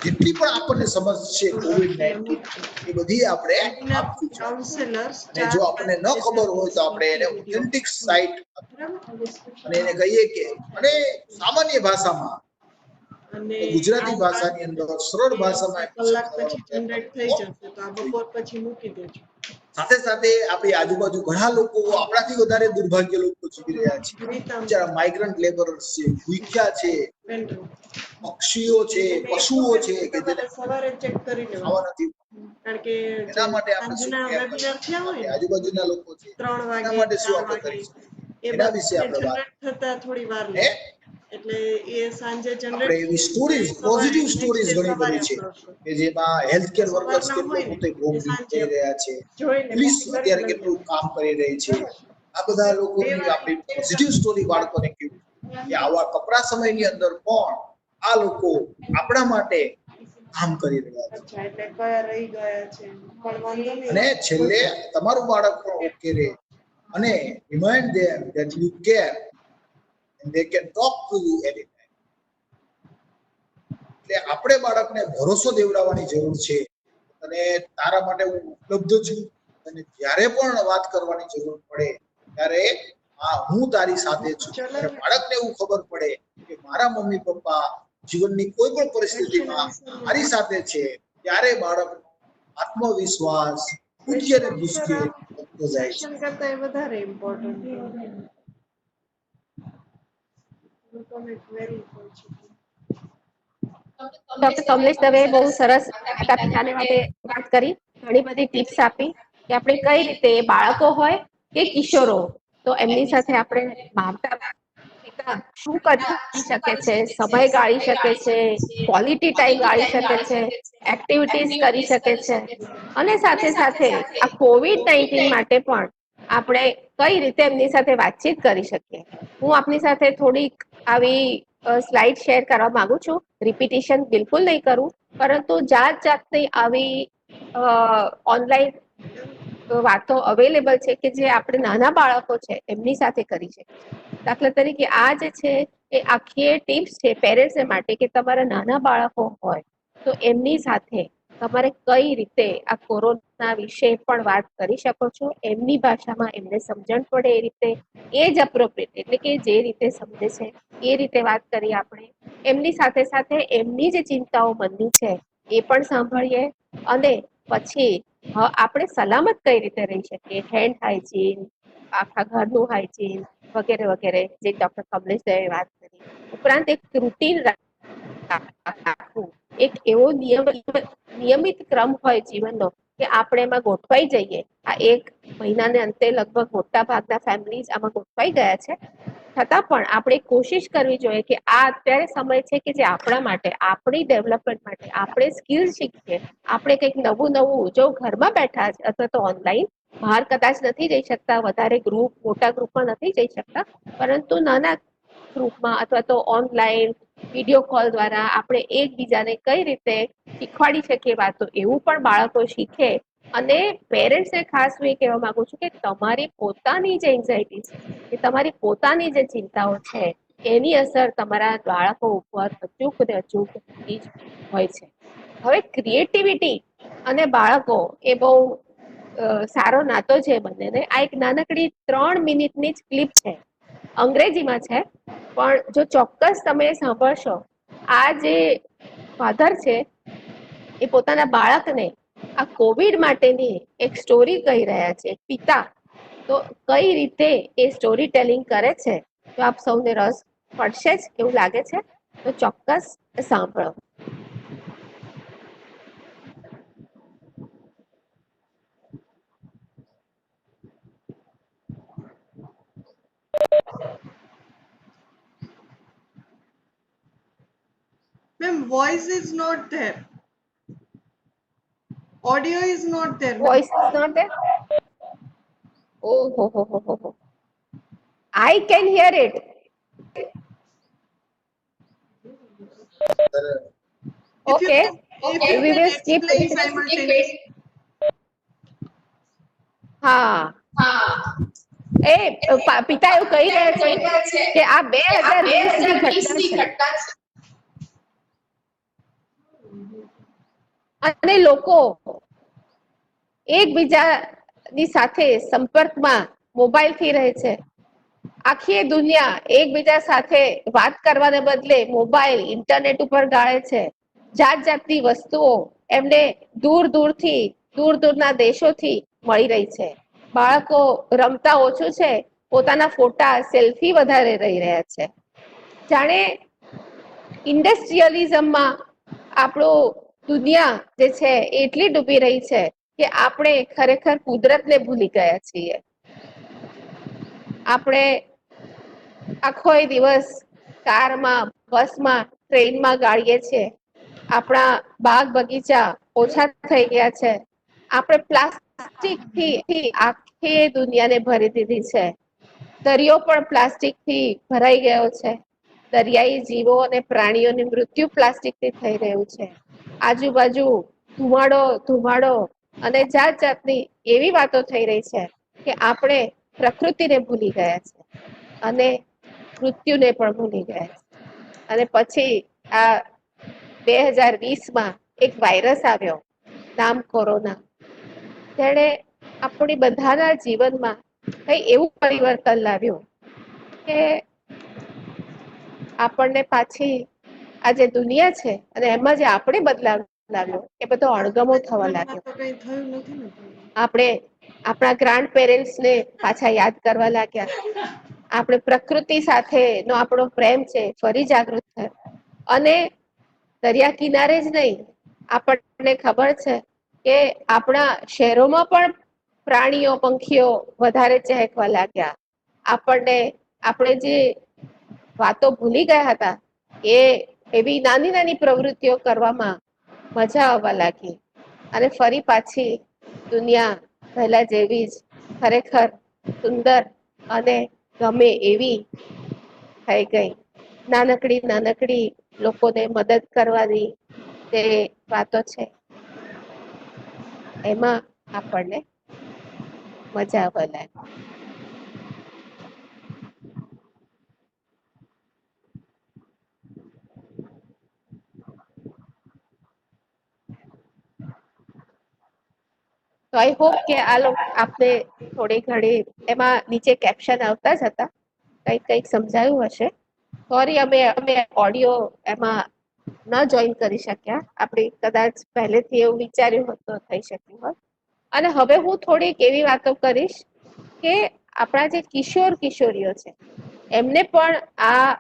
જેટલી પણ આપણને સમજ છે COVID-19 એ બધી આપણે આપવી જોઈએ. અને જો આપણને ન ખબર હોય તો આપણે એને ઓથેન્ટિક સાઇટ અને એને કહીએ કે અને સામાન્ય ભાષામાં ગુજરાતી ભાષાની અંદર સરળ ભાષામાં સાથે સાથે આપણી આજુબાજુ ઘણા લોકો આપણાથી વધારે દુર્ભાગ્ય લોકો જીવી રહ્યા છે. બિચારા માઇગ્રન્ટ લેબરર્સ છે, ભૂખ્યા છે, પક્ષીઓ છે, પશુઓ છે કે જેને ખાવા નથી. એના માટે આપણે શું આજુબાજુના લોકો છે એના માટે શું આપણે કરી શકીએ એના વિશે આપણે વાત એટલે એ સાંજે આપણે એવી સ્ટોરીઝ, પોઝિટિવ સ્ટોરીઝ ઘણી બધી છે કે જેમાં હેલ્થ કેર વર્કર્સ કેટલું પોતે ભોગ થઈ રહ્યા છે, પોલીસ અત્યારે કેટલું કામ કરી રહી છે. આ બધા લોકોની આપણી પોઝિટિવ સ્ટોરી બાળકોને કેવું કે આવા કપરા સમયની અંદર પણ આ લોકો આપણા માટે કામ કરી રહ્યા છે. અચ્છા, એટલે કયા રહી ગયા છે પણ વાંધો નહીં. અને છેલ્લે તમારું બાળક પણ ઓકે રહે અને remind them that you care and they can talk to you any time. એટલે આપણે બાળકને ભરોસો દેવડાવવાની જરૂર છે અને તારા માટે હું ઉપલબ્ધ છું અને જ્યારે પણ વાત કરવાની જરૂર પડે ત્યારે હું તારી સાથે છું. અને બાળકને એવું ખબર પડે કે મારા મમ્મી પપ્પા જીવનની કોઈ પણ પરિસ્થિતિમાં મારી સાથે છે, ત્યારે બાળકનો આત્મવિશ્વાસ કૂદકે ને ભૂસકે વધતો જાય છે. સેશન કરતા એ વધારે important very important. Doctor Kamlesh Dave બહુ સરસ માતા પિતાને માટે વાત કરી, ઘણી બધી ટિપ્સ આપી કે આપણે કઈ રીતે બાળકો હોય કે કિશોરો તો એમની સાથે આપણે માતા પિતા શું કરી શકે છે, સમય ગાળી શકે છે, ક્વોલિટી ટાઈમ ગાળી શકે છે, એક્ટિવિટીઝ કરી શકે છે અને સાથે સાથે આ COVID-19 માટે પણ આપણે કઈ રીતે એમની સાથે વાતચીત કરી શકીએ. હું આપની સાથે થોડીક આવી સ્લાઇડ શેર કરવા માંગુ છું. રિપીટિશન બિલકુલ નહીં કરું, પરંતુ જાત જાતની આવી ઓનલાઈન વાતો અવેલેબલ છે કે જે આપણે નાના બાળકો છે એમની સાથે કરી શકીએ. દાખલા તરીકે આ જે છે એ આખી ટિપ્સ છે પેરેન્ટ્સ માટે કે તમારા નાના બાળકો હોય તો એમની સાથે તમારે કઈ રીતે આ કોરોના વિશે પણ વાત કરી શકો છો, એમની ભાષામાં એમને સમજણ પડે એ રીતે, એજ અપ્રોપ્રિએટ એટલે કે જે રીતે સમજે છે એ રીતે વાત કરી આપણે. એમની સાથે સાથે એમની જે ચિંતાઓ મનની છે એ પણ સાંભળીએ અને પછી આપણે સલામત કઈ રીતે રહી શકીએ, હેન્ડ હાઇજીન, આખા ઘરનું હાઇજીન વગેરે વગેરે જે ડોક્ટર કમલેશ દવે વાત કરી. ઉપરાંત એક રૂટીન રાખવું, એક એવો નિયમિત ક્રમ હોય જીવનનો કે આપણે એમાં ગોઠવાઈ જઈએ. આ એક મહિનાને અંતે લગભગ મોટા ભાગના ફેમિલીઝ આમાં ગોઠવાઈ ગયા છે, છતાં પણ આપણે કોશિશ કરવી જોઈએ કે આ અત્યારે સમય છે કે જે આપણા માટે, આપણી ડેવલપમેન્ટ માટે, આપણે સ્કિલ શીખીએ, આપણે કંઈક નવું જો ઘરમાં બેઠા છે અથવા તો ઓનલાઈન, બહાર કદાચ નથી જઈ શકતા, વધારે મોટા ગ્રુપમાં નથી જઈ શકતા, પરંતુ નાના ગ્રુપમાં અથવા તો ઓનલાઈન વિડીયો કોલ દ્વારા આપણે એકબીજાને કઈ રીતે શીખવાડી શકીએ વાતો, એવું પણ બાળકો શીખે. અને પેરેન્ટ્સને ખાસ હું એ કહેવા માંગુ છું કે તમારી પોતાની જે એન્ઝાયટી છે, કે તમારી પોતાની જે ચિંતાઓ છે એની અસર તમારા બાળકો ઉપર અચૂક ને અચૂક થતી જ હોય છે. હવે ક્રિએટિવિટી અને બાળકો એ બહુ સારો નાતો છે બંનેને. આ એક નાનકડી 3 મિનિટની જ ક્લિપ છે, અંગ્રેજીમાં છે, પણ જો ચોક્કસ તમે સાંભળશો, આ જે ફાધર છે એ પોતાના બાળકને આ કોવિડ માટેની એક સ્ટોરી કહી રહ્યા છે, પિતા તો કઈ રીતે એ સ્ટોરી ટેલિંગ કરે છે તો આપ સૌને રસ પડશે જ એવું લાગે છે, તો ચોક્કસ સાંભળો. Ma'am, voice is not there. Audio is not there. ma'am. Voice is not there? Oh, ho. I can hear it. If you Okay. can- if you We can will skip explain it. simultaneously. હા, એ પિતા એવું કહી રહ્યા છે કે આ 2020 ની ઘટના છે અને લોકો એકબીજાની સાથે સંપર્કમાં મોબાઈલથી રહે છે. આખી દુનિયા એકબીજા સાથે વાત કરવાને બદલે મોબાઈલ, ઇન્ટરનેટ ઉપર ગાળે છે. જાત જાતની વસ્તુઓ એમને દૂરના દેશોથી મળી રહી છે. બાળકો રમતા ઓછું છે, પોતાના ફોટા, સેલ્ફી વધારે રહી રહ્યા છે. જાણે ઇન્ડસ્ટ્રીયલિઝમમાં આપણું દુનિયા જે છે એટલી ડૂબી રહી છે કે આપણે ખરેખર કુદરતને ભૂલી ગયા છીએ. આપણે આખો દિવસ કારમાં, બસમાં, ટ્રેનમાં ગાળીએ છીએ. આપણા બાગ બગીચા ઓછા થઈ ગયા છે. આપણે પ્લાસ્ટિકથી આખી દુનિયાને ભરી દીધી છે. દરિયો પણ પ્લાસ્ટિકથી ભરાઈ ગયો છે. દરિયાઈ જીવો અને પ્રાણીઓની મૃત્યુ પ્લાસ્ટિકથી થઈ રહ્યું છે. આજુબાજુ ધુમાડો ધુમાડો અને જાત જાતની એવી વાતો થઈ રહી છે કે આપણે પ્રકૃતિને ભૂલી ગયા છે અને મૃત્યુને પણ ભૂલી ગયા છે. અને પછી આ 2020માં એક વાયરસ આવ્યો નામ કોરોના. તેણે આપણી બધાના જીવનમાં કઈ એવું પરિવર્તન લાવ્યું કે આપણને પાછી આ જે દુનિયા છે અને એમાં જે આપણે બદલાવ લાવ્યો એ બધો અણગમો થવા લાગ્યો. તો કઈ થયું નથી ને આપણે આપણા ગ્રાન્ડ પેરેન્ટ્સને પાછા યાદ કરવા લાગ્યા. આપણે પ્રકૃતિ સાથેનો આપણો પ્રેમ છે ફરી જાગૃત થયો. અને દરિયા કિનારે જ નહીં, આપણને ખબર છે કે આપણા શહેરોમાં પણ પ્રાણીઓ પંખીઓ વધારે ચહેકવા લાગ્યા. આપણે જે વાતો ભૂલી ગયા હતા એ એવી નાની નાની પ્રવૃત્તિઓ કરવામાં મજા આવવા લાગી અને ફરી પાછી દુનિયા પહેલા જેવી જ ખરેખર સુંદર અને ગમે એવી થઈ ગઈ. નાનકડી લોકોને મદદ કરવાની જે વાતો છે એમાં આપણને મજા આવવા લાગી. તો આઈ હોપ કે આ લોકો આપને થોડી ઘણી એમાં નીચે કેપ્શન આવતા જ હતા, કંઈક સમજાયું હશે. સોરી અમે ઓડિયો એમાં ન જોઈન કરી શક્યા. આપણે કદાચ પહેલેથી એવું વિચાર્યું હોત તો થઈ શક્યું હોત. અને હવે હું થોડીક એવી વાતો કરીશ કે આપણા જે કિશોર કિશોરીઓ છે એમને પણ આ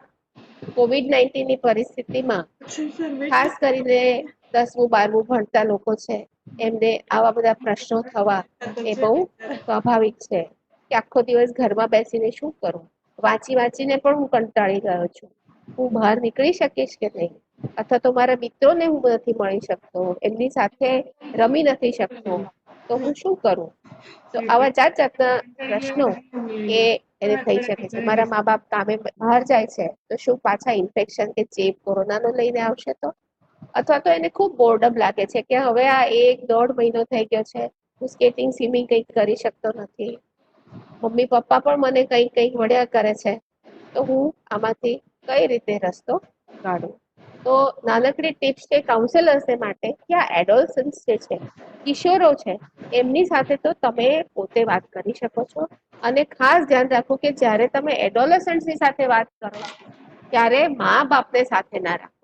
COVID-19 ની પરિસ્થિતિમાં ખાસ કરીને 10મું 12મું ભણતા લોકો છે એમને આવા બધા પ્રશ્નો થવા એ બહુ સ્વાભાવિક છે કે આખો દિવસ ઘરમાં બેસીને શું કરું, વાંચીને પણ હું કંટાળી ગયો છું. હું બહાર નીકળી શકીશ કે નહીં, અથવા તો મારા મિત્રોને હું નથી મળી શકતો, એમની સાથે રમી નથી શકતો, તો હું શું કરું? તો આવા જાતના પ્રશ્નો એને થઈ શકે છે. મારા મા બાપ કામે બહાર જાય છે તો શું પાછા ઇન્ફેક્શન કે ચેપ કોરોનાનો લઈને આવશે તો? અથવા તો એને ખૂબ બોર્ડમ લાગે છે કે હવે આ 1-1.5 મહિનો થઈ ગયો છે, હું સ્કેટિંગ સ્વિમિંગ કંઈક કરી શકતો નથી, મમ્મી પપ્પા પણ મને કંઈક વળ્યા કરે છે, તો હું આમાંથી કઈ રીતે રસ્તો કાઢું? તો નાનકડી ટિપ્સ કે કાઉન્સેલર્સ માટે કે આ એડોલસન્સ જે છે, કિશોરો છે, એમની સાથે તો તમે પોતે વાત કરી શકો છો. અને ખાસ ધ્યાન રાખો કે જ્યારે તમે એડોલસન્ટ્સની સાથે વાત કરો ત્યારે મા બાપને સાથે ના રાખો.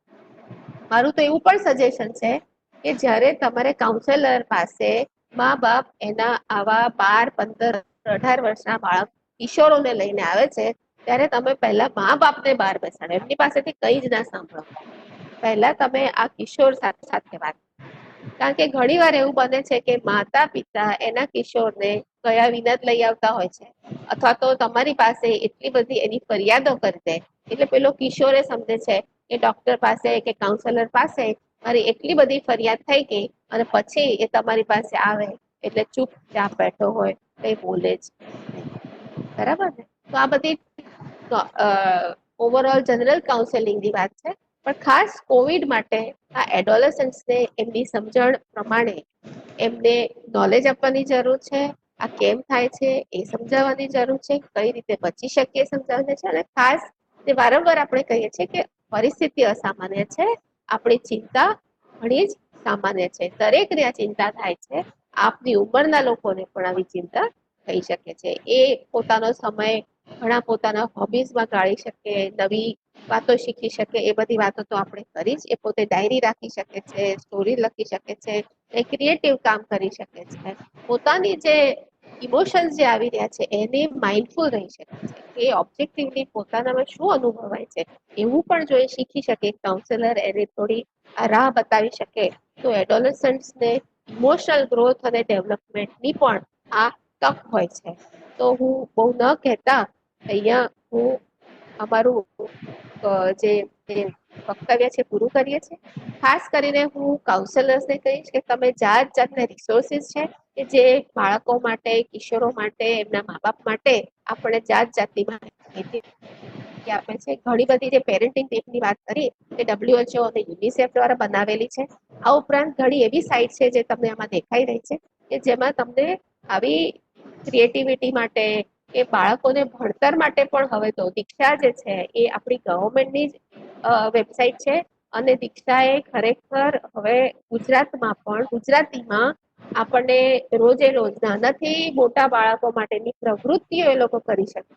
મારું તો એવું પણ સજેશન છે કે જ્યારે તમારે કાઉન્સેલર પાસે મા બાપ એના આવા 12, 15, 18 વર્ષના બાળક કિશોરોને લઈને આવે છે ત્યારે તમે પહેલા મા બાપને બહાર બેસાડો, એમની પાસેથી કંઈ જ ના સાંભળો. પહેલા તમે આ કિશોર સાથે વાત, કારણ કે ઘણી વાર એવું બને છે કે માતા પિતા એના કિશોરને કયા વિના જ લઈ આવતા હોય છે, અથવા તો તમારી પાસે એટલી બધી એની ફરિયાદો કરી દે એટલે પેલો કિશોરે સમજે છે કે ડોક્ટર પાસે કે કાઉન્સેલર પાસે મારી એટલી બધી ફરિયાદ થઈ ગઈ અને પછી એ તમારી પાસે આવે એટલે ચૂપચાપ બેઠો હોય, કંઈ બોલે જ નહીં. બરાબર ને? તો આ બધી ઓવરઓલ જનરલ કાઉન્સેલિંગની વાત છે, પણ ખાસ કોવિડ માટે આ એડોલેસન્ટ્સને એમની સમજણ પ્રમાણે એમને નોલેજ આપવાની જરૂર છે. આ કેમ થાય છે એ સમજાવવાની જરૂર છે, કઈ રીતે બચી શકીએ સમજાવવાની છે. અને ખાસ જે વારંવાર આપણે કહીએ છીએ કે પરિસ્થિતિ અસામાન્ય છે, આપણી ચિંતા ઘણી જ સામાન્ય છે. દરેકને આ ચિંતા થાય છે. આપની ઉંમરના લોકોને પણ આવી ચિંતા થઈ શકે છે. એ પોતાનો સમય ઘણા પોતાના હોબીઝમાં ગાળી શકે, નવી વાતો શીખી શકે, એ બધી વાતો તો આપણે કરી જ. એ પોતે ડાયરી રાખી શકે છે, સ્ટોરી લખી શકે છે, એ ક્રિએટિવ કામ કરી શકે છે. પોતાની જે ઇમોશન્સ જે આવી રહ્યા છે એને માઇન્ડફુલ રહી શકે છે, એ ઓબ્જેક્ટિવલી પોતાનામાં શું અનુભવાય છે એવું પણ જો એ શીખી શકે, કાઉન્સેલર એને થોડી આ રાહ બતાવી શકે, તો એડોલેસન્ટ્સને ઇમોશનલ ગ્રોથ અને ડેવલપમેન્ટની પણ આ તક હોય છે. તો હું બહુ ન કહેતા અહીંયા હું અમારું જે વક્તવ્ય છે પૂરું કરીએ છીએ. ખાસ કરીને હું કાઉન્સેલર્સને કહીશ કે તમે જાતના રિસોર્સિસ છે કે જે બાળકો માટે, કિશોરો માટે, એમના મા બાપ માટે આપણે જાતની માહિતી માહિતી આપે છે. ઘણી બધી જે પેરેન્ટિંગ ટીપની વાત કરી એ WHO અને યુનિસેફ દ્વારા બનાવેલી છે. આ ઉપરાંત ઘણી એવી સાઇટ છે જે તમને આમાં દેખાઈ રહી છે કે જેમાં તમને આવી ક્રિએટિવિટી માટે કે બાળકોને ભણતર માટે પણ હવે તો દીક્ષા જે છે એ આપણી ગવર્મેન્ટની જ વેબસાઇટ છે અને દીક્ષાએ ખરેખર હવે ગુજરાતમાં પણ ગુજરાતીમાં આપણને રોજે રોજ નાનાથી મોટા બાળકો માટેની પ્રવૃત્તિઓ એ લોકો કરી શકે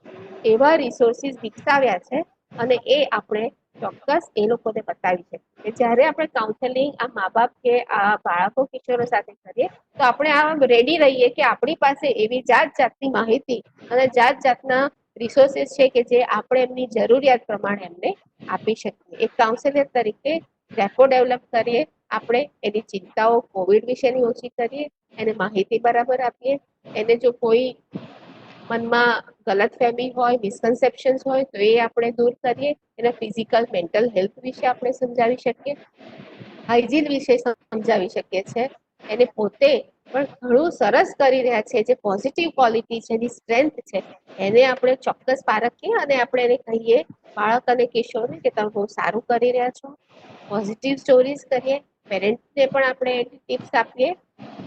એવા રિસોર્સિસ વિકસાવ્યા છે અને એ આપણે ચોક્કસ એ લોકોને બતાવી શકીએ કે જ્યારે આપણે કાઉન્સેલિંગ આ મા બાપ કે આ બાળકો કિશોરો સાથે કરીએ તો આપણે આ રેડી રહીએ કે આપણી પાસે એવી જાત જાતની માહિતી અને જાત જાતના રિસોર્સિસ છે કે જે આપણે એમની જરૂરિયાત પ્રમાણે એમને આપી શકીએ. એક કાઉન્સેલર તરીકે રેપો ડેવલપ કરીએ, આપણે એની ચિંતાઓ કોવિડ વિશેની ઓછી કરીએ, એને માહિતી બરાબર આપીએ, એને જો કોઈ મનમાં ગલતફહેમી હોય, મિસકન્સેપ્શન્સ હોય તો એ આપણે દૂર કરીએ, એના ફિઝિકલ મેન્ટલ હેલ્થ વિશે આપણે સમજાવી શકીએ, હાઇજીન વિશે સમજાવી શકીએ છીએ. એને પોતે પણ ઘણું સરસ કરી રહ્યા છે, જે પોઝિટિવ ક્વોલિટી છે, એની સ્ટ્રેન્થ છે, એને આપણે ચોક્કસ પારખીએ અને આપણે એને કહીએ બાળક અને કિશોરને કે તમે બહુ સારું કરી રહ્યા છો. પોઝિટિવ સ્ટોરીઝ કરીએ, પેરેન્ટ્સને પણ આપણે ટિપ્સ આપીએ.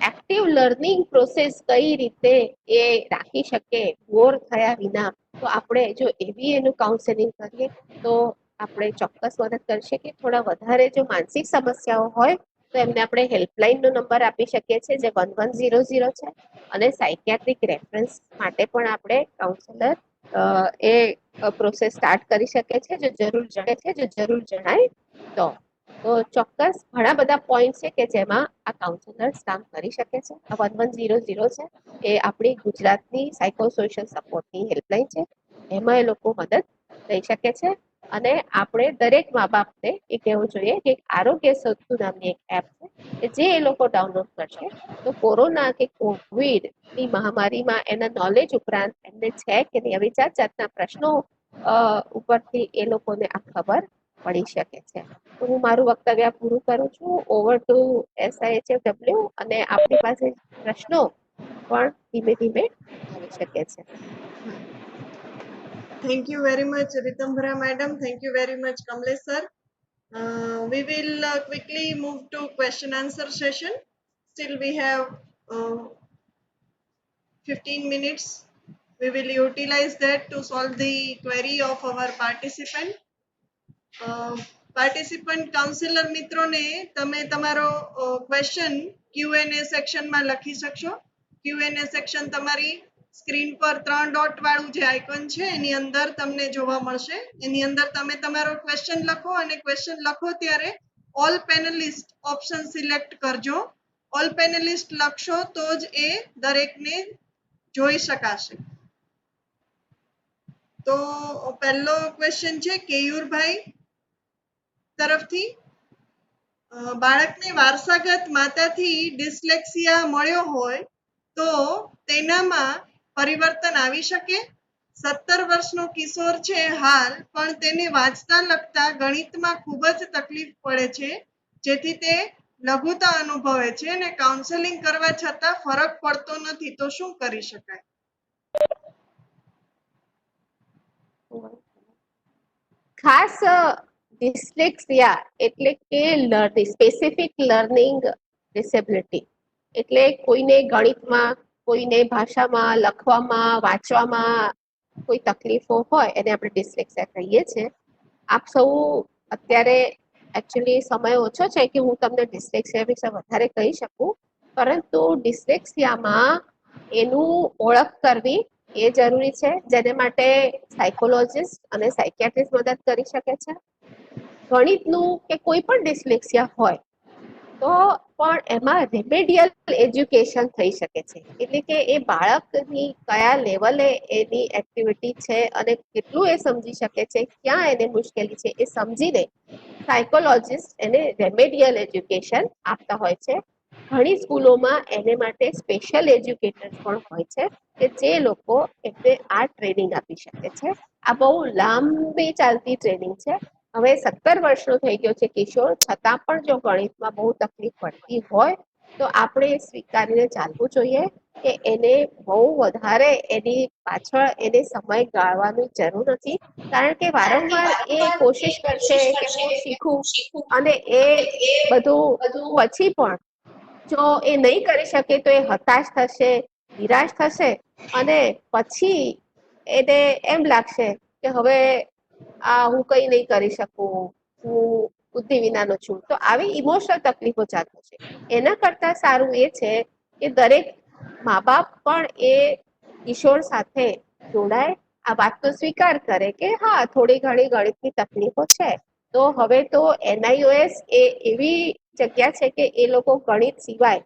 એક્ટિવ લર્નિંગ પ્રોસેસ કઈ રીતે એ રાખી શકે બોર થયા વિના, તો આપણે જો એવી એનું કાઉન્સેલિંગ કરીએ તો આપણે ચોક્કસ મદદ કરી શકીએ. થોડા વધારે જો માનસિક સમસ્યાઓ હોય તો એમને આપણે હેલ્પલાઇનનો નંબર આપી શકીએ છીએ જે 1100 છે અને સાયકિયાટ્રિક રેફરન્સ માટે પણ આપણે કાઉન્સેલર એ પ્રોસેસ સ્ટાર્ટ કરી શકે છે જો જરૂર જણાય તો ચોક્કસ ઘણા બધા પોઈન્ટ છે કે જેમાં આ કાઉન્સેલર્સ કામ કરી શકે છે. આ 1100 છે એ આપણી ગુજરાતની સાયકોસોશિયલ સપોર્ટની હેલ્પલાઇન છે. એમાં એ લોકો મદદ લઈ શકે છે અને આપણે દરેક મા બાપને એ કહેવું જોઈએ કે આરોગ્ય સેતુ નામની એક એપ છે કે જે એ લોકો ડાઉનલોડ કરશે તો કોરોના કે કોવિડની મહામારીમાં એના નોલેજ ઉપરાંત એમને છે કે નહીં આવી જાતના પ્રશ્નો ઉપરથી એ લોકોને આ ખબર પડી શકે છે. તો હું મારું વક્તવ્ય પૂરું કરું છું. ઓવર ટુ SIHFW અને આપણી પાસે પ્રશ્નો પણ ધીમે ધીમે આવી શકે છે. Thank you very much, Ritambhara madam. Thank you very much, Kamlesh sir. We will quickly move to question answer session. Still we have 15 minutes. We will utilize that to solve the query of our participant. Participant counsellor મિત્રોને તમે તમારો ક્વેશ્ચન Q&A સેક્શનમાં લખી શકશો. Q&A સેક્શન તમારી સ્ક્રીન પર 3 ડોટ વાળું જે આઇકોન છે એની અંદર તમને જોવા મળશે. એની અંદર તમે તમારો ક્વેશ્ચન લખો અને ક્વેશ્ચન લખો ત્યારે ઓલ પેનલિસ્ટ ઓપ્શન સિલેક્ટ કરજો. ઓલ પેનલિસ્ટ લખશો તો જ એ દરેકને જોઈ શકાશે. તો પહેલો ક્વેશ્ચન છે કેયુરભાઈ તરફથી. બાળકને વારસાગત માતાથી ડિસ્લેક્સિયા મળ્યો હોય તો તેનામાં પરિવર્તન આવી શકે? 17 વર્ષનો કિશોર છે હાલ, પણ તેને વાંચતા લખતા ગણિતમાં ખૂબ જ તકલીફ પડે છે, જેથી તે લઘુતા અનુભવે છે અને કાઉન્સેલિંગ કરવા છતાં ફરક પડતો નથી, તો શું કરી શકાય? ખાસ ડિસ્લેક્સિયા એટલે કે સ્પેસિફિક લર્નિંગ ડિસેબિલિટી એટલે કોઈને ગણિતમાં, કોઈને ભાષામાં, લખવામાં, વાંચવામાં કોઈ તકલીફો હોય એને આપણે ડિસ્લેક્સિયા કહીએ છીએ. આપ સૌ અત્યારે એકચ્યુઅલી સમય ઓછો છે કે હું તમને ડિસ્લેક્સિયા વિશે વધારે કહી શકું, પરંતુ ડિસ્લેક્સિયામાં એનું ઓળખ કરવી એ જરૂરી છે, જેને માટે સાયકોલોજીસ્ટ અને સાયકિયાટ્રિસ્ટ મદદ કરી શકે છે. ગણિતનું કે કોઈ પણ ડિસ્લેક્સિયા હોય તો પણ એમાં રિમેડિયલ એજ્યુકેશન થઈ શકે છે, એટલે કે એ બાળકની કયા લેવલે એની એક્ટિવિટી છે અને કેટલું એ સમજી શકે છે, ક્યાં એને મુશ્કેલી છે એ સમજીને સાયકોલોજીસ્ટ એને રેમેડિયલ એજ્યુકેશન આપતા હોય છે. ઘણી સ્કૂલોમાં એને માટે સ્પેશિયલ એજ્યુકેટર્સ પણ હોય છે કે જે લોકો એમને આ ટ્રેનિંગ આપી શકે છે. આ બહુ લાંબી ચાલતી ટ્રેનિંગ છે. હવે 17 વર્ષનો થઈ ગયો છે કિશોર, છતાં પણ જો ગણિતમાં બહુ તકલીફ પડતી હોય તો આપણે એ સ્વીકારીને ચાલવું જોઈએ કે એને બહુ વધારે એની પાછળ એને સમય ગાળવાની જરૂર નથી, કારણ કે વારંવાર એ કોશિશ કરશે કે હું શીખું, અને એ બધું પછી પણ જો એ નહીં કરી શકે તો એ હતાશ થશે, નિરાશ થશે, અને પછી એને એમ લાગશે કે હવે હું કઈ નહીં કરી શકું, હું બુદ્ધિ વિનાનો છું. તો આવી ઇમોશનલ તકલીફો ચાલુ છે. એના કરતા સારું એ છે કે દરેક મા બાપ પણ એ કિશોર સાથે જોડાય, આ વાતનો સ્વીકાર કરે કે હા થોડી ઘણી ગણિતની તકલીફો છે, તો હવે તો NIOS એ એવી જગ્યા છે કે એ લોકો ગણિત સિવાય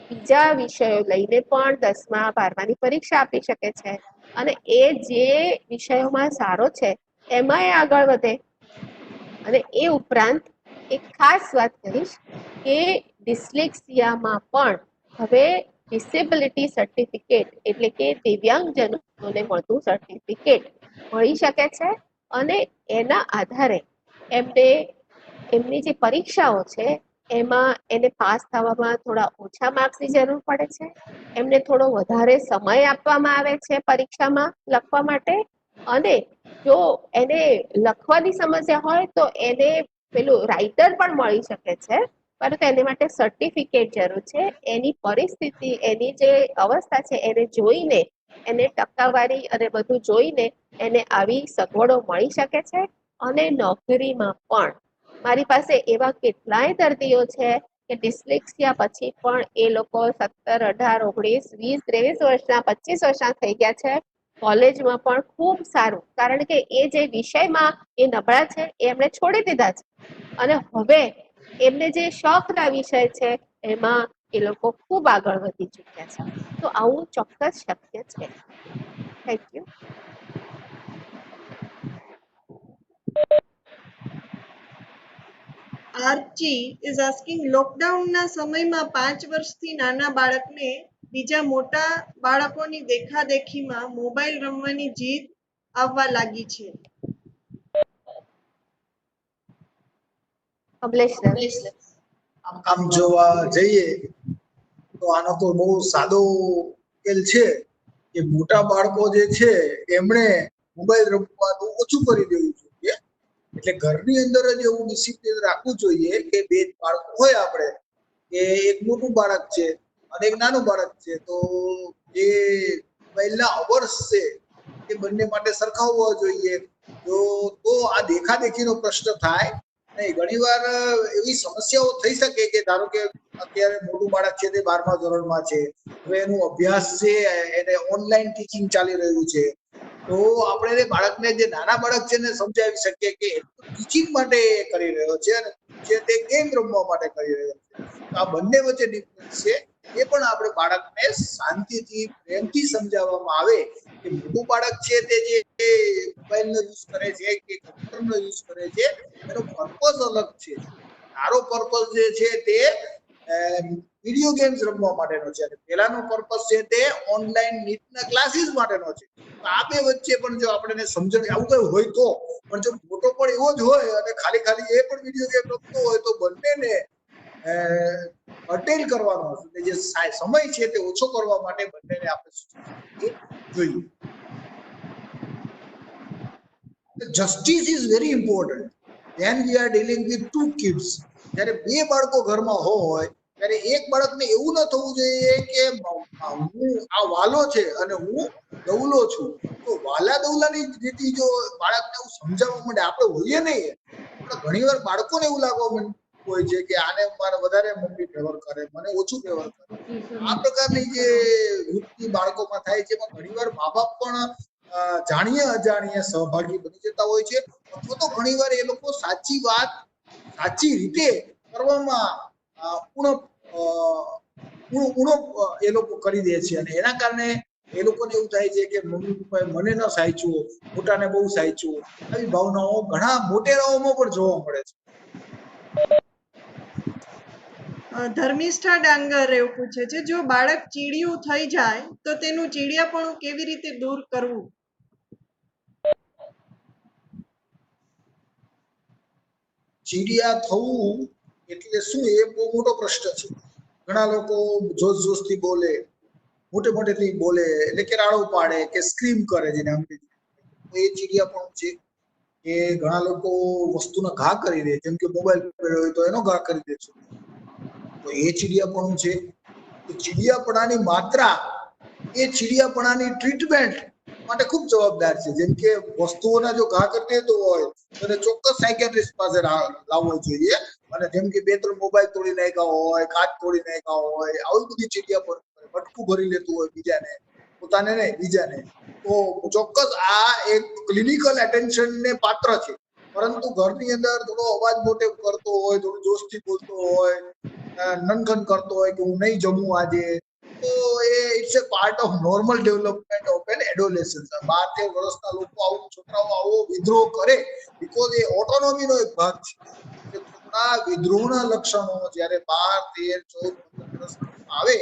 બીજા વિષયો લઈને પણ 10મા 12માની પરીક્ષા આપી શકે છે, અને એ જે વિષયોમાં સારો છે એમાં એ આગળ વધે. અને એ ઉપરાંત એક ખાસ વાત કહીશ કે ડિસ્લેક્સિયામાં પણ હવે ડિસેબિલિટી સર્ટિફિકેટ એટલે કે દિવ્યાંગજનોને મળતું સર્ટિફિકેટ મળી શકે છે, અને એના આધારે એમને એમની જે પરીક્ષાઓ છે એમાં એને પાસ થવામાં થોડા ઓછા માર્ક્સની જરૂર પડે છે, એમને થોડો વધારે સમય આપવામાં આવે છે પરીક્ષામાં લખવા માટે, અને જો એને લખવાની સમસ્યા હોય તો એને પેલું રાઇટર પણ મળી શકે છે, પરંતુ એની માટે સર્ટિફિકેટ જરૂર છે. એની પરિસ્થિતિ, એની જે અવસ્થા છે એને જોઈને, એને ટકાવારી અને બધું જોઈને એને આવી સગવડો મળી શકે છે. અને નોકરીમાં પણ મારી પાસે એવા કેટલાય દર્દીઓ છે કે ડિસ્લેક્સિયા પછી પણ એ લોકો 17, 18, 19, 20, 23 વર્ષના, 25 વર્ષના થઈ ગયા છે, કોલેજમાં પણ ખૂબ સારું, કારણ કે એ જે વિષયમાં એ નબળા છે એ એમણે છોડી દીધા છે, અને હવે એમને જે શોખના વિષય છે એમાં એ લોકો ખૂબ આગળ વધી ચૂક્યા છે. તો આવું ચોક્કસ શક્ય છે. Thank you. Archie is asking, લોકડાઉનના સમયમાં 5 વર્ષથી નાના બાળકને બીજા મોટા બાળકોની દેખાદેખીમાં મોબાઈલ રમવાની જીદ આવવા લાગી છે. કમલેશ આમ જોવા જઈએ તો આનો તો બહુ સાદો ઉકેલ છે કે મોટા બાળકો જે છે એમણે મોબાઈલ રમવાનું ઓછું કરી દેવું જોઈએ. એટલે ઘરની અંદર જ એવું ડિસિપ્લિન રાખવું જોઈએ કે બે બાળકો હોય આપણે, કે એક મોટું બાળક છે અને એક નાનું બાળક છે, તો જે મોબાઈલના અવર્સ છે એ બંને માટે સરખાવવા જોઈએ. તો આ દેખાદેખીનો પ્રશ્ન થાય નહીં. ઘણીવાર એવી સમસ્યાઓ થઈ શકે કે ધારો કે અત્યારે મોટું બાળક છે તે 12મા ધોરણમાં છે, હવે એનો અભ્યાસ છે એને ઓનલાઈન ટીચિંગ ચાલી રહ્યું છે, તો આપણે બાળકને, જે નાના બાળક છે ને, સમજાવી શકીએ કે ટીચિંગ માટે કરી રહ્યો છે અને જે તે ગેમ રમવા માટે કરી રહ્યો છે. તો આ બંને વચ્ચે ડિફરન્સ છે, એ પણ આપણે બાળકને શાંતિથી, પ્રેમથી સમજાવવામાં આવે કે મોટું બાળક છે તે જે મોબાઈલનો યુઝ કરે છે કે કમ્પ્યુટરનો યુઝ કરે છે એનો પર્પઝ અલગ છે. તારો પર્પઝ જે છે તે વિડીયો ગેમ્સ રમવા માટેનો છે, અને પેલાનો પર્પઝ છે તે ઓનલાઈન નીટના ક્લાસીસ માટેનો છે. તો આ બે વચ્ચે પણ જો આપણે સમજણ આવું કઈ હોય તો, પણ જો મોટો પણ એવો જ હોય અને ખાલી એ પણ વિડીયો ગેમ રમતો હોય, તો બંનેને અટેન્ડ કરવાનો જે સમય છે તે ઓછો કરવા માટે બંનેને આપણે સૂચના આપવી જોઈએ. Justice is very important when we are dealing with 2 kids. જ્યારે બે બાળકો ઘરમાં હોય ત્યારે એક બાળકને એવું ન થવું જોઈએ કે હું આ વાલો છે અને હું દવલો છું. તો વાલા દવલાની રીતે જો બાળકને એવું સમજાવવા માંડે, આપણે હોઈએ નહીં, પણ ઘણીવાર બાળકોને એવું લાગવા માંડતું હોય છે કે આને મારે વધારે મમ્મી ફેવર કરે, મને ઓછું ફેવર કરે. આ પ્રકારની જે વૃત્તિ બાળકોમાં થાય છે, એમાં ઘણીવાર મા બાપ પણ જાણીએ અજાણીએ સહભાગી બની જતા હોય છે, અથવા તો ઘણીવાર એ લોકો સાચી વાત સાચી રીતે કરવામાં ઉણો એ લોકો કરી દે છે, અને એના કારણે એ લોકોને એવું થાય છે કે મમ્મી પપ્પાએ મને ન સાચવ્યો, મોટાને બહુ સાચવ્યો. આવી ભાવનાઓ ઘણા મોટેરાઓમાં પણ જોવા મળે છે. ધર્મિષ્ઠા ડાંગર એવું પૂછે છે, જો બાળક ચીડિયું થઈ જાય તો તેનું ચીડિયાપણું કેવી રીતે દૂર કરવું? ચીડિયા થવું એટલે શું, એ બહુ મોટો પ્રશ્ન છે. ઘણા લોકો જોશથી બોલે, મોટેથી બોલે, એટલે કે રાડો પાડે કે સ્ક્રીમ કરે, જેને અંગ્રેજી તો એ ચીડિયાપણું છે. કે ઘણા લોકો વસ્તુનો ઘા કરી દે, જેમ કે મોબાઈલ પડ્યો હોય તો એનો ઘા કરી દે છે, તો એ ચીડિયાપણું છે. તો ચીડિયાપણાની માત્રા એ ચીડિયાપણાની ટ્રીટમેન્ટ માટે ખૂબ જવાબદાર છે. જેમ કે વસ્તુઓના જો ઘા કરી દેતો હોય તો એને ચોક્કસ સાયકેટ્રિસ્ટ પાસે લાવવો જોઈએ. અને જેમ કે 2-3 મોબાઈલ તોડી નાખ્યા હોય, કાચ તોડી નાખ્યા હોય, આવી બધી ચીડિયાપણ બટકું ભરી લેતું હોય બીજાને, પોતાને નહીં બીજાને, તો ચોક્કસ આ એક ક્લિનિકલ એટેન્શન ને પાત્ર છે. પરંતુ ઘરની અંદર થોડો અવાજ મોટો કરતો હોય, થોડું જોશથી બોલતો હોય, નનગન કરતો હોય કે હું નહીં જમું આજે, તો એ it's a part of normal development of an adolescence. 12-13 વર્ષના લોકો આવું, છોકરાઓ આવો વિદ્રોહ કરે, બીકોઝ એ ઓટોનોમીનો એક ભાગ છે. કે થોડા વિદ્રોહના લક્ષણો જ્યારે 12-13-14-15 વર્ષના આવે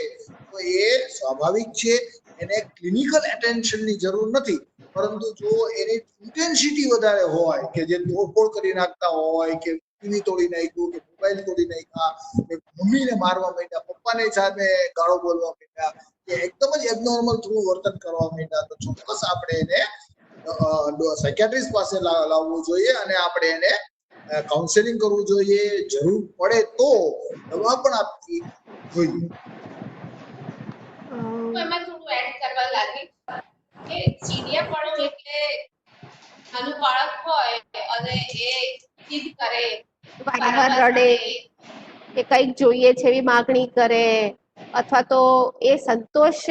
તો એ સ્વાભાવિક છે. એને ક્લિનિકલ એટેન્શનની જરૂર નથી, પરંતુ જો એની ઇન્ટેન્સિટી વધારે હોય, કે જે તોડફોડ કરી નાખતા હોય, કે ટીવી તોડી નાખ્યું, કે મોબાઈલ તોડી નાખ્યા, કે મમ્મીને મારવા માંડ્યા, પપ્પાને સામે ગાળો બોલવા માંડ્યા, કે એકદમ જ એબનોર્મલ થોડું વર્તન કરવા માંડ્યા, તો ચોક્કસ આપણે એને સાયકેટ્રિસ્ટ પાસે લાવવું જોઈએ અને આપણે એને કાઉન્સેલિંગ કરવું જોઈએ. જરૂર પડે તો દવા પણ આપવી જોઈએ. એમાં થોડું એડ કરવા લાગી કે ચીડિયાપણું એટલે નાનું બાળક હોય અને એ જીદ કરે, વારંવાર રડે, કે કંઈક જોઈએ છે એવી માગણી કરે, અથવા તો એ સંતોષ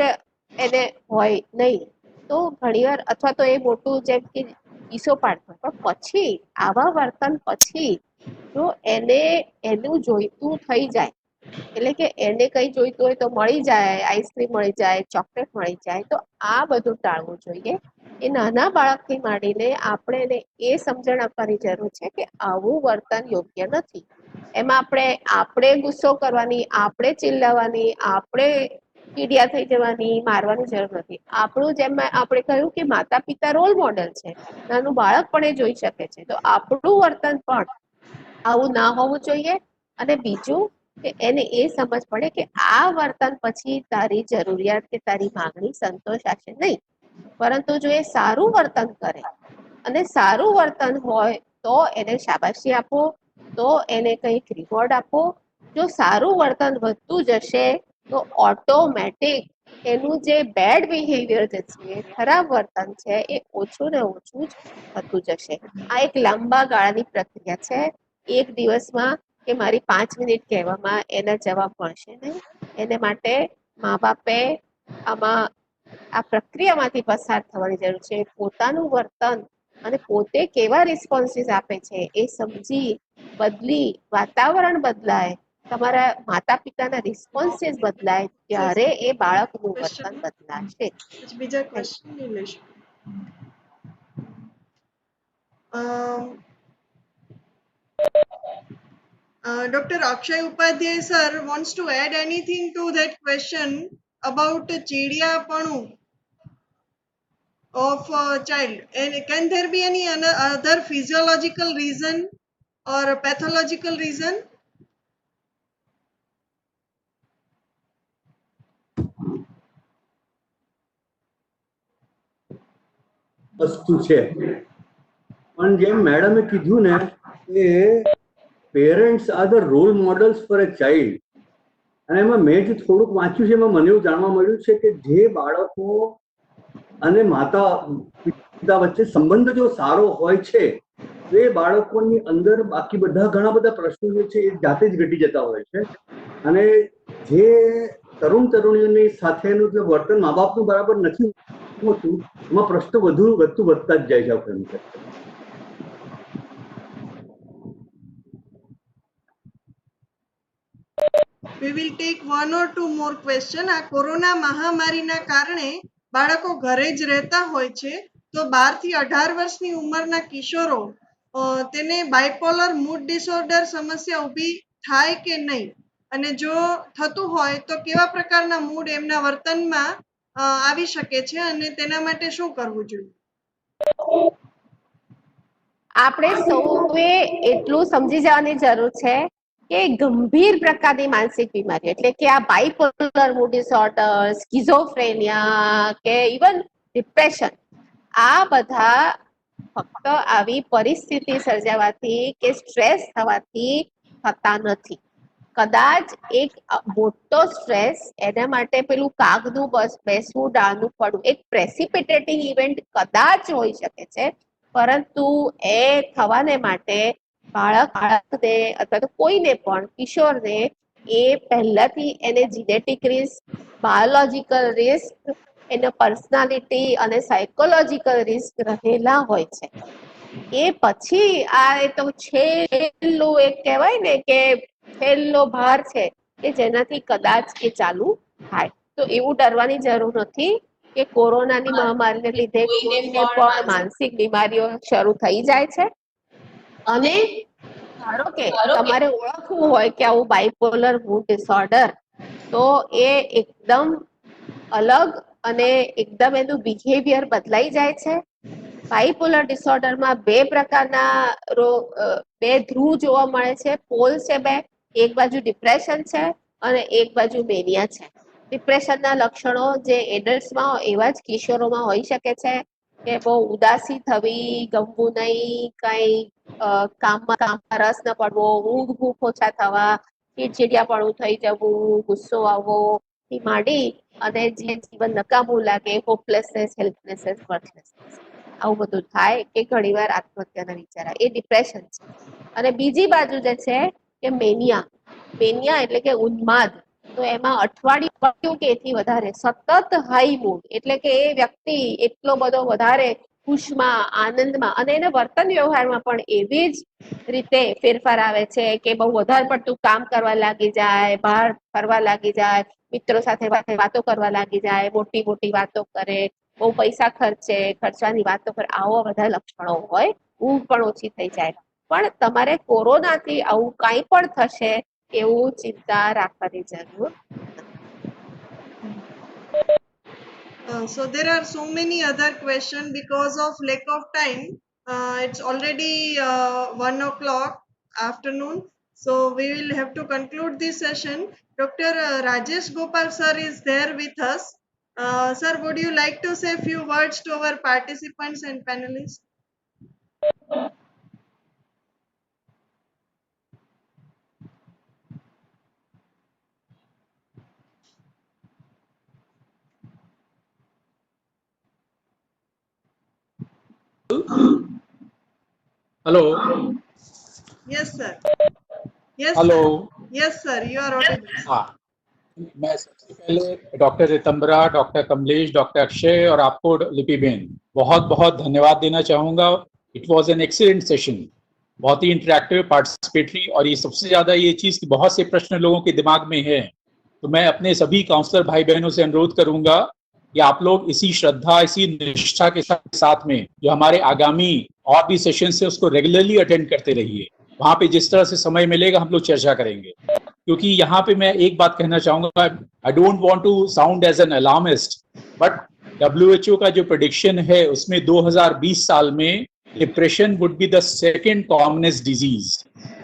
એને હોય નહીં, તો ઘણીવાર અથવા તો એ મોટું જેમ કે ચીસો પાડતો, પણ પછી આવા વર્તન પછી જો એને એનું જોઈતું થઈ જાય, એટલે કે એને કઈ જોઈતું હોય તો મળી જાય, આઈસ્ક્રીમ મળી જાય, ચોકલેટ મળી જાય, તો આ બધું ટાળવું જોઈએ. એ નાના બાળકથી માંડીને આપણે એને એ સમજણ આપવાની જરૂર છે કે આવું વર્તન યોગ્ય નથી. એમાં આપણે ગુસ્સો કરવાની, આપણે ચિલ્લાવાની, આપણે ચીડિયા થઈ જવાની, મારવાની જરૂર નથી. આપણું જેમ આપણે કહ્યું કે માતા પિતા રોલ મોડેલ છે, નાનું બાળક પણ એ જોઈ શકે છે, તો આપણું વર્તન પણ આવું ના હોવું જોઈએ. અને બીજું કે એને એ સમજ પડે કે આ વર્તન પછી તારી જરૂરિયાત કે તારી માંગણી સંતોષાશે નહીં, પરંતુ જો એ સારું વર્તન કરે અને સારું વર્તન હોય તો એને શાબાશી આપો, તો એને કંઈક રિવોર્ડ આપો. જો સારું વર્તન વધતું જશે તો ઓટોમેટિક એનું જે બેડ બિહેવિયર જે છે, ખરાબ વર્તન છે, એ ઓછું ને ઓછું જ થતું જશે. આ એક લાંબા ગાળાની પ્રક્રિયા છે. એક દિવસમાં કે મારી 5 મિનિટ કહેવામાં એના જવાબ મળશે નહીં. એને માટે મા બાપે આમાં આ પ્રક્રિયામાંથી પસાર થવાની જરૂર છે. પોતાનું વર્તન અને પોતે કેવા રિસ્પોન્સીસ આપે છે એ સમજી બદલી, વાતાવરણ બદલાય, તમારા માતા પિતાના રિસ્પોન્સીસ બદલાય, ત્યારે એ બાળકનું વર્તન બદલાશે. બીજા ક્વેશ્ચન નહીં લઈશું. Dr. Akshay Upadhyay sir wants to add anything to that question about chidiyapanu of a child, and can there be any other physiological reason or pathological reason? વસ્તુ છે, પણ જેમ મેડમે કીધું ને કે parents are the role models for a child, અને એમાં મેં જે થોડુંક વાંચ્યું છે એમાં મને એવું જાણવા મળ્યું છે કે જે બાળકો અને માતા પિતા વચ્ચે સંબંધ જો સારો હોય છે તો એ બાળકોની અંદર બાકી બધા ઘણા બધા પ્રશ્નો જે છે એ જાતે જ ઘટી જતા હોય છે. અને જે તરુણીઓની સાથેનું જે વર્તન મા બાપનું બરાબર નથી હોતું, એમાં પ્રશ્નો વધતા જ જાય છે આપણને. We will take one or two more question. આ કોરોના મહામારીના કારણે બાળકો ઘરે જ રહેતા હોય છે, તો 12 થી 18 વર્ષની ઉંમરના કિશોરો તેને બાયપોલર મૂડ ડિસઓર્ડર સમસ્યા ઊભી થાય કે નહીં, અને જો થતું હોય તો કેવા પ્રકારના મૂડ એમના વર્તનમાં આવી શકે છે અને તેના માટે શું કરવું જોઈએ? આપણે સૌએ એટલું સમજી જવાની જરૂર છે કે ગંભીર પ્રકારની માનસિક બીમારી એટલે કે આ બાયપોલર મૂડ ડિસઓર્ડર, સ્કિઝોફ્રેનિયા કે ઇવન ડિપ્રેશન, આ બધા ફક્ત આવી પરિસ્થિતિ સર્જાવાથી કે સ્ટ્રેસ થવાથી થતા નથી. કદાચ એક મોટો સ્ટ્રેસ એના માટે પેલું કાગનું બસ બેસવું ડાળનું પડવું એક પ્રેસિપિટેટિંગ ઇવેન્ટ કદાચ હોઈ શકે છે, પરંતુ એ થવાને માટે બાળકને અથવા તો કોઈને પણ કિશોરને એ પહેલાથી એને જીનેટિક રિસ્ક, બાયોલોજીકલ રિસ્ક, એનો પર્સનાલિટી અને સાયકોલોજીકલ રિસ્ક રહેલા હોય છે. એ પછી આ એ તો છેલ્લું એક કહેવાય ને કે છેલ્લો ભાર છે કે જેનાથી કદાચ એ ચાલુ થાય. તો એવું ડરવાની જરૂર નથી કે કોરોનાની મહામારીને લીધે કોઈને પણ માનસિક બીમારીઓ શરૂ થઈ જાય છે. અને ધારો કે તમારે ઓળખવું હોય કે આવું બાયપોલર મૂડ ડિસઓર્ડર, તો એ એકદમ અલગ અને એકદમ એનું બિહેવિયર બદલાઈ જાય છે. બાયપોલર ડિસઓર્ડરમાં બે પ્રકારના બે ધ્રુવ જોવા મળે છે, પોલ છે બે, એક બાજુ ડિપ્રેશન છે અને એક બાજુ મેનિયા છે. ડિપ્રેશનના લક્ષણો જે એડલ્ટ્સમાં એવા જ કિશોરોમાં હોઈ શકે છે કે બહુ ઉદાસી થવી, ગમવું નહીં, કઈ કામમાં રસ ન પડવો, ઊંઘ ઓછા થવા, ચીડચીડિયાપણું થઈ જવું, ગુસ્સો આવવો થી માંડી અને જે જીવન નકામું લાગે, હોપલેસનેસ, હેલ્પલેસનેસ, વર્થલેસનેસ, આવું બધું થાય કે ઘણીવાર આત્મહત્યાના વિચાર આવે, એ ડિપ્રેશન છે. અને બીજી બાજુ જે છે કે મેનિયા, મેનિયા એટલે કે ઉન્માદ. તો એમાં અઠવાડિયું કે એથી વધારે સતત હાઈ મૂડ એટલે કે એ વ્યક્તિ એટલો બધો વધારે ખુશમાં, આનંદમાં અને એના વર્તન વ્યવહારમાં પણ એવી જ રીતે ફેરફાર આવે છે કે બહુ વધારે પડતું કામ કરવા લાગી જાય, બહાર ફરવા લાગી જાય, મિત્રો સાથે વાતો કરવા લાગી જાય, મોટી મોટી વાતો કરે, બહુ પૈસા ખર્ચવાની વાતો કરે, આવા બધા લક્ષણો હોય. ઊંઘ પણ ઓછી થઈ જાય. પણ તમારે કોરોનાથી આવું કાંઈ પણ થશે એવું ચિંતા રાખવાની જરૂર. So there are so many other questions because of lack of time. It's already 1 o'clock afternoon. So we will have to conclude this session. Dr. Rajesh Gopal sir is there with us. Sir, would you like to say a few words to our participants and panelists? Hello. Yes, sir. Yes, hello. sir. Yes, sir. You are audible. हाँ, मैं सबसे पहले doctor Ritambara, doctor Kamlesh, doctor Akshay और आपको लिपि बेन बहुत बहुत धन्यवाद देना चाहूँगा. It was an excellent session, बहुत ही इंटरेक्टिव, पार्टिसिपेटरी, और ये सबसे ज़्यादा ये चीज़ कि बहुत से प्रश्न लोगों के दिमाग में है. तो मैं अपने सभी काउंसलर भाई बहनों से अनुरोध करूँगा कि आप लोग इसी श्रद्धा, इसी निष्ठा के साथ में जो हमारे आगामी और भी सेशन है उसको रेगुलरली अटेंड करते रहिए. वहाँ पे जिस तरह से समय मिलेगा हम लोग चर्चा करेंगे. क्योंकि यहाँ पे मैं एक बात कहना चाहूंगा, I don't want to sound as an alarmist, but WHO का जो प्रेडिक्शन है उसमें 2020 साल में depression would be the second commonest disease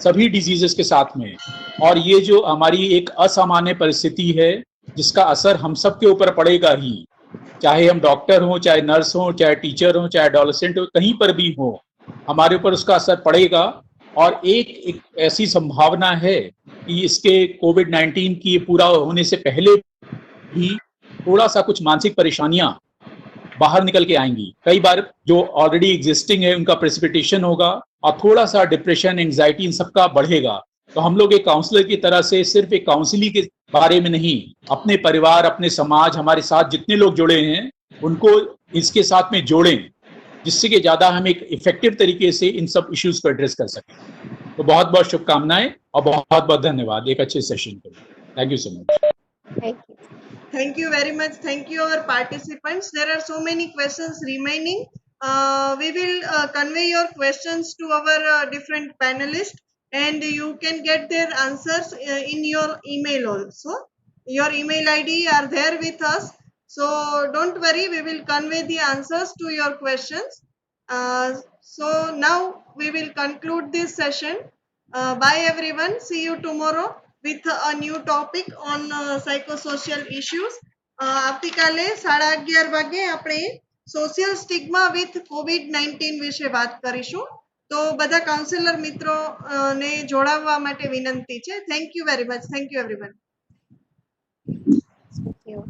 सभी डिजीजेस के साथ में. और ये जो हमारी एक असामान्य परिस्थिति है जिसका असर हम सब के ऊपर पड़ेगा ही, चाहे हम डॉक्टर हों, चाहे नर्स हों, चाहे टीचर हों, चाहे एडोलेसेंट हो, कहीं पर भी हो, हमारे ऊपर उसका असर पड़ेगा. और एक ऐसी संभावना है कि इसके कोविड-19 की पूरा होने से पहले भी थोड़ा सा कुछ मानसिक परेशानियां बाहर निकल के आएंगी. कई बार जो ऑलरेडी एग्जिस्टिंग है उनका प्रेसिपिटेशन होगा और थोड़ा सा डिप्रेशन, एंजाइटी इन सबका बढ़ेगा. तो हम लोग एक काउंसलर की तरह से सिर्फ एक काउंसलिंग के बारे में नहीं, अपने परिवार, अपने समाज, हमारे साथ जितने लोग जुड़े हैं उनको इसके साथ में जोड़ें, जिससे कि ज्यादा हम एक इफेक्टिव तरीके से इन सब इश्यूज को एड्रेस कर सकें. तो बहुत बहुत शुभकामनाएं और बहुत बहुत धन्यवाद एक अच्छे सेशन के लिए. Thank you so much. Thank you. Thank you very much. Thank you, our participants. There are so many questions remaining. We will convey your questions to our different panelists, and you can get their answers in your email also. Your email ID are there with us. So don't worry, we will convey the answers to your questions. So now we will conclude this session. Bye everyone. See you tomorrow with a new topic on psychosocial issues. આવતીકાલે 11:30 વાગે આપણે સોશિયલ સ્ટિગ્મા વિથ COVID-19 વિશે વાત કરીશું. તો બધા કાઉન્સિલર મિત્રો ને જોડાવવા માટે વિનંતી છે. Thank you very much. Thank you everyone. Thank you.